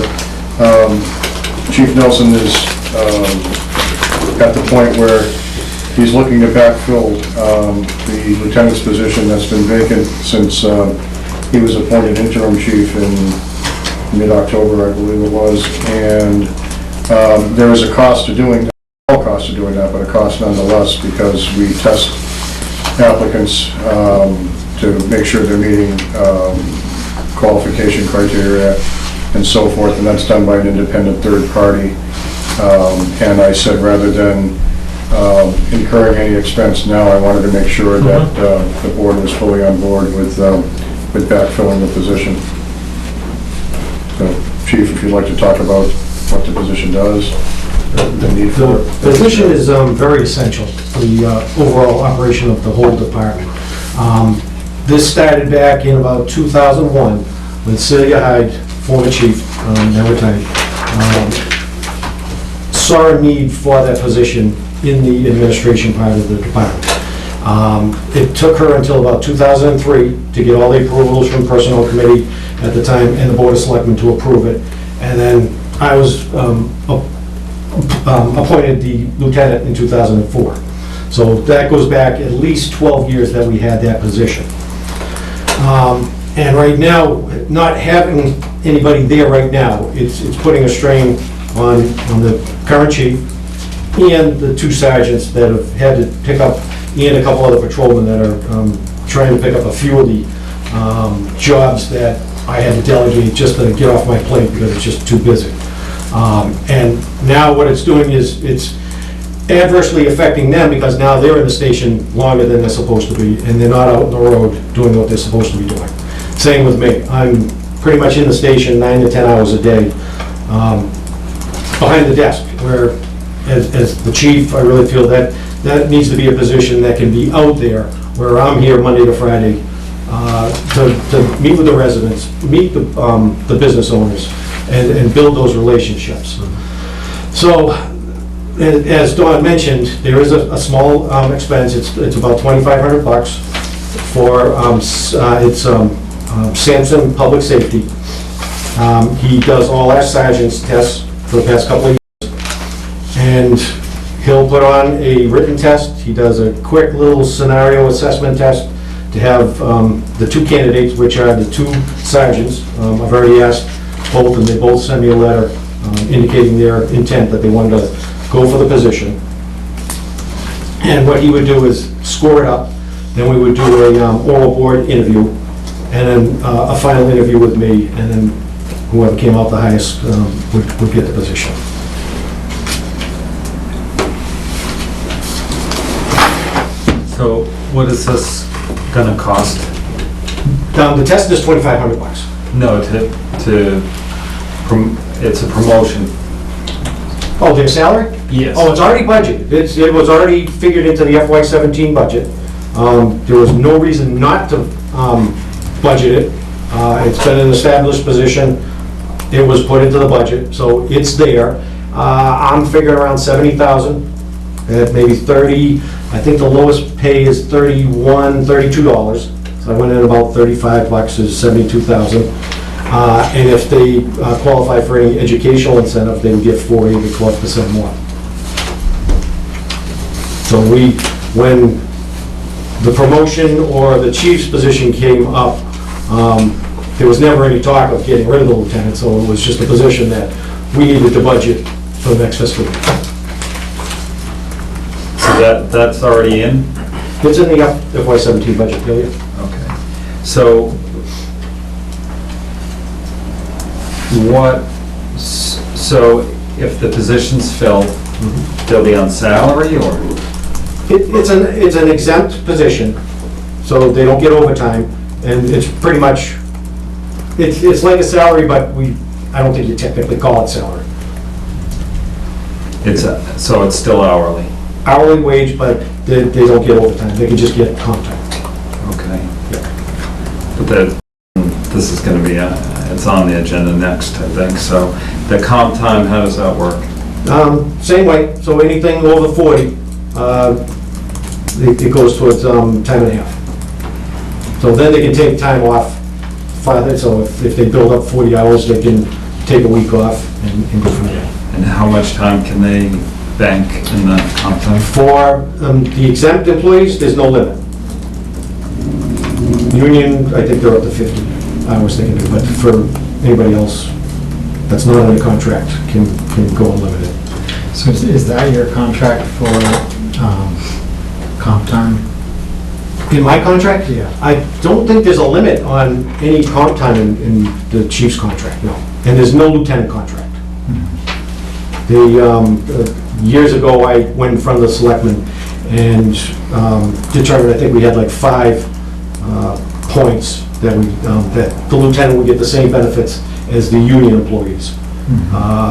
Chief Nelson is at the point where he's looking to backfill the lieutenant's position that's been vacant since he was appointed interim chief in mid-October, I believe it was. And there is a cost to doing that, no cost to doing that, but a cost nonetheless, because we test applicants to make sure they're meeting qualification criteria and so forth, and that's done by an independent third party. And I said rather than incurring any expense now, I wanted to make sure that the board was fully on board with backfilling the position. So, Chief, if you'd like to talk about what the position does, the need for it. The position is very essential for the overall operation of the whole department. This started back in about 2001 when Celia Hyde, former chief, now retired, saw a need for that position in the administration part of the department. It took her until about 2003 to get all the approvals from Personnel Committee at the time and the Board of Selectmen to approve it. And then I was appointed the lieutenant in 2004. So that goes back at least 12 years that we had that position. And right now, not having anybody there right now, it's putting a strain on the current chief and the two sergeants that have had to pick up, and a couple other patrolmen that are trying to pick up a few of the jobs that I had to delegate just to get off my plate because it's just too busy. And now what it's doing is it's adversely affecting them because now they're in the station longer than they're supposed to be, and they're not out on the road doing what they're supposed to be doing. Same with me. I'm pretty much in the station 9 to 10 hours a day behind the desk, where as the chief, I really feel that needs to be a position that can be out there, where I'm here Monday to Friday to meet with the residents, meet the business owners, and build those relationships. So, as Dawn mentioned, there is a small expense. It's about $2,500 for Sampson Public Safety. He does all our sergeants' tests for the past couple of years, and he'll put on a written test. He does a quick little scenario assessment test to have the two candidates, which are the two sergeants. I've already asked both, and they both sent me a letter indicating their intent that they wanted to go for the position. And what he would do is score it up, then we would do a oral board interview, and then a final interview with me, and then whoever came out the highest would get the position. So what is this gonna cost? The test is $2,500. No, it's a promotion. Oh, their salary? Yes. Oh, it's already budgeted. It was already figured into the FY17 budget. There was no reason not to budget it. It's been an established position. It was put into the budget, so it's there. I'm figuring around 70,000, at maybe 30. I think the lowest pay is $31, $32. So I went in about $35 is 72,000. And if they qualify for any educational incentive, they would get 40 to 12% more. So when the promotion or the chief's position came up, there was never any talk of getting rid of the lieutenant, so it was just a position that we needed to budget for the next fiscal year. So that's already in? It's in the FY17 budget, Billy. Okay. So so if the position's filled, they'll be on salary or? It's an exempt position, so they don't get overtime, and it's pretty much, it's like a salary, but I don't think you technically call it salary. So it's still hourly? Hourly wage, but they don't get overtime, they can just get comp time. Okay. But this is gonna be, it's on the agenda next, I think, so the comp time, how does that work? Same way, so anything over 40, it goes towards time and a half. So then they can take time off, so if they build up 40 hours, they can take a week off and go from there. And how much time can they bank in the comp time? For the exempt employees, there's no limit. Union, I think they're up to 50, I was thinking, but for anybody else that's not under contract can go unlimited. So is that your contract for comp time? In my contract? Yeah. I don't think there's a limit on any comp time in the chief's contract, no. And there's no lieutenant contract. Years ago, I went in front of the selectmen and determined, I think we had like 5 points that that the lieutenant would get the same benefits as the union employees.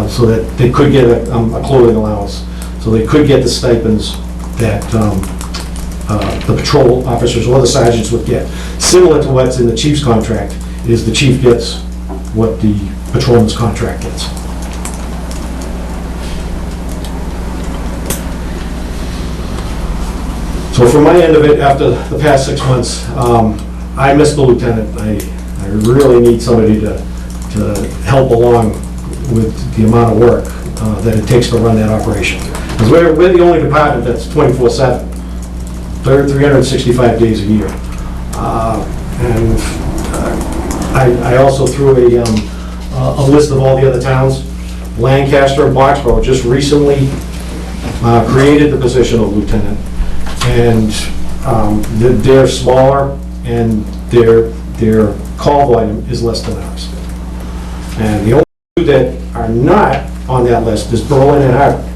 So that they could get a clothing allowance, so they could get the stipends that the patrol officers or the sergeants would get. Similar to what's in the chief's contract, is the chief gets what the patrolman's contract gets. So from my end of it, after the past 6 months, I miss the lieutenant. I really need somebody to help along with the amount of work that it takes to run that operation. Because we're the only department that's 24/7, 365 days a year. And I also threw a list of all the other towns. Lancaster and Boxborough just recently created the position of lieutenant. And they're smaller, and their call volume is less than ours. And the only two that are not on that list is Berlin and Hardwick.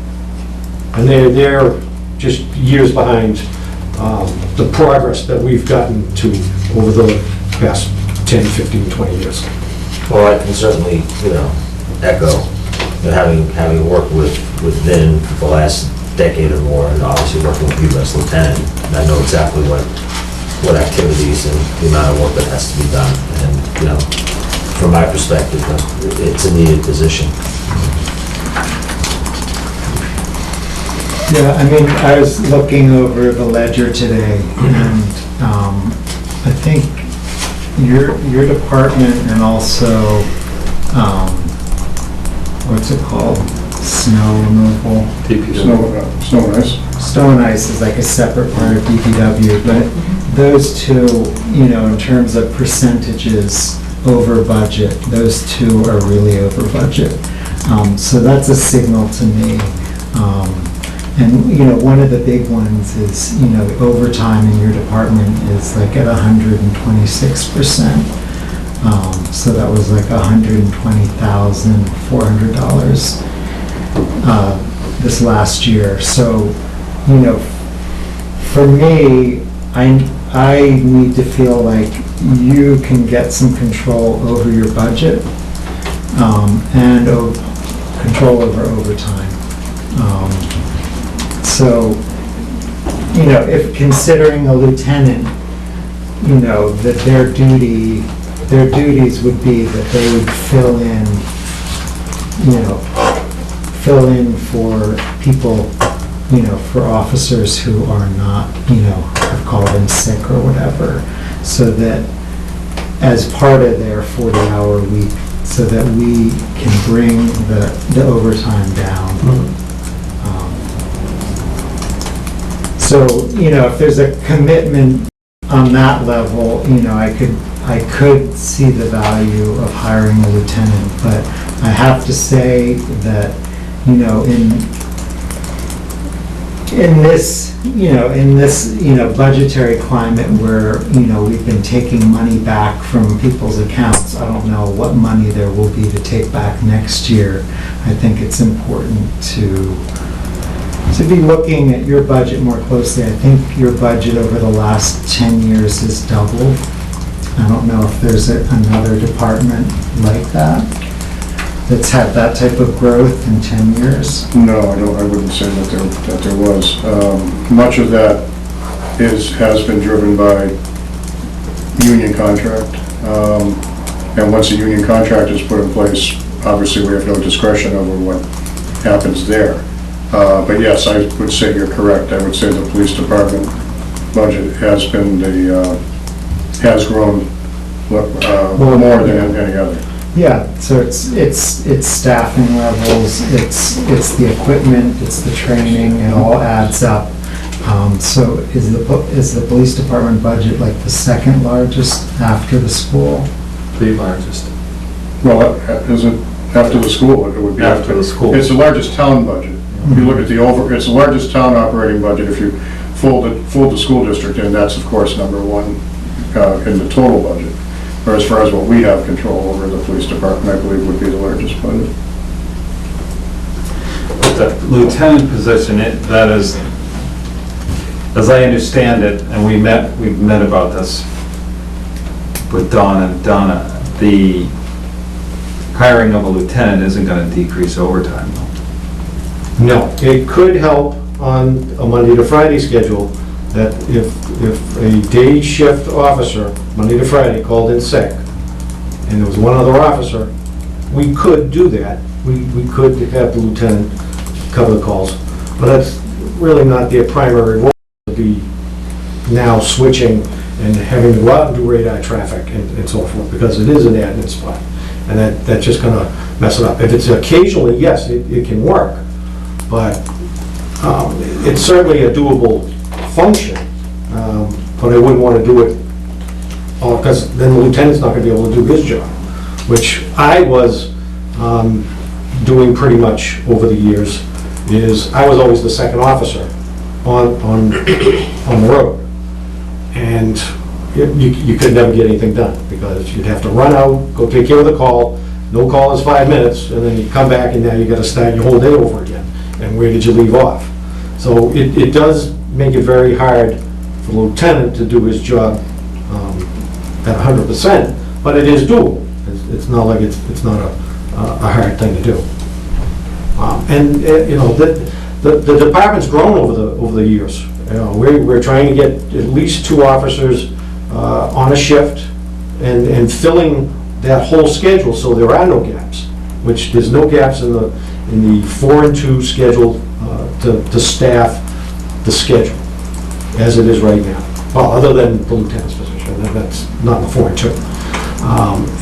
And they're just years behind the progress that we've gotten to over the past 10, 15, 20 years. Well, I can certainly, echo, having worked with Vin for the last decade or more, and obviously working with you as lieutenant, I know exactly what activities and the amount of work that has to be done. And, from my perspective, it's a needed position. Yeah, I mean, I was looking over the ledger today, and I think your department and also, what's it called? Snow removal? Snow and ice. Snow and ice is like a separate part of DPW, but those two, you know, in terms of percentages over budget, those two are really over budget. So that's a signal to me. And, you know, one of the big ones is, you know, overtime in your department is like at 126%. So that was like $120,400 this last year. So, you know, for me, I need to feel like you can get some control over your budget and control over overtime. So, you know, if considering a lieutenant, you know, that their duties would be that they would fill in for people, you know, for officers who are not, you know, have called in sick or whatever, so that as part of their 40-hour week, so that we can bring the overtime down. So, you know, if there's a commitment on that level, you know, I could see the value of hiring a lieutenant, but I have to say that, you know, in this budgetary climate where, you know, we've been taking money back from people's accounts, I don't know what money there will be to take back next year. I think it's important to be looking at your budget more closely. I think your budget over the last 10 years has doubled. I don't know if there's another department like that that's had that type of growth in 10 years. No, I wouldn't say that there was. Much of that has been driven by union contract. And once a union contract is put in place, obviously we have no discretion over what happens there. But yes, I would say you're correct. I would say the police department budget has grown more than any other. Yeah, so it's staffing levels, it's the equipment, it's the training, it all adds up. So is the police department budget like the second largest after the school? The largest. Well, is it after the school? It would be After the school. It's the largest town budget. If you look at it's the largest town operating budget. If you fold the school district in, that's of course number one in the total budget. Or as far as what we have control over, the police department, I believe, would be the largest budget. The lieutenant position, that is, as I understand it, and we've met about this with Dawn and Donna, the hiring of a lieutenant isn't going to decrease overtime. No, it could help on a Monday to Friday schedule, that if a day shift officer, Monday to Friday, called in sick, and there was one other officer, we could do that. We could have the lieutenant cover the calls, but that's really not their primary role, to be now switching and having to go out and do radar traffic and so forth, because it is an admin spot, and that's just gonna mess it up. If it's occasionally, yes, it can work, but it's certainly a doable function, but I wouldn't want to do it, because then the lieutenant's not going to be able to do his job, which I was doing pretty much over the years, is I was always the second officer on the road, and you could never get anything done, because you'd have to run out, go take care of the call, no call is 5 minutes, and then you come back and now you got to start your whole day over again, and where did you leave off? So it does make it very hard for the lieutenant to do his job at 100%, but it is doable. It's not like it's not a hard thing to do. And you know, the department's grown over the years. You know, we're trying to get at least 2 officers on a shift and filling that whole schedule, so there are no gaps. Which there's no gaps in the 4 and 2 schedule to staff the schedule as it is right now. Well, other than the lieutenant's position, that's not the 4 and 2.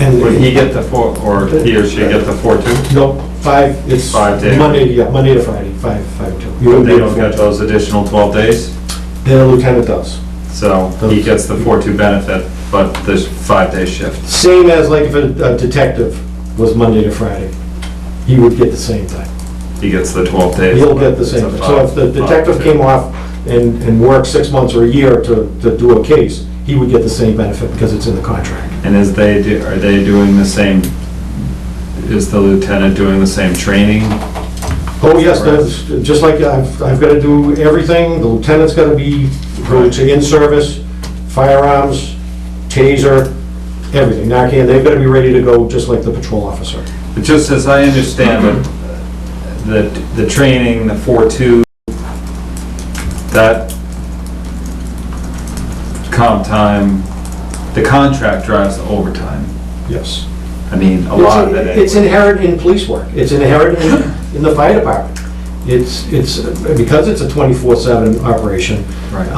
And would he get the 4, or he or she get the 4-2? No, 5. It's 5 days. Monday to Friday, 5 and 2. They don't get those additional 12 days? The lieutenant does. So he gets the 4-2 benefit, but there's 5-day shift. Same as like if a detective was Monday to Friday, he would get the same thing. He gets the 12 days. He'll get the same thing. So if the detective came off and worked 6 months or a year to do a case, he would get the same benefit because it's in the contract. And are they doing the same, is the lieutenant doing the same training? Oh, yes, that's, just like I've got to do everything, the lieutenant's got to go to in-service, firearms, taser, everything. Narcan, they've got to be ready to go just like the patrol officer. But just as I understand it, the training, the 4-2, that comp time, the contract drives the overtime. Yes. I mean, a lot of it. It's inherent in police work. It's inherent in the fire department. It's because it's a 24/7 operation. Right.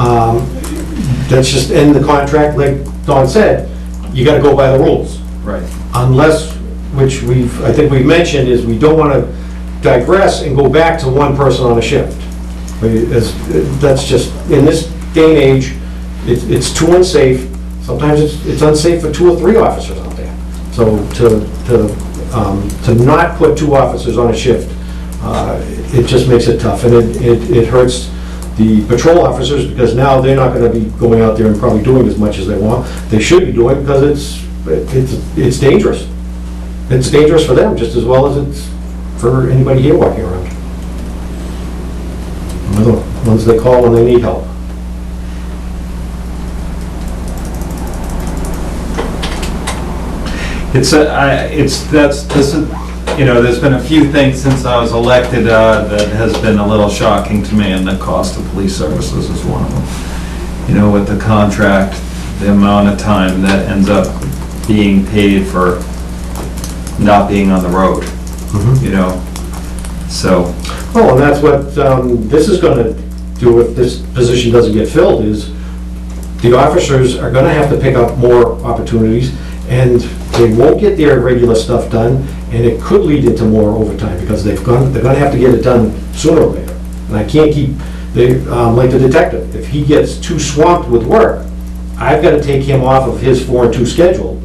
That's just in the contract, like Don said, you gotta go by the rules. Right. Unless, which I think we've mentioned, is we don't wanna digress and go back to one person on a shift. That's just, in this day and age, it's too unsafe. Sometimes it's unsafe for 2 or 3 officers out there. So to not put 2 officers on a shift, it just makes it tough, and it hurts the patrol officers, because now they're not gonna be going out there and probably doing as much as they should be doing, because it's dangerous. It's dangerous for them just as well as it's for anybody here walking around. They're the ones they call when they need help. There's been a few things since I was elected that has been a little shocking to me, and the cost of police services is one of them. With the contract, the amount of time that ends up being paid for not being on the road, so. Oh, and that's what this is gonna do if this position doesn't get filled, is the officers are gonna have to pick up more opportunities, and they won't get their regular stuff done, and it could lead into more overtime, because they're gonna have to get it done sooner or later. And I can't keep, like the detective, if he gets too swamped with work, I've gotta take him off of his 4 and 2 schedule,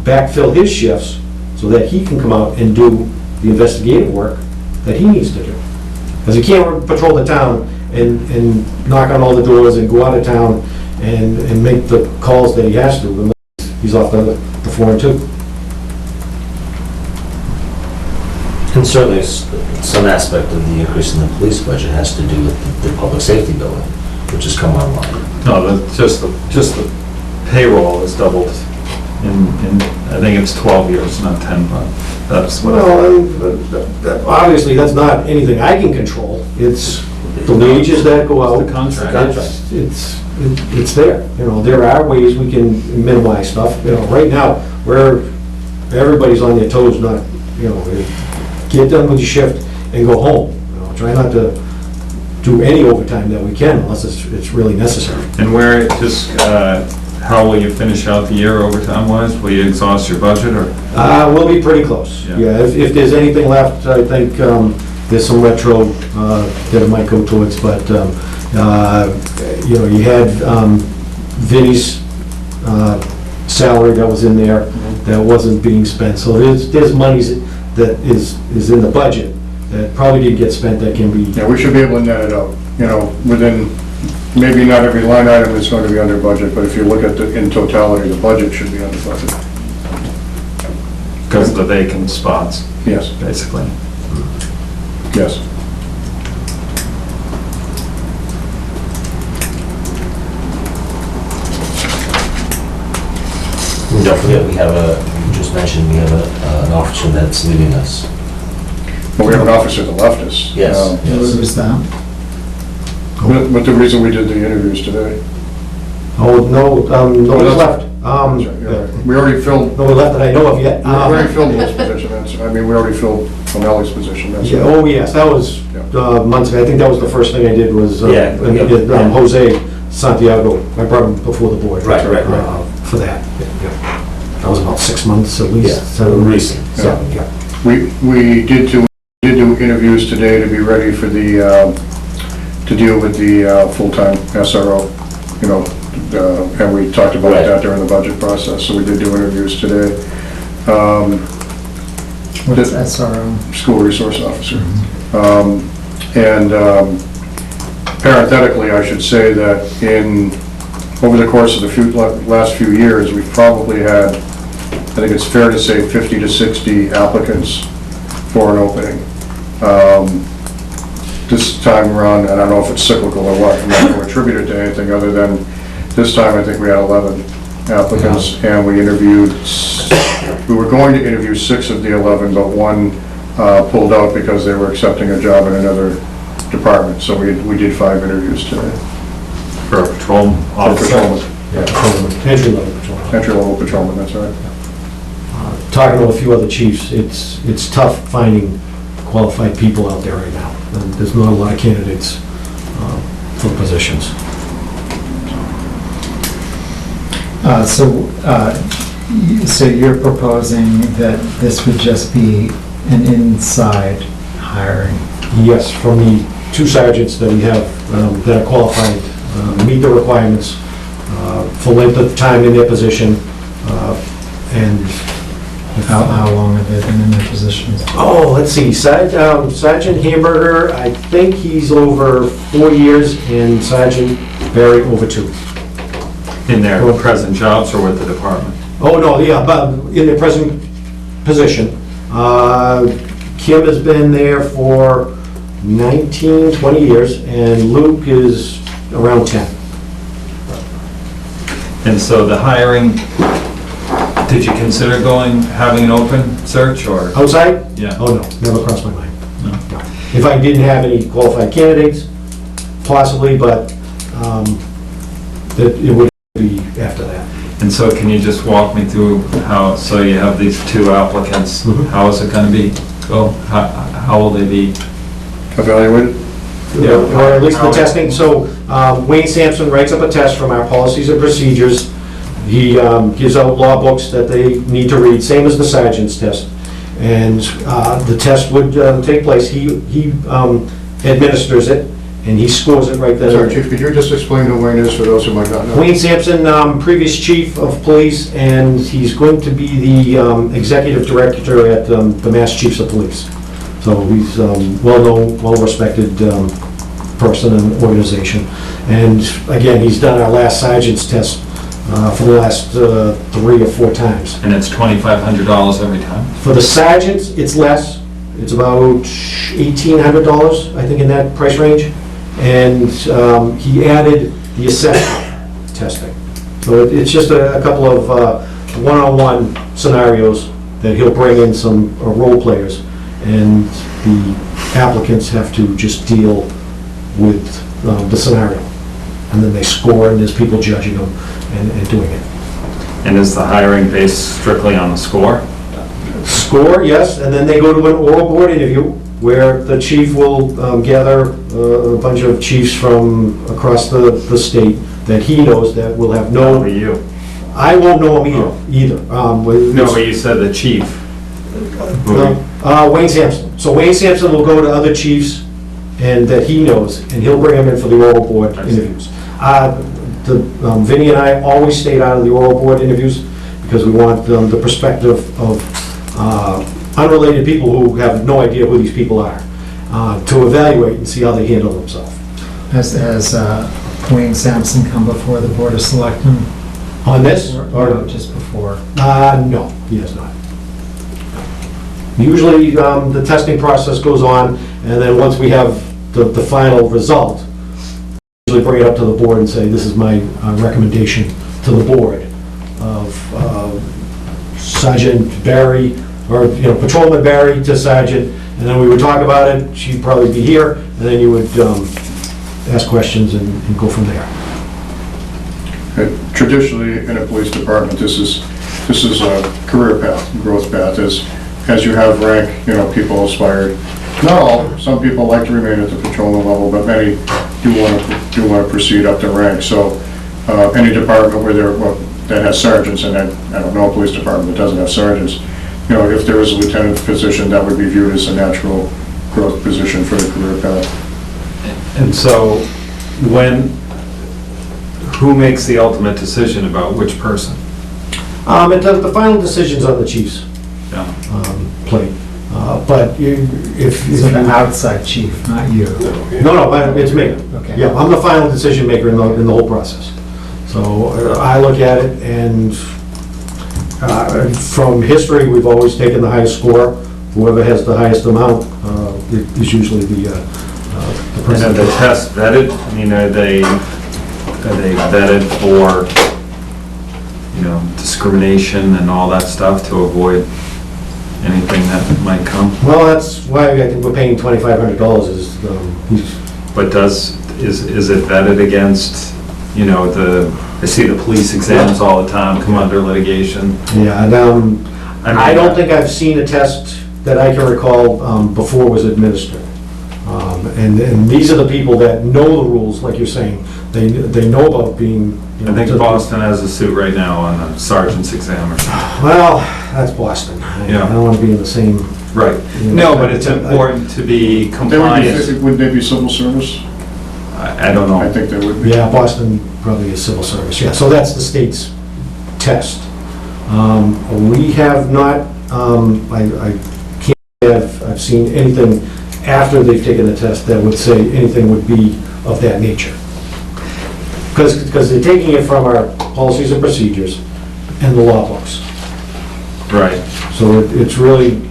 backfill his shifts, so that he can come out and do the investigative work that he needs to do. Because he can't patrol the town and knock on all the doors and go out of town and make the calls that he has to, unless he's off the 4 and 2. And certainly, some aspect of the increase in the police budget has to do with the public safety building, which has come online. No, just the payroll has doubled in I think it's 12 years, not 10, but that's what. Well, obviously, that's not anything I can control. It's the wages that go out. It's the contract. It's there. There are ways we can minimize stuff. Right now, where everybody's on their toes, not, get done with your shift and go home. Try not to do any overtime that we can unless it's really necessary. And how will you finish out the year overtime-wise? Will you exhaust your budget, or? We'll be pretty close. Yeah, if there's anything left, I think there's some retro that it might go towards, but, you had Vinnie's salary that was in there that wasn't being spent. So there's monies that is in the budget that probably did get spent that can be. Yeah, we should be able to net it out, within, maybe not every line item is going to be under budget, but if you look at in totality, the budget should be under budget. Because of the vacant spots? Yes. Basically. Yes. And don't forget, you just mentioned, we have an officer that's leaving us. But we have an officer that left us. Yes. Who's that? But the reason we did the interviews today. Oh, no, he's left. We already filled. No one left that I know of yet. We already filled his position. We already filled O'Malley's position. Yeah, oh, yes, that was months ago. I think that was the first thing I did was Jose Santiago. I brought him before the board. Right. For that. That was about 6 months at least. Recent. We did do interviews today to be ready for to deal with the full-time SRO, And we talked about that during the budget process, so we did do interviews today. What is SRO? School resource officer. And parenthetically, I should say that over the course of the last few years, we've probably had, I think it's fair to say, 50 to 60 applicants for an opening. This time around, and I don't know if it's cyclical or what, I'm not going to attribute it to anything other than this time I think we had 11 applicants, and we were going to interview 6 of the 11, but one pulled out because they were accepting a job in another department, so we did 5 interviews today. For a patrol officer? Entry-level patrolman. Entry-level patrolman, that's right. Talking to a few other chiefs, it's tough finding qualified people out there right now. And there's not a lot of candidates for positions. So you're proposing that this would just be an inside hiring? Yes, from the 2 sergeants that we have that are qualified, meet the requirements for length of time in their position, and How long have they been in their positions? oh, let's see, Sergeant Hamburger, I think he's over 4 years, and Sergeant Barry over 2. In their present jobs or with the department? Oh, no, yeah, but in their present position. Kim has been there for 19, 20 years, and Luke is around 10. And so the hiring, did you consider having an open search or? Outside? Yeah. Oh, no, never crossed my mind. No. No. If I didn't have any qualified candidates, possibly, but that it would be after that. And so can you just walk me through so you have these 2 applicants, how is it gonna be, how will they be? Evaluated? Or at least the testing. So Wayne Sampson writes up a test from our policies and procedures. He gives out law books that they need to read, same as the sergeant's test. And the test would take place. He administers it, and he scores it right then. Sorry, Chief, could you just explain who Wayne is for those who might not know? Wayne Sampson, previous chief of police, and he's going to be the executive director at the Mass Chiefs of Police. So he's well-known, well-respected person and organization. And again, he's done our last sergeant's test for the last 3 or 4 times. And it's $2,500 every time? For the sergeants, it's less. It's about $1,800, I think, in that price range. And he added the assessment testing. So it's just a couple of one-on-one scenarios that he'll bring in some role players, and the applicants have to just deal with the scenario. And then they score, and there's people judging them and doing it. And is the hiring based strictly on the score? Score, yes, and then they go to an oral board interview where the chief will gather a bunch of chiefs from across the state that he knows that will have no... you? I won't know him either. No, but you said the chief. Wayne Sampson. So Wayne Sampson will go to other chiefs and that he knows, and he'll bring them in for the oral board interviews. Vinnie and I always stayed out of the oral board interviews because we want the perspective of unrelated people who have no idea who these people are to evaluate and see how they handle themselves. Has Wayne Sampson come before the Board of Selectmen? On this? Or just before? No, he has not. Usually, the testing process goes on, and then once we have the final result, we usually bring it up to the board and say, this is my recommendation to the board of Sergeant Barry, or, Patrolman Barry to Sergeant, and then we would talk about it, she'd probably be here, and then you would ask questions and go from there. Traditionally, in a police department, this is a career path, growth path. As you have rank, people aspire. Not all. Some people like to remain at the patrolman level, but many do want to proceed up the rank. So, any department that has sergeants, and I don't know a police department that doesn't have sergeants. If there is a lieutenant position, that would be viewed as a natural growth position for the career path. And so, Who makes the ultimate decision about which person? The final decision's on the chief's Yeah. plate. But if It's an outside chief, not you. No, it's me. Okay. Yeah, I'm the final decision maker in the whole process. So I look at it, and from history, we've always taken the highest score. Whoever has the highest amount is usually the And are person. the tests vetted? I mean, are they vetted for, discrimination and all that stuff to avoid anything that might come? Well, that's why I think we're paying $2,500 is, But is it vetted against, I see the police exams all the time come under litigation. yeah, and I don't think I've seen a test that I can recall before was administered. And these are the people that know the rules, like you're saying. They know about being. I think Boston has a suit right now on a sergeant's exam or something. Well, that's Boston. I don't want to be in the same. Right. No, but it's important to be compliant. Would they be civil service? I don't know. I think they would be. Yeah, Boston probably is civil service. Yeah, so that's the state's test. We have not, I can't have, I've seen anything after they've taken the test that would say anything would be of that nature. Because they're taking it from our policies and procedures and the law books. Right. So it's really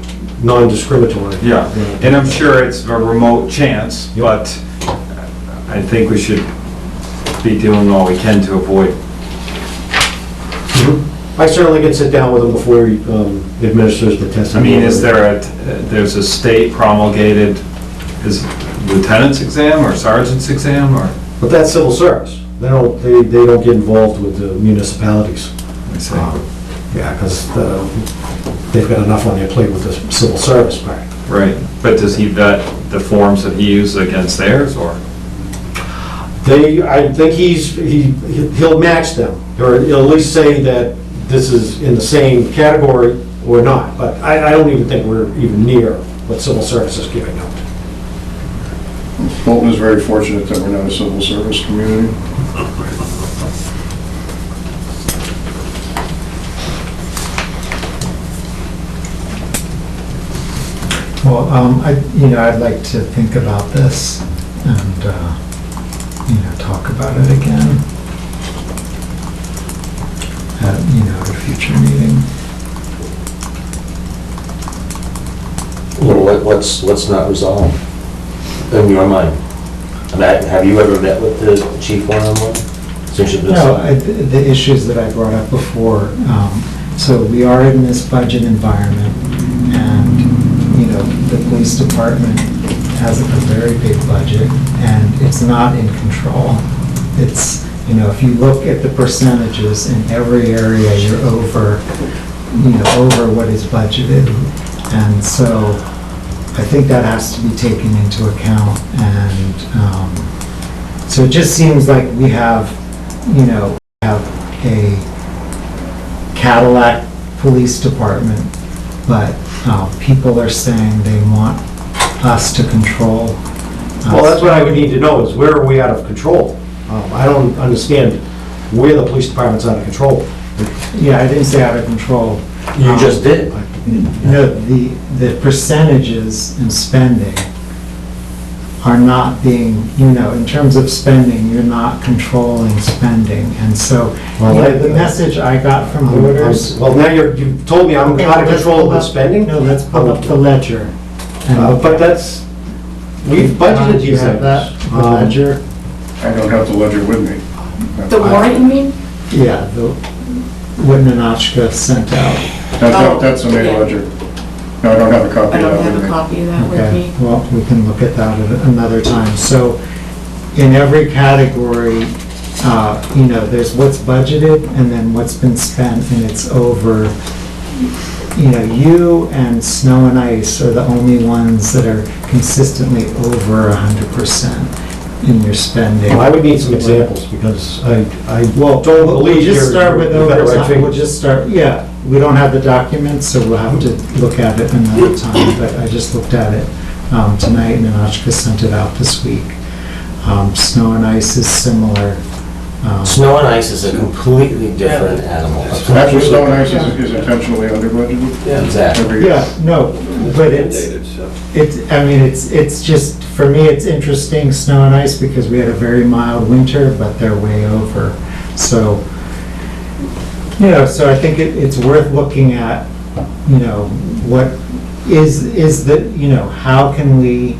non-discriminatory. Yeah, and I'm sure it's a remote chance, but I think we should be doing all we can to avoid. I certainly can sit down with him before he administers the test. I mean, is there there's a state promulgated, is lieutenant's exam or sergeant's exam or? But that's civil service. They don't get involved with the municipalities. I see. Yeah, because they've got enough on their plate with the civil service part. Right, but does he vet the forms that he uses against theirs, or? I think he'll match them, or he'll at least say that this is in the same category or not, but I don't even think we're even near what civil service is giving out. Bolton is very fortunate that we're not a civil service community. Well, I'd like to think about this and, talk about it again at a future meeting. Well, what's not resolved in your mind? I mean, have you ever met with the chief one-on-one? Since you've been The issues that I brought up before, so we are in this budget environment, and, the police department has a very big budget, and it's not in control. It's, if you look at the percentages in every area, you're over what is budgeted. And so I think that has to be taken into account. And so it just seems like we have a Cadillac police department, but people are saying they want us to control. Well, that's what I would need to know, is where are we out of control? I don't understand where the police department's out of control. Yeah, I didn't say out of control. You just did. The percentages in spending are not being, in terms of spending, you're not controlling spending. And so, the message I got from voters. Well, now you've told me I'm out of control with spending? No, let's pull up the ledger. But we've budgeted Do you these have that, things. the ledger? I don't have the ledger with me. The warrant, you mean? Yeah, what Nanachka sent out. That's the main ledger. No, I don't have a copy I of don't that have with a me. copy of that with Okay, me. well, we can look at that at another time. So in every category, there's what's budgeted and then what's been spent, and it's over, you and snow and ice are the only ones that are consistently over 100% in your spending. Well, I would need some examples, because I don't We'll believe you're... just start with you've got the right over, we'll figures. just start, yeah, we don't have the documents, so we'll have to look at it another time, but I just looked at it tonight, and Anachka sent it out this week. Snow and ice is similar. Snow and ice is a completely different animal. Actually, snow and ice is intentionally under budgeted. Yeah, exactly. Every year. Yeah, no, but I mean, it's just, for me, it's interesting, snow and ice, because we had a very mild winter, but they're way over. So, so I think it's worth looking at, what is the, how can we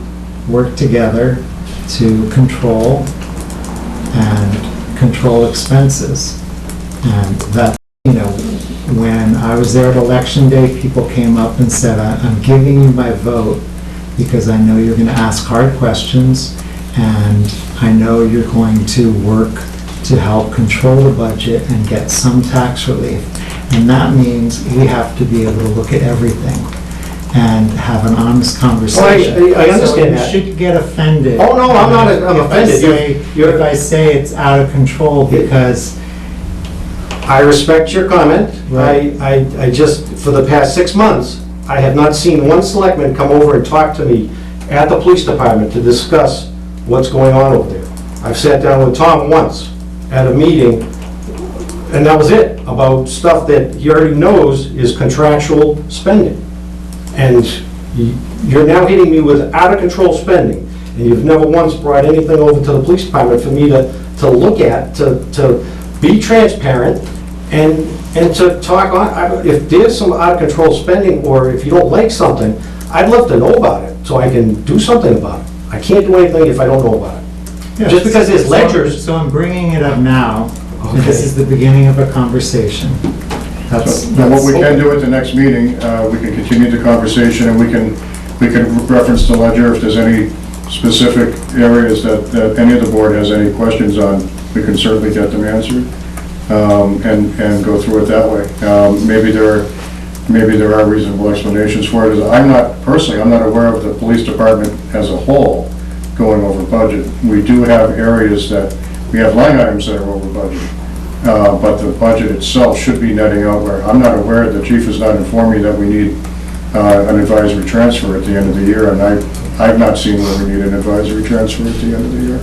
work together to control expenses? And that, when I was there at Election Day, people came up and said, I'm giving you my vote because I know you're going to ask hard questions, and I know you're going to work to help control the budget and get some tax relief. And that means we have to be able to look at everything and have an honest conversation. I understand that. So you should get offended. Oh, no, I'm offended. If I say it's out of control, because I respect your comment. Right. I just, for the past 6 months, I have not seen one selectman come over and talk to me at the police department to discuss what's going on over there. I've sat down with Tom once at a meeting, and that was it, about stuff that he already knows is contractual spending. And you're now hitting me with out-of-control spending, and you've never once brought anything over to the police department for me to look at, to be transparent, and to talk on. If there's some out-of-control spending, or if you don't like something, I'd love to know about it, so I can do something about it. I can't do anything if I don't know about it. Yeah, Just because there's ledgers. So I'm bringing it up now, and Okay. this is the beginning of a conversation. Now, what we can do at the next meeting, we can continue the conversation, and we can reference the ledger if there's any specific areas that any of the board has any questions on. We can certainly get them answered, and go through it that way. Maybe there are reasonable explanations for it. I'm not aware of the police department as a whole going over budget. We do have areas that, we have line items that are over budget. But the budget itself should be netting out where, I'm not aware, the chief has not informed me that we need an advisory transfer at the end of the year, and I've not seen where we need an advisory transfer at the end of the year.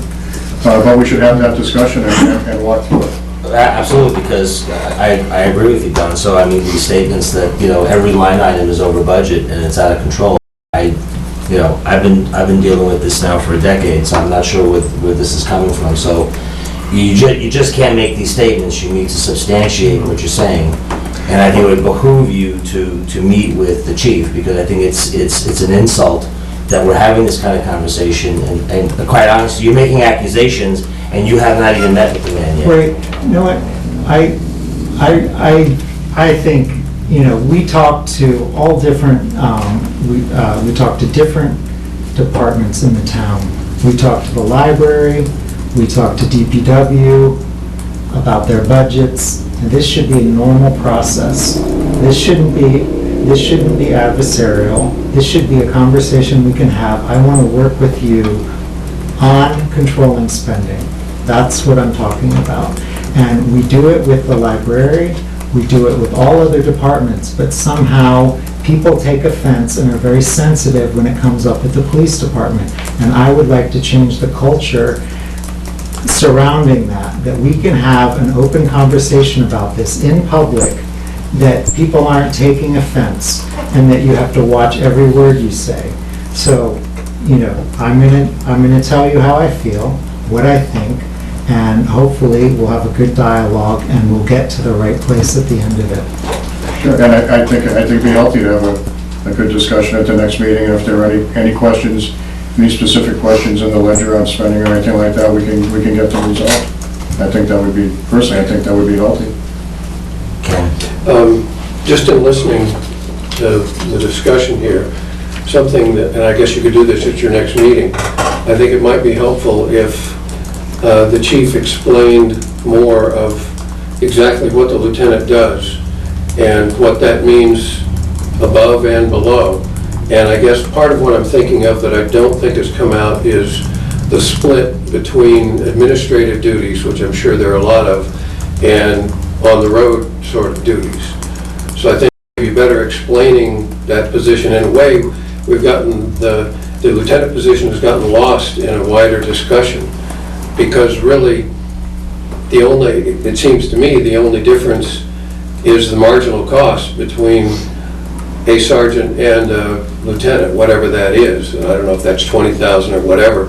But we should have that discussion and walk through it. Absolutely, because I agree with you, Don. So, I mean, these statements that, every line item is over budget and it's out of control. I've been dealing with this now for a decade, so I'm not sure where this is coming from. So, you just can't make these statements. You need to substantiate what you're saying. And I think it would behoove you to meet with the chief, because I think it's an insult that we're having this kind of conversation, and quite honestly, you're making accusations, and you have not even met with the man yet. Wait, you know what? I think, we talked to all different, we talked to different departments in the town. We talked to the library, we talked to DPW about their budgets, and this should be a normal process. This shouldn't be adversarial. This should be a conversation we can have. I want to work with you on controlling spending. That's what I'm talking about. And we do it with the library, we do it with all other departments, but somehow people take offense and are very sensitive when it comes up with the police department. And I would like to change the culture surrounding that we can have an open conversation about this in public, that people aren't taking offense, and that you have to watch every word you say. So, I'm gonna tell you how I feel, what I think, and hopefully we'll have a good dialogue and we'll get to the right place at the end of it. Sure, and I think it'd be healthy to have a good discussion at the next meeting. If there are any questions, any specific questions in the ledger on spending or anything like that, we can get them resolved. I think that would be healthy. Just in listening to the discussion here, something that, and I guess you could do this at your next meeting, I think it might be helpful if the chief explained more of exactly what the lieutenant does and what that means above and below. And I guess part of what I'm thinking of that I don't think has come out is the split between administrative duties, which I'm sure there are a lot of, and on-the-road sort of duties. So I think it'd be better explaining that position. In a way, we've gotten, the lieutenant position has gotten lost in a wider discussion, because really, it seems to me, the only difference is the marginal cost between a sergeant and a lieutenant, whatever that is. And I don't know if that's 20,000 or whatever.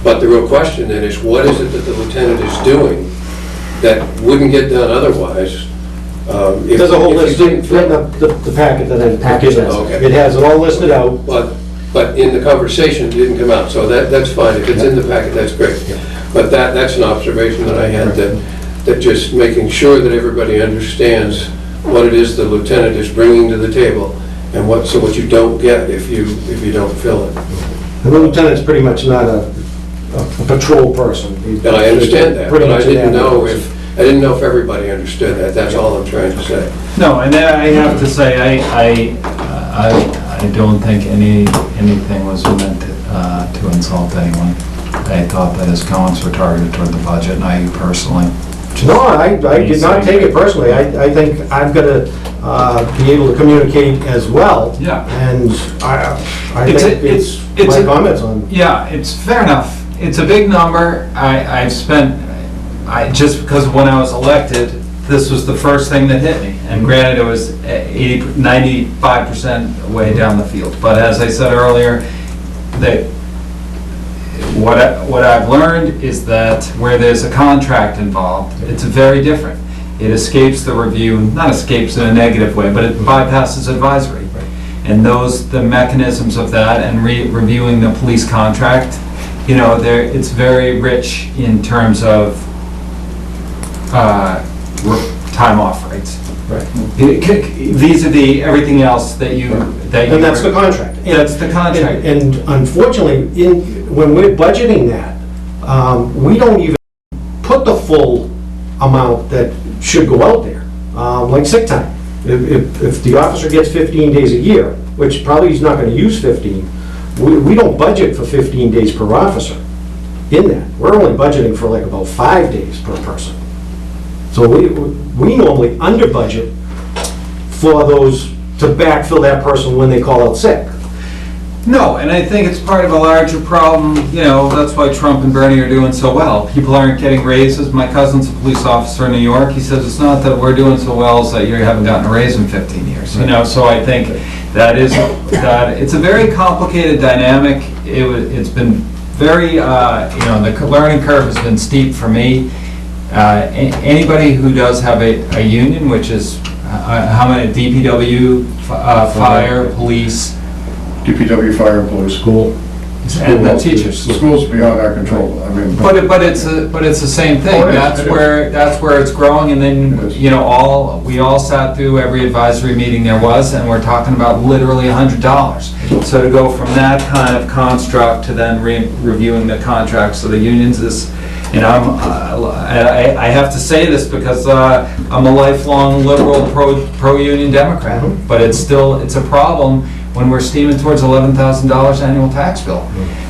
But the real question then is, what is it that the lieutenant is doing that wouldn't get done otherwise? There's a whole list in the packet that I given. Okay. It has it all listed out. But in the conversation, it didn't come out, so that's fine. If it's in the packet, that's great. But that's an observation that I had, that just making sure that everybody understands what it is the lieutenant is bringing to the table, and what you don't get if you don't fill it. The lieutenant's pretty much not a patrol person. And I understand that, but I didn't know if everybody understood that. That's all I'm trying to say. No, and I have to say, I don't think anything was meant to insult anyone. I thought that his comments were targeted toward the budget, and I personally... No, I did not take it personally. I think I've got to be able to communicate as well. Yeah. And I think it's my comments on... Yeah, it's fair enough. It's a big number. Just because when I was elected, this was the first thing that hit me. And granted, it was 95% way down the field. But as I said earlier, that what I've learned is that where there's a contract involved, it's very different. It escapes the review, not escapes in a negative way, but it bypasses advisory. And the mechanisms of that and reviewing the police contract, it's very rich in terms of time off rates. Right. Vis-a-vis everything else that you... And that's the contract. That's the contract. And unfortunately, when we're budgeting that, we don't even put the full amount that should go out there, like sick time. If the officer gets 15 days a year, which probably he's not going to use 15, we don't budget for 15 days per officer in that. We're only budgeting for like about 5 days per person. So we normally under budget for those to backfill that person when they call out sick. No, and I think it's part of a larger problem, that's why Trump and Bernie are doing so well. People aren't getting raises. My cousin's a police officer in New York. He says it's not that we're doing so well, it's that you haven't gotten a raise in 15 years. So I think that it's a very complicated dynamic. It's been very, the learning curve has been steep for me. Anybody who does have a union, which is how many, DPW, fire, police, DPW, fire, and police, school. And the teachers. The school's beyond our control. I mean, but it's the same thing. Oh, that's where it's growing. And then we all sat through every advisory meeting there was, and we're talking about literally $100. So to go from that kind of construct to then reviewing the contracts of the unions is, I have to say this because I'm a lifelong liberal pro-union Democrat, but it's a problem when we're steaming towards $11,000 annual tax bill,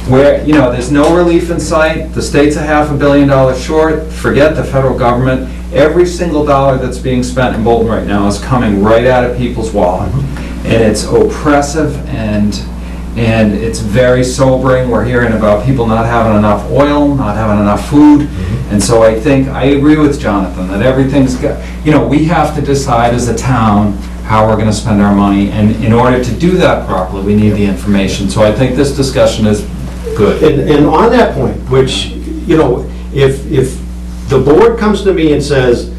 where, there's no relief in sight, the state's $500 million short, forget the federal government, every single dollar that's being spent in Bolton right now is coming right out of people's wallet. And it's oppressive and it's very sobering. We're hearing about people not having enough oil, not having enough food. And so I agree with Jonathan that everything's got, we have to decide as a town how we're going to spend our money, and in order to do that properly, we need the information. So I think this discussion is good. And on that point, which, if the board comes to me and says,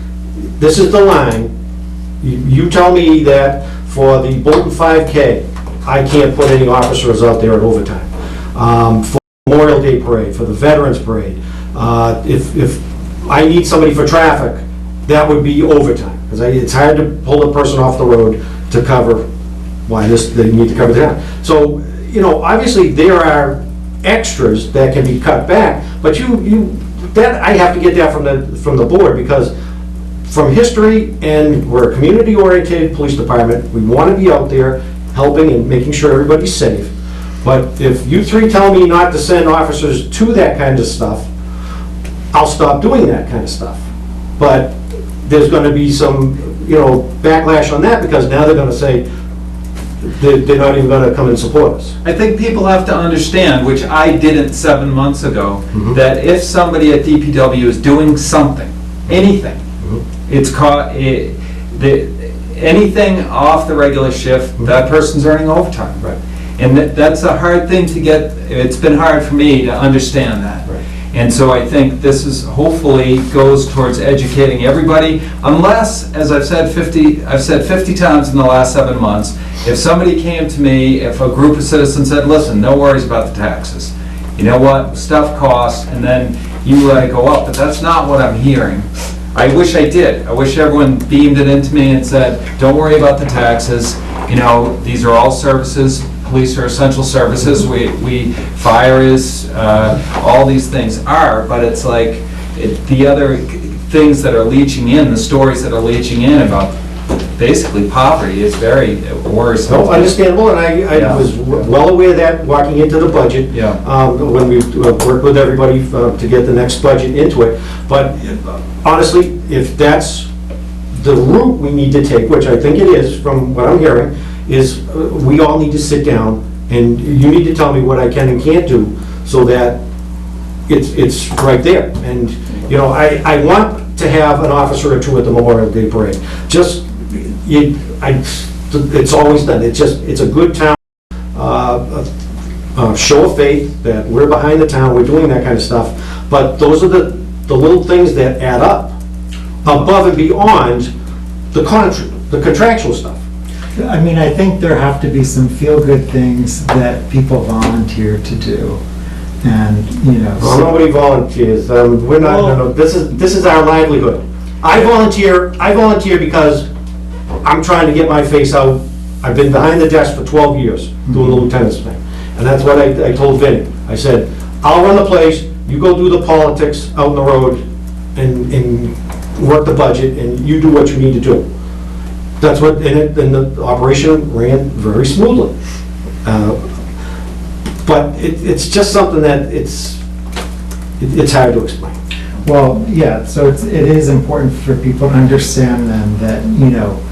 this is the line, you tell me that for the Bolton 5K, I can't put any officers out there at overtime. For Memorial Day Parade, for the Veterans Parade, if I need somebody for traffic, that would be overtime. Because it's hard to pull a person off the road to cover they need to cover the town. So, obviously there are extras that can be cut back, but that I have to get that from the board, because from history, and we're a community-oriented police department, we want to be out there helping and making sure everybody's safe. But if you three tell me not to send officers to that kind of stuff, I'll stop doing that kind of stuff. But there's going to be some, backlash on that, because now they're going to say, they're not even gonna come and support us. I think people have to understand, which I didn't 7 months ago, that if somebody at DPW is doing something, anything, it's anything off the regular shift, that person's earning overtime. Right. And that's a hard thing to get, it's been hard for me to understand that. Right. And so I think this is, hopefully, goes towards educating everybody, unless, as I've said 50 times in the last 7 months, if somebody came to me, if a group of citizens said, listen, no worries about the taxes. You know what, stuff costs, and then you let it go up, but that's not what I'm hearing. I wish I did. I wish everyone beamed it into me and said, don't worry about the taxes. You know, these are all services. Police are essential services. Fire is, all these things are, but it's like, the other things that are leaching in, the stories that are leaching in about basically poverty is very worrisome. No, understandable, and I was well aware of that walking into the budget. Yeah. When we worked with everybody to get the next budget into it. But honestly, if that's the route we need to take, which I think it is from what I'm hearing, is we all need to sit down and you need to tell me what I can and can't do so that it's right there. And, you know, I want to have an officer or two at the Memorial Day Parade. It's always done. It's a good town, show of faith that we're behind the town, we're doing that kind of stuff. But those are the little things that add up above and beyond the contractual stuff. I mean, I think there have to be some feel-good things that people volunteer to do, and, you know. Well, nobody volunteers, we're not, no, this is our livelihood. I volunteer because I'm trying to get my face out. I've been behind the desk for 12 years doing the lieutenant's thing, and that's what I told Vinny. I said, I'll run the place, you go do the politics out in the road and work the budget, and you do what you need to do. That's what, and the operation ran very smoothly. But it's just something that it's hard to explain. Well, yeah, so it is important for people to understand then that, you know,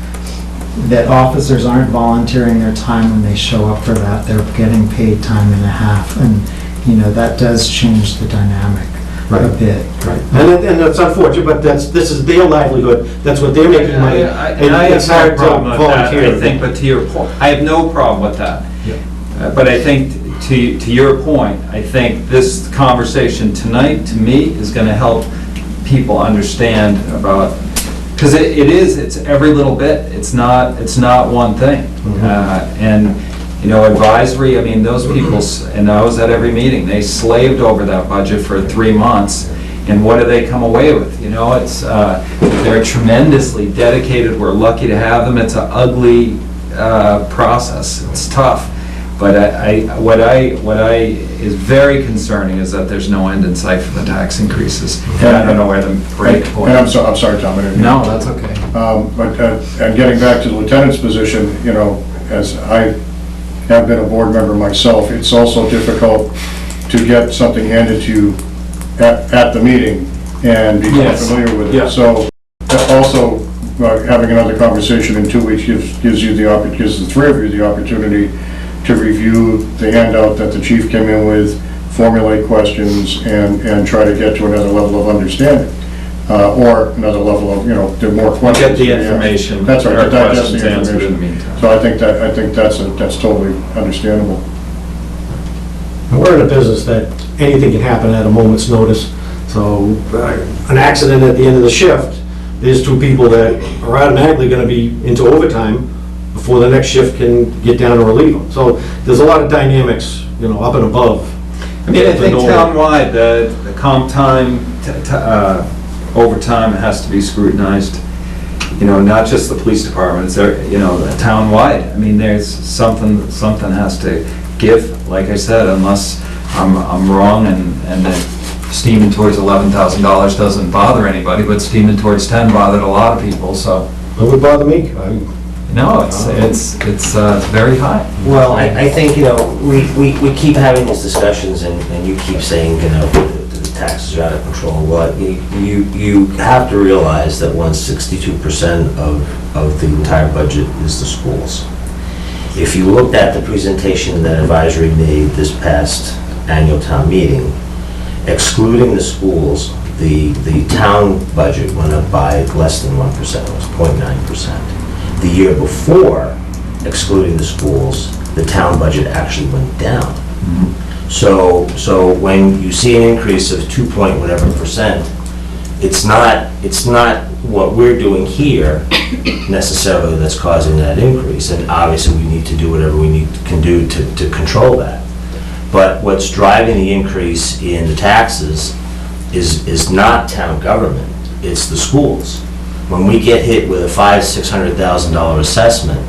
that officers aren't volunteering their time when they show up for that, they're getting paid time and a half, and, you know, that does change the dynamic a bit. Right. And that's unfortunate, but this is their livelihood, that's what they're making money. And I it's have hard no to problem with that, volunteer. I think, but to your point, I have no problem with that. Yeah. But I think, to your point, I think this conversation tonight, to me, is gonna help people understand about, because it's every little bit, it's not one thing. And, you know, advisory, I mean, those people, and I was at every meeting, they slaved over that budget for 3 months, and what do they come away with? You know, they're tremendously dedicated, we're lucky to have them, it's an ugly process, it's tough. But what is very concerning is that there's no end in sight for the tax increases. And I don't know where the break point. And I'm sorry, Tom, I didn't. No, that's okay. But, and getting back to the lieutenant's position, you know, as I have been a board member myself, it's also difficult to get something handed to you at the meeting and become familiar with it. Yeah. So also, having another conversation in 2 weeks gives the three of you the opportunity to review the handout that the chief came in with, formulate questions, and try to get to another level of understanding. Or another level of, you know, there are more questions. Get the information. That's right, or to digest questions the answered in the information. meantime. So I think that's totally understandable. We're in a business that anything can happen at a moment's notice. So an accident at the end of the shift, there's 2 people that are automatically going to be into overtime before the next shift can get down and relieve them. So there's a lot of dynamics, you know, up and above. I mean, I think townwide, the comp time, overtime has to be scrutinized. You know, not just the police departments, you know, townwide. I mean, there's something has to give, like I said, unless I'm wrong and that steaming towards $11,000 doesn't bother anybody, but steaming towards 10 bothered a lot of people, so. It would bother me. No, it's very high. Well, I think, you know, we keep having these discussions and you keep saying, you know, the taxes are out of control. Well, you have to realize that 62% of the entire budget is the schools. If you looked at the presentation that advisory made this past annual town meeting, excluding the schools, the town budget went up by less than 1%, it was 0.9%. The year before, excluding the schools, the town budget actually went down. So when you see an increase of 2 point whatever percent, it's not what we're doing here necessarily that's causing that increase. And obviously, we need to do whatever we can do to control that. But what's driving the increase in the taxes is not town government, it's the schools. When we get hit with a $500,000-$600,000 assessment,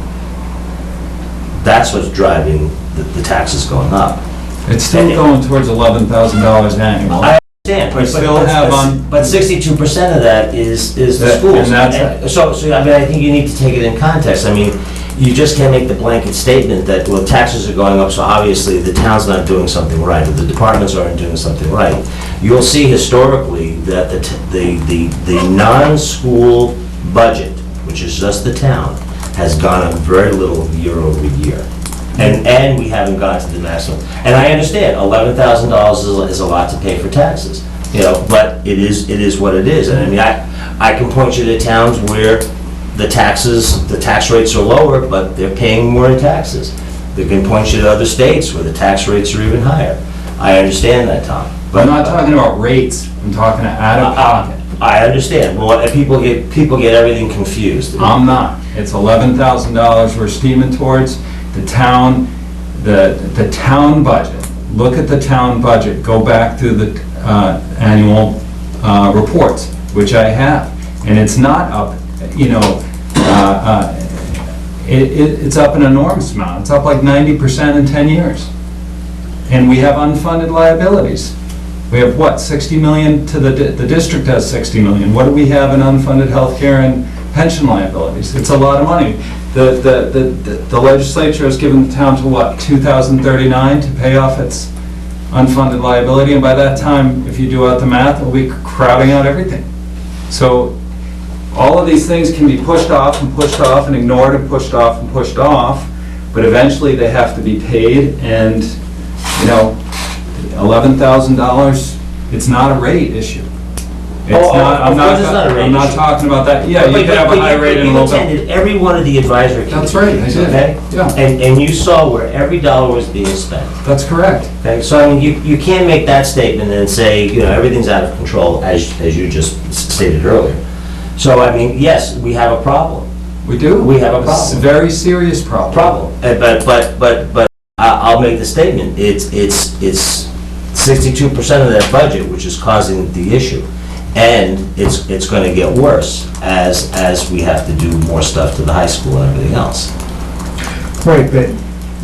that's what's driving the taxes going up. It's still going towards $11,000 annual. I understand, We still have on. but 62% of that is the schools. And that's- So, I mean, I think you need to take it in context. I mean, you just can't make the blanket statement that, well, taxes are going up, so obviously the town's not doing something right, or the departments aren't doing something right. You'll see historically that the non-school budget, which is just the town, has gone up very little year over year. And we haven't gone to the maximum. And I understand, $11,000 is a lot to pay for taxes, you know, but it is what it is. And I mean, I can point you to towns where the tax rates are lower, but they're paying more in taxes. They can point you to other states where the tax rates are even higher. I understand that, Tom. But I'm not talking about rates, I'm talking out of pocket. I understand. Well, people get everything confused. I'm not. It's $11,000 we're steaming towards. The town, the town budget, look at the town budget, go back through the annual reports, which I have, and it's not up, you know, it's up an enormous amount. It's up like 90% in 10 years. And we have unfunded liabilities. We have, what, 60 million to the district has 60 million. What do we have in unfunded healthcare and pension liabilities? It's a lot of money. The legislature has given the town to what, 2039 to pay off its unfunded liability, and by that time, if you do out the math, we'll be crowding out everything. So all of these things can be pushed off and ignored and pushed off and pushed off, but eventually they have to be paid, and, you know, $11,000, it's not a rate issue. It's not, I'm not talking about that. Yeah, you could have a high rate and a low. You attended every one of the advisory committees. That's right, I did. Okay? Yeah. And you saw where every dollar was being spent. That's correct. Okay, so I mean, you can't make that statement and say, you know, everything's out of control, as you just stated earlier. So, I mean, yes, we have a problem. We do. We have a problem. It's a very serious problem. But I'll make the statement, it's 62% of that budget which is causing the issue. And it's going to get worse as we have to do more stuff to the high school and everything else. Right, but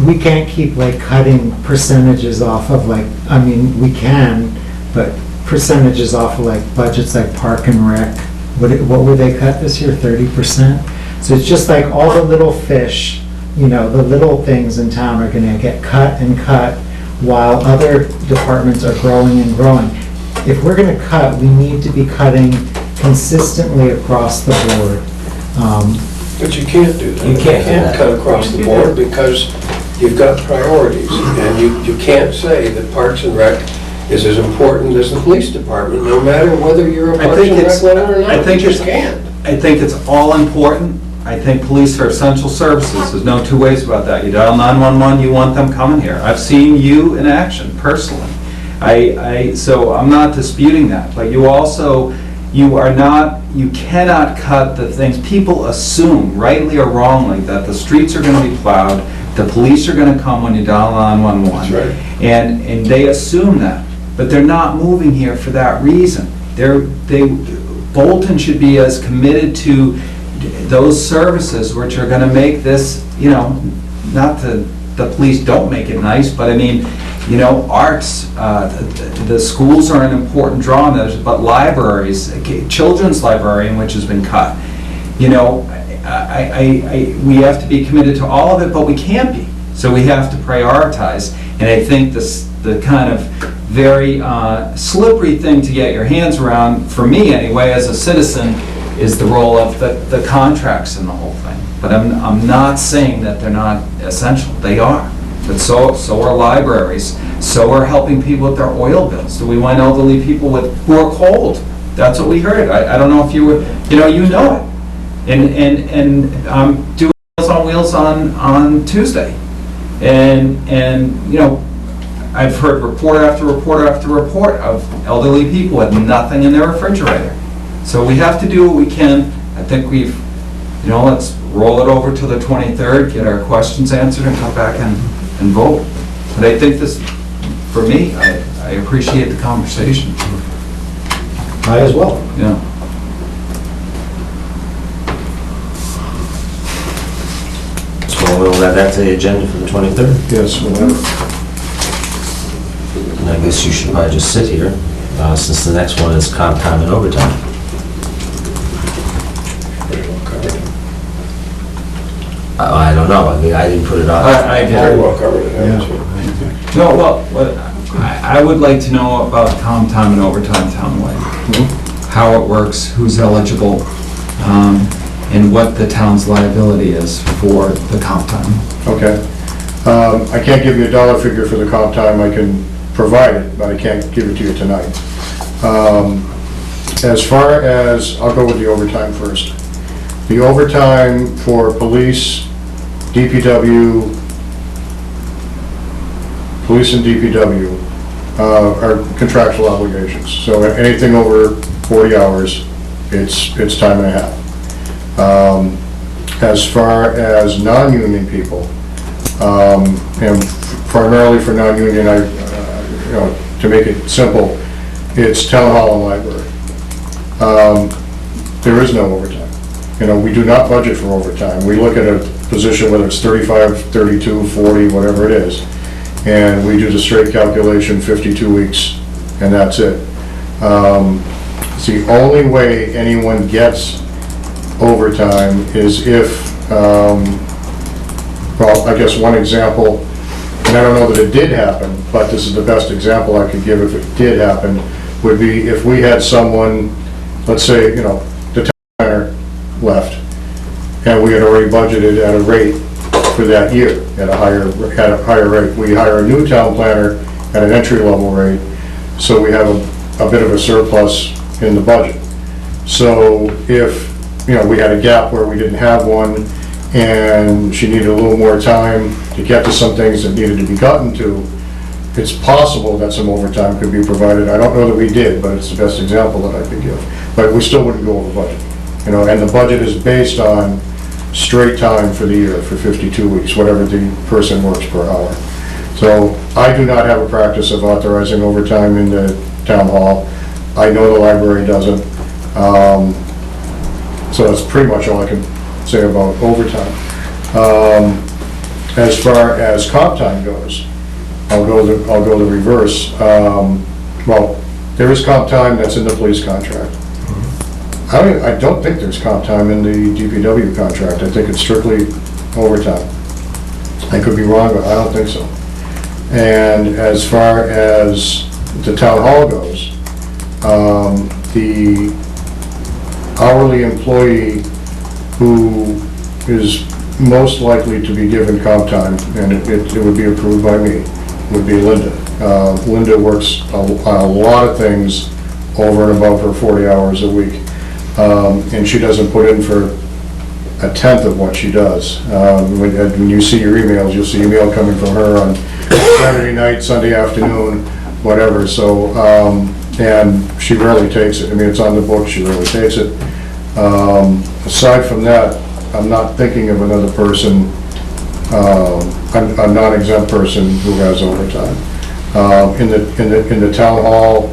we can't keep like cutting percentages off of like, I mean, we can, but percentages off of like budgets like Park and Rec. What would they cut this year, 30%? So it's just like all the little fish, you know, the little things in town are gonna get cut and cut while other departments are growing and growing. If we're gonna cut, we need to be cutting consistently across the board. But you can't do that. You can't cut across the board because you've got priorities. And you can't say that Parks and Rec is as important as the police department, no matter whether you're a Parks and Rec level or not. You just can't. I think it's all important. I think police are essential services. There's no two ways about that. You dial 911, you want them coming here. I've seen you in action personally. So I'm not disputing that, but you cannot cut the things. People assume, rightly or wrongly, that the streets are going to be plowed, the police are going to come when you dial 911. That's right. And they assume that, but they're not moving here for that reason. Bolton should be as committed to those services which are going to make this, you know, not the police don't make it nice, but I mean, you know, arts, the schools are an important draw on those, but libraries, children's librarian, which has been cut, you know, we have to be committed to all of it, but we can't be. So we have to prioritize, and I think the kind of very slippery thing to get your hands around, for me anyway, as a citizen, is the role of the contracts in the whole thing. But I'm not saying that they're not essential, they are. But so are libraries, so are helping people with their oil bills. Do we want elderly people who are cold? That's what we heard. I don't know if you were, you know it. And doing Meals on Wheels on Tuesday. And you know, I've heard report after report after report of elderly people with nothing in their refrigerator. So we have to do what we can. I think let's roll it over to the 23rd, get our questions answered, and come back and vote. But I think this, for me, I appreciate the conversation. I as well. Yeah. So we'll add that to the agenda for the 23rd. Yes, whatever. And I guess you should probably just sit here, since the next one is comp time and overtime. I don't know, I mean, I didn't put it on. I Very did. well covered it, haven't you? No, well, I would like to know about comp time and overtime townwide. How it works, who's eligible, and what the town's liability is for the comp time. Okay. I can't give you a dollar figure for the comp time. I can provide it, but I can't give it to you tonight. As far as, I'll go with the overtime first. The overtime for police, DPW, police and DPW are contractual obligations. So anything over 40 hours, it's time and a half. As far as non-union people, and primarily for non-union, to make it simple, it's town hall and library. There is no overtime. We do not budget for overtime. We look at a position, whether it's 35, 32, 40, whatever it is, and we do the straight calculation, 52 weeks, and that's it. It's the only way anyone gets overtime is if, well, I guess one example, and I don't know that it did happen, but this is the best example I could give if it did happen, would be if we had someone, let's say, the town planner left, and we had already budgeted at a rate for that year, at a higher rate. We hire a new town planner at an entry-level rate, so we have a bit of a surplus in the budget. So if, we had a gap where we didn't have one, and she needed a little more time to get to some things that needed to be gotten to, it's possible that some overtime could be provided. I don't know that we did, but it's the best example that I could give. But we still wouldn't go over budget. And the budget is based on straight time for the year, for 52 weeks, whatever the person works per hour. So I do not have a practice of authorizing overtime in the town hall. I know the library doesn't. So that's pretty much all I can say about overtime. As far as comp time goes, I'll go the reverse. Well, there is comp time that's in the police contract. I don't think there's comp time in the DPW contract. I think it's strictly overtime. I could be wrong, but I don't think so. And as far as the town hall goes, the hourly employee who is most likely to be given comp time, and it would be approved by me, would be Linda. Linda works a lot of things over and above her 40 hours a week. And she doesn't put in for a tenth of what she does. When you see your emails, you'll see email coming from her on Saturday night, Sunday afternoon, whatever, so, and she rarely takes it. I mean, it's on the book, she rarely takes it. Aside from that, I'm not thinking of another person, a non-exempt person who has overtime. In the town hall,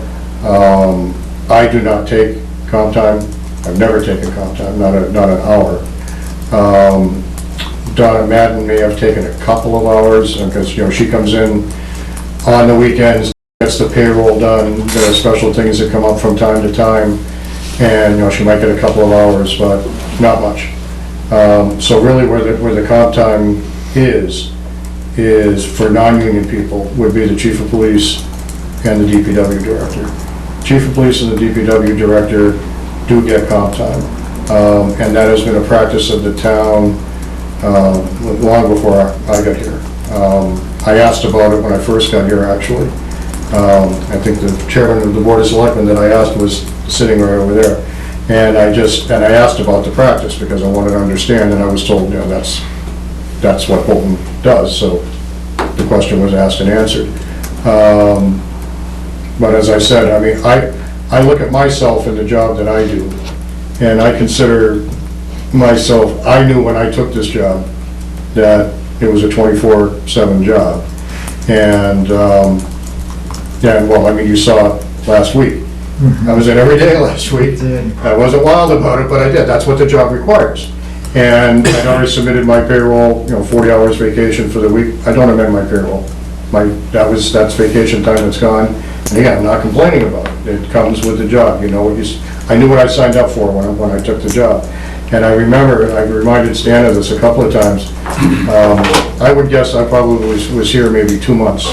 I do not take comp time. I've never taken comp time, not an hour. Donna Madden may have taken a couple of hours, because, she comes in on the weekends, gets the payroll done, there are special things that come up from time to time, and, she might get a couple of hours, but not much. So really where the comp time is for non-union people, would be the chief of police and the DPW director. Chief of police and the DPW director do get comp time. and that has been a practice of the town long before I got here. I asked about it when I first got here, actually. I think the chairman of the Board of Selectmen that I asked was sitting right over there. And I asked about the practice because I wanted to understand, and I was told, you know, that's what Bolton does, so the question was asked and answered. But as I said, I mean, I look at myself in the job that I do, and I consider myself, I knew when I took this job that it was a 24/7 job. And, yeah, well, I mean, you saw it last week. I was in every day last week. I wasn't wild about it, but I did. That's what the job requires. And I'd already submitted my payroll, you know, 40 hours vacation for the week. I don't amend my payroll. That's vacation time that's gone. And again, I'm not complaining about it. It comes with the job, you know. I knew what I signed up for when I took the job. And I remember, and I reminded Stan of this a couple of times, I would guess I probably was here maybe 2 months.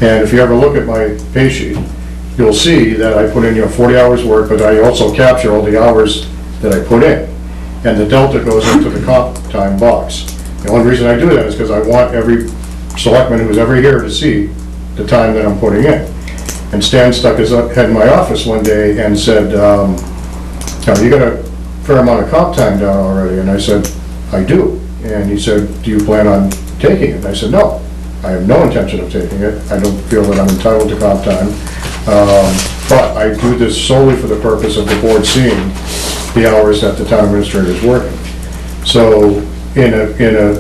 And if you ever look at my pay sheet, you'll see that I put in, you know, 40 hours work, but I also capture all the hours that I put in. And the delta goes into the comp time box. The only reason I do that is because I want every selectman who's ever here to see the time that I'm putting in. And Stan stuck his head in my office one day and said, "Now, you got a fair amount of comp time down already." And I said, "I do." And he said, "Do you plan on taking it?" And I said, "No, I have no intention of taking it. I don't feel that I'm entitled to comp time. But I do this solely for the purpose of the board seeing the hours that the town administrator is working." So in a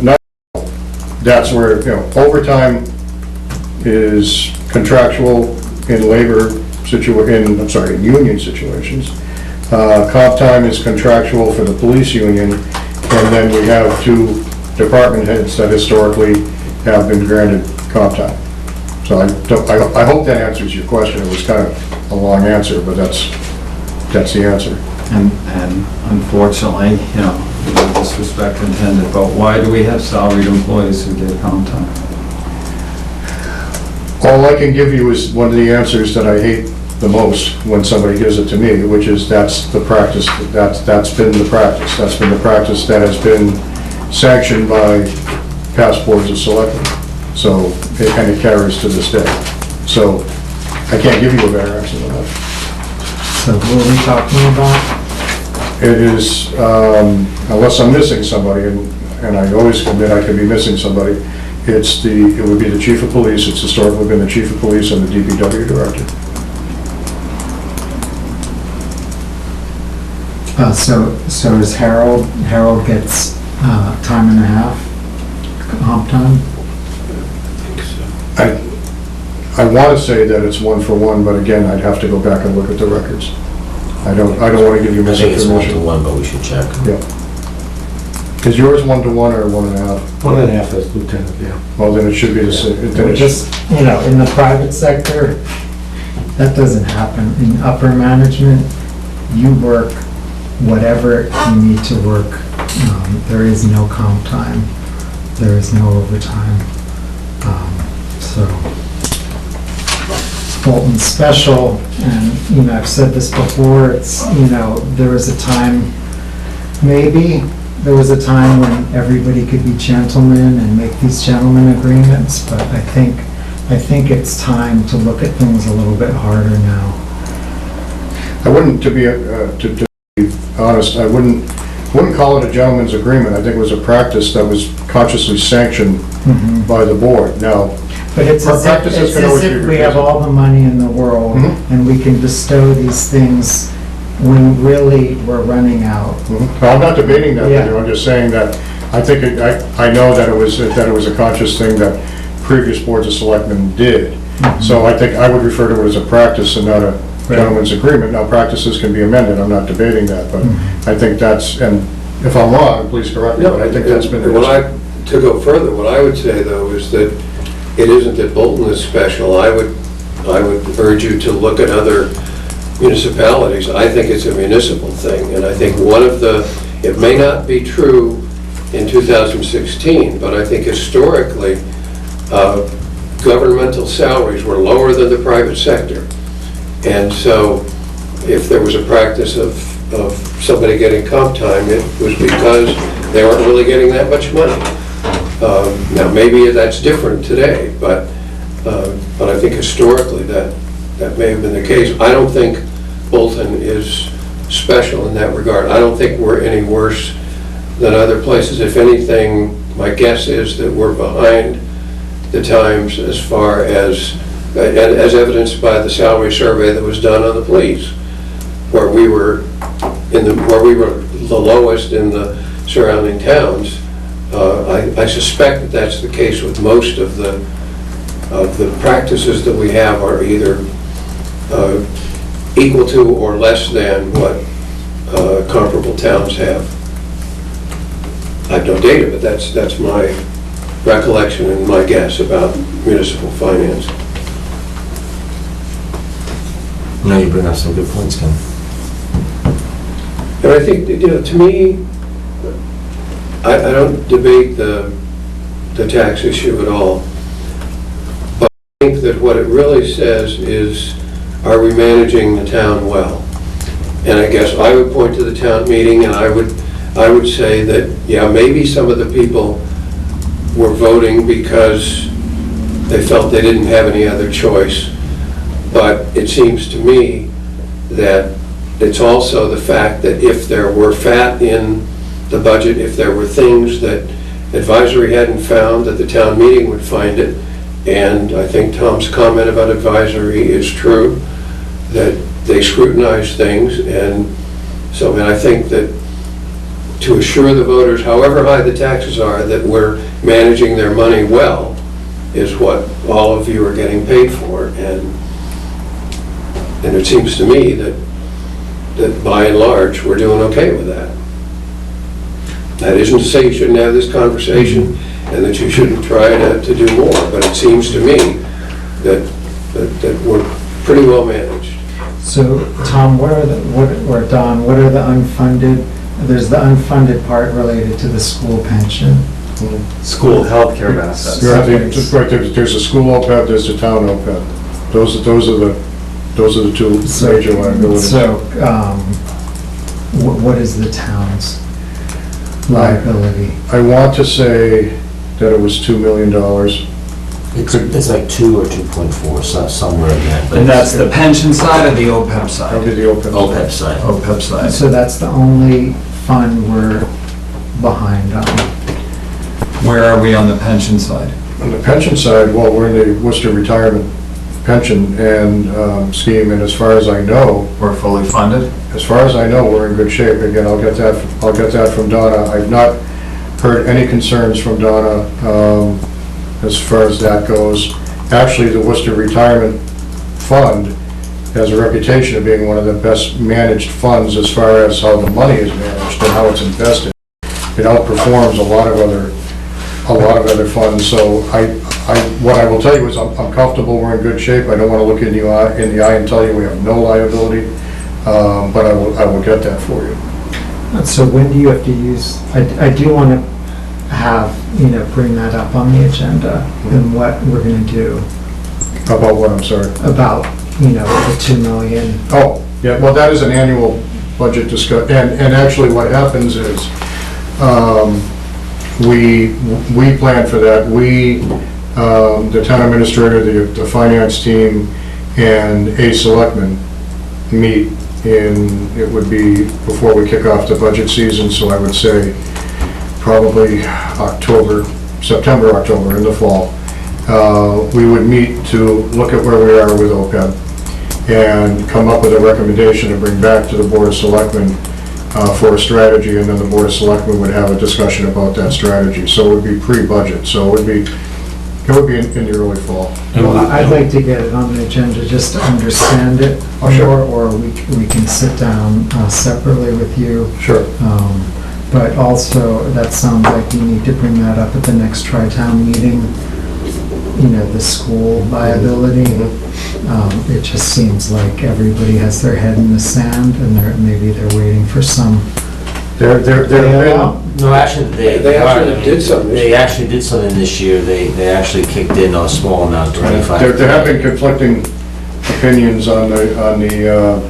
nutshell, that's where, you know, overtime is contractual in in union situations. Comp time is contractual for the police union, and then we have 2 department heads that historically have been granted comp time. So I hope that answers your question. It was kind of a long answer, but that's the answer. And unfortunately, you know, no disrespect intended, but why do we have salaried employees who get comp time? All I can give you is one of the answers that I hate the most when somebody gives it to me, which is that's the practice, that's been the practice. That's been the practice that has been sanctioned by past boards of selectmen. So, and it carries to this day. So, I can't give you a better answer than that. So what are we talking about? It is, unless I'm missing somebody, and I always admit I could be missing somebody, it would be the chief of police. It's historically been the chief of police and the DPW director. So is Harold gets time and a half comp time? I want to say that it's 1 for 1, but again, I'd have to go back and look at the records. I don't want to give you I think it's 1 misinformation. to 1, but we should check. Yeah. Is yours 1 to 1 or 1.5? 1.5 as lieutenant, yeah. Well, then it should be the same. Or just, you know, in the private sector, that doesn't happen. In upper management, you work whatever you need to work. There is no comp time. There is no overtime. So Bolton's special, and, you know, I've said this before, it's, you know, there was a time, maybe, there was a time when everybody could be gentlemen and make these gentleman agreements, but I think it's time to look at things a little bit harder now. I wouldn't, to be honest, I wouldn't call it a gentleman's agreement. I think it was a practice that was consciously sanctioned by the board. Now, but it's as if we have all the money in the world and we can bestow these things when really we're running out. Well, I'm not debating that with you. I'm just saying that I think I know that it was a conscious thing that previous boards of selectmen did. So I think I would refer to it as a practice and not a gentleman's agreement. Now, practices can be amended. I'm not debating that, but I think that's, and if I'm wrong, please correct me, but I think that's been the history. To go further, what I would say, though, is that it isn't that Bolton is special. I would urge you to look at other municipalities. I think it's a municipal thing, and I think one of the, it may not be true in 2016, but I think historically, governmental salaries were lower than the private sector. And so if there was a practice of of somebody getting comp time, it was because they weren't really getting that much money. Now, maybe that's different today, but I think historically that may have been the case. I don't think Bolton is special in that regard. I don't think we're any worse than other places. If anything, my guess is that we're behind the times as far as evidenced by the salary survey that was done on the police, where we were the lowest in the surrounding towns. I suspect that that's the case with most of the practices that we have are either equal to or less than what comparable towns have. I have no data, but that's my recollection and my guess about municipal finance. No, you bring up some good points, Ken. And I think, to me, I don't debate the tax issue at all. But I think that what it really says is, are we managing the town well? And I guess I would point to the town meeting, and I would say that, yeah, maybe some of the people were voting because they felt they didn't have any other choice. But it seems to me that it's also the fact that if there were fat in the budget, if there were things that advisory hadn't found, that the town meeting would find it. And I think Tom's comment about advisory is true, that they scrutinize things. And so, and I think that to assure the voters, however high the taxes are, that we're managing their money well, is what all of you are getting paid for. And it seems to me that by and large, we're doing okay with that. That isn't to say you shouldn't have this conversation and that you shouldn't try to do more, but it seems to me that we're pretty well managed. So, Tom, or Don, what are the unfunded, there's the unfunded part related to the school pension. School healthcare benefits. You're right, just right, there's a school OPEB, there's a town OPEB. Those are the two major liabilities. So, what is the town's liability? I want to say that it was $2 million. It's like 2 or 2.4, so somewhere in that. And that's the pension side or the OPEB side? That'll be the OPEB. OPEB side. OPEB side. So that's the only fund we're behind on. Where are we on the pension side? On the pension side, well, we're in the Worcester retirement pension and scheme, and as far as I know, We're fully funded? as far as I know, we're in good shape. Again, I'll get that from Donna. I've not heard any concerns from Donna as far as that goes. Actually, the Worcester Retirement Fund has a reputation of being one of the best managed funds as far as how the money is managed and how it's invested. It outperforms a lot of other funds. So what I will tell you is I'm comfortable, we're in good shape. I don't want to look in the eye and tell you we have no liability, but I will get that for you. So when do you have to use, I do want to have, bring that up on the agenda and what we're going to do. About what, I'm sorry? About, the 2 million. Oh, yeah, well, that is an annual budget discussion, and actually what happens is, we plan for that. We, the town administrator, the finance team, and a selectman meet it would be before we kick off the budget season, so I would say probably September, October, in the fall. We would meet to look at where we are with OPEB and come up with a recommendation to bring back to the Board of Selectmen for a strategy, and then the Board of Selectmen would have a discussion about that strategy. So it would be pre-budget, so it would be in the early fall. Well, I'd like to get it on the agenda just to understand it more, or we can sit down separately with you. Sure. But also, that sounds like you need to bring that up at the next tri-town meeting, the school liability. It just seems like everybody has their head in the sand, and maybe they're waiting for some. No, actually, They actually did something. They actually did something this year. They actually kicked in a small amount, 25. There have been conflicting opinions on the. school committee.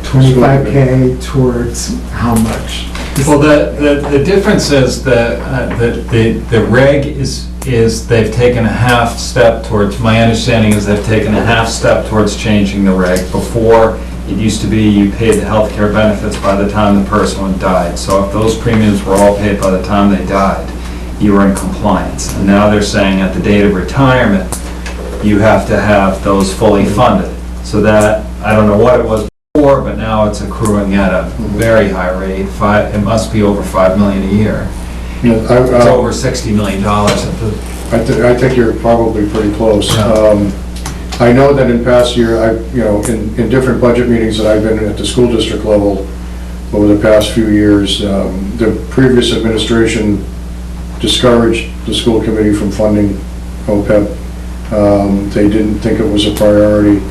25K towards how much? Well, the difference is that the reg is they've taken a half step towards, my understanding is they've taken a half step towards changing the reg. Before, it used to be you paid the healthcare benefits by the time the person died. So if those premiums were all paid by the time they died, you were in compliance. And now they're saying at the date of retirement, you have to have those fully funded. So that, I don't know what it was before, but now it's accruing at a very high rate. It must be over $5 million a year. It's over $60 million at the. I think you're probably pretty close. I know that in past year, in different budget meetings that I've been in at the school district level over the past few years, the previous administration discouraged the school committee from funding OPEB. They didn't think it was a priority,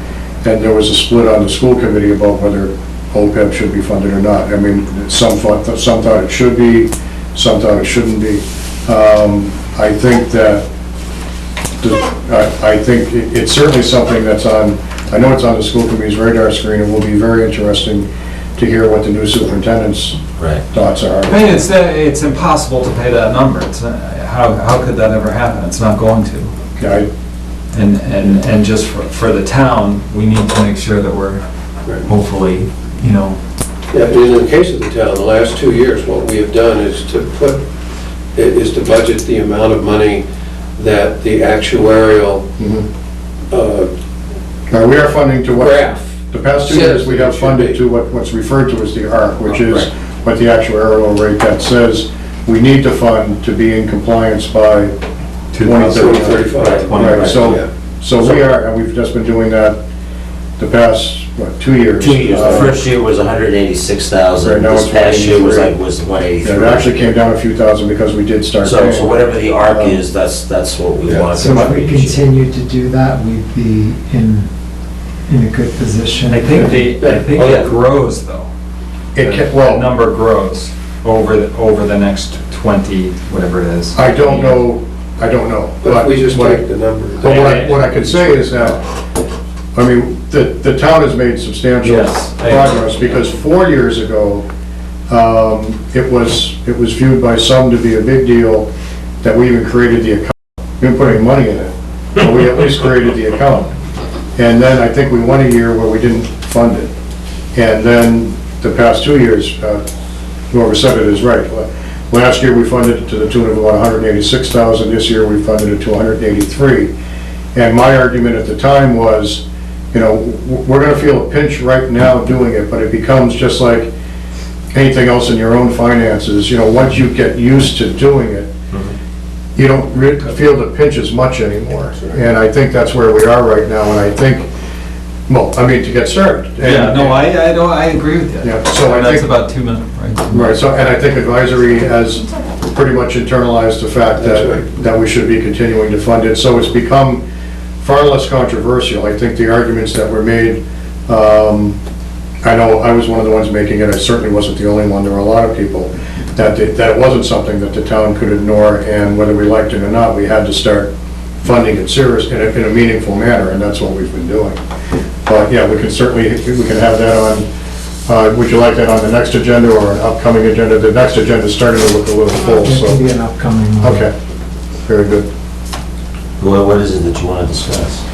and there was a split on the school committee about whether OPEB should be funded or not. I mean, some thought it should be, some thought it shouldn't be. I think that I think it's certainly something that's on, I know it's on the school committee's radar screen. It will be very interesting to hear what the new superintendent's thoughts are. I mean, it's impossible to pay that number. It's, how could that ever happen? It's not going to. Yeah, and just for the town, we need to make sure that we're hopefully, Yeah, in the case of the town, the last 2 years, what we have done is to budget the amount of money that the actuarial we are funding to what? Graph. The past 2 years, we have funded to what's referred to as the ARC, which is what the actuarial rate that says we need to fund to be in compliance by 2035. Right, so we are, and we've just been doing that the past, 2 years? 2 years. The first year was 186,000. Right, now This it's past year was 183. 183. Yeah, it actually came down a few thousand because we did start So paying. whatever the ARC is, that's what we want. So if we continue to do that, we'd be in a good position. I think it grows though. That number grows over the next 20, whatever it is. I don't know. But if we just take the number. But what I could say is that, I mean, the town has made substantial progress, because 4 years ago, it was viewed by some to be a big deal that we even created the account. We didn't put any money in it, but we at least created the account. And then I think we won a year where we didn't fund it. And then the past 2 years, whoever said it is right. Last year, we funded it to the tune of about 186,000. This year, we funded it to 183. And my argument at the time was, we're gonna feel a pinch right now doing it, but it becomes just like anything else in your own finances. Once you get used to doing it, you don't feel the pinch as much anymore. And I think that's where we are right now, and I think, to get started. I agree with you. Yeah, so I that's think about 2 million, right? Right, so, and I think advisory has pretty much internalized the fact that we should be continuing to fund it, so it's become far less controversial. I think the arguments that were made, I know I was one of the ones making it, I certainly wasn't the only one, there were a lot of people, that it wasn't something that the town could ignore, and whether we liked it or not, we had to start funding it in a meaningful manner, and that's what we've been doing. But yeah, we can have that on, would you like that on the next agenda or an upcoming agenda? The next agenda is starting to look a little full, It so. could be an upcoming one. Okay, very good. What is it that you want to discuss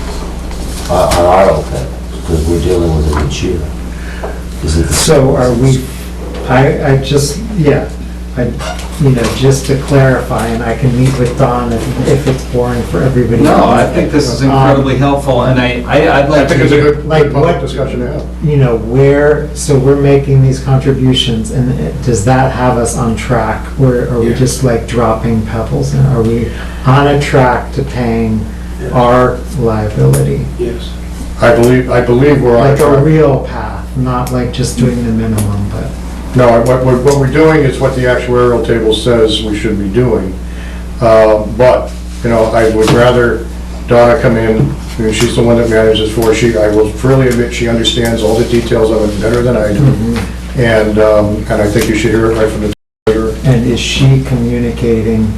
on our OPEB? Because we're dealing with it each year. Is it? So are we, just to clarify, and I can meet with Don if it's boring for everybody. No, I think this is incredibly helpful, and I'd like to. I think it's a good Like public what- discussion to have. So we're making these contributions, and does that have us on track? Or are we just like dropping pebbles? And are we on a track to paying our liability? Yes. I believe we're on Like a track. real path, not like just doing the minimum, but. No, what we're doing is what the actuarial table says we should be doing. But, I would rather Donna come in, she's the one that manages I will freely admit she understands all the details of it better than I do. And I think you should hear it right from the beginning. And is she communicating,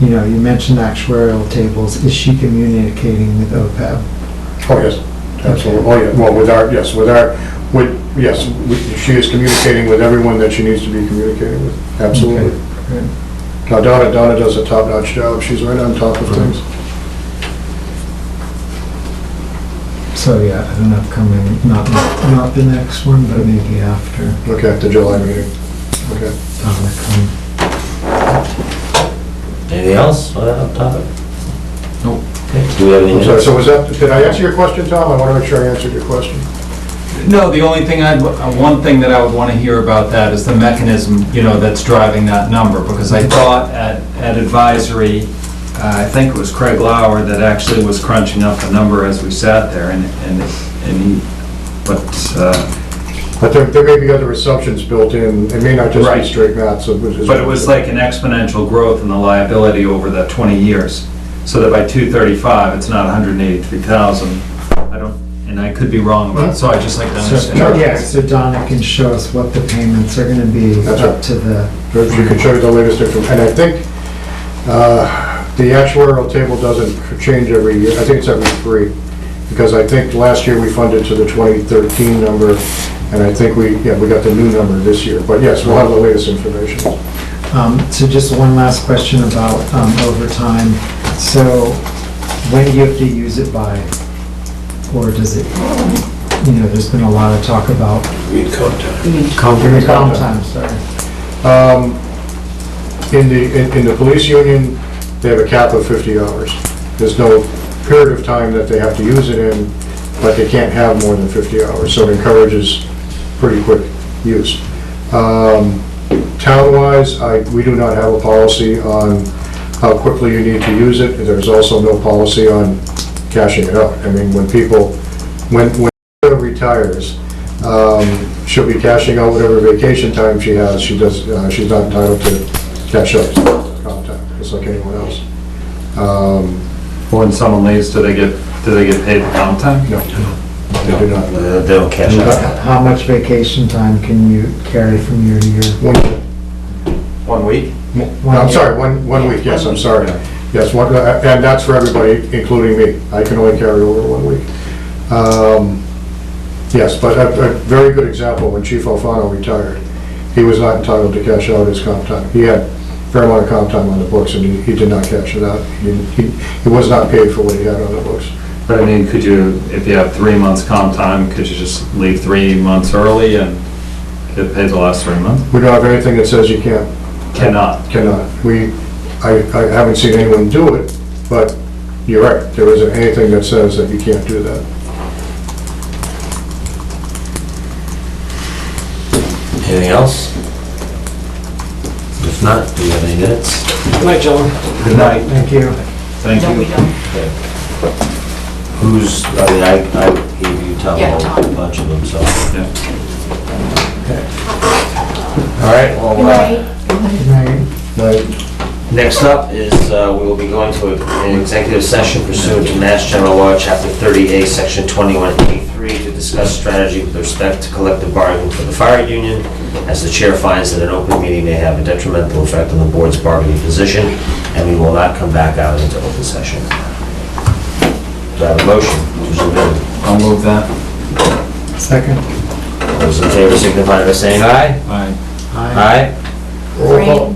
you mentioned actuarial tables, is she communicating with OPEB? Oh, yes. absolutely. Oh, yeah, well, she is communicating with everyone that she needs to be communicating with, absolutely. Okay. Now, Donna does a top-notch job, she's right on top of things. So, yeah, I don't know, coming, not the next one, but maybe after. Okay, the July meeting, okay. Donna come. Anything else on that topic? Nope. Okay, do we have any I'm sorry, minutes? so was that, did I answer your question, Tom? I want to make sure I answered your question. No, the only thing one thing that I would want to hear about that is the mechanism, that's driving that number, because I thought at advisory, I think it was Craig Lauer that actually was crunching up the number as we sat there, and he, But there may be other assumptions built in, it may not just be Right. straight math, so. but it was like an exponential growth in the liability over the 20 years, so that by 235, it's not 183,000. And I could be wrong about it, so I'd just like to So, understand. yeah, so Donna can show us what the payments are gonna be That's up right. to the, She can show you the latest information, and I think the actuarial table doesn't change every year, I think it's every 3, because I think last year we funded to the 2013 number, and I think we got the new number this year, but yes, we'll have the latest information. so just one last question about overtime. So when do you have to use it by? Or does it, there's been a lot of talk about. Comp time, sorry. In the police union, they have a cap of 50 hours. There's no period of time that they have to use it in, but they can't have more than 50 hours, so it encourages pretty quick use. Town-wise, we do not have a policy on how quickly you need to use it. There's also no policy on cashing it out. I mean, when Heather retires, she'll be cashing out whatever vacation time she has. She's not entitled to cash out comp time, just like anyone else. When someone leaves, do they get paid the comp time? No, they do not. They don't cash out. How much vacation time can you carry from year to year? 1 week? I'm sorry, one week, yes, I'm sorry. Yes, and that's for everybody, including me. I can only carry over 1 week. Yes, but a very good example, when Chief Alfano retired, he was not entitled to cash out his comp time. He had a fair amount of comp time on the books, and he did not cash it out. He was not paid for what he had on the books. But I mean, could you, if you have 3 months comp time, could you just leave 3 months early and get paid the last 3 months? We don't have anything that says you can't. Cannot. I haven't seen anyone do it, but you're right, there isn't anything that says that you can't do that. Anything else? If not, do you have any minutes? Good night, gentlemen. Good night. Thank you. Thank No, we you. don't. I gave you Tom Yeah, a Tom. bunch of them, so. Yeah. All right, well, Right. next up is, we will be going to an executive session pursuant to Mass General Law, Chapter 30A, Section 21A3, to discuss strategy with respect to collective bargaining for the fire union, as the chair finds that an open meeting may have a detrimental effect on the board's bargaining position, and we will not come back out into open session. Do I have a motion? I'll move that. Second. All those in favor signify by saying aye. Aye. Aye. Roll call.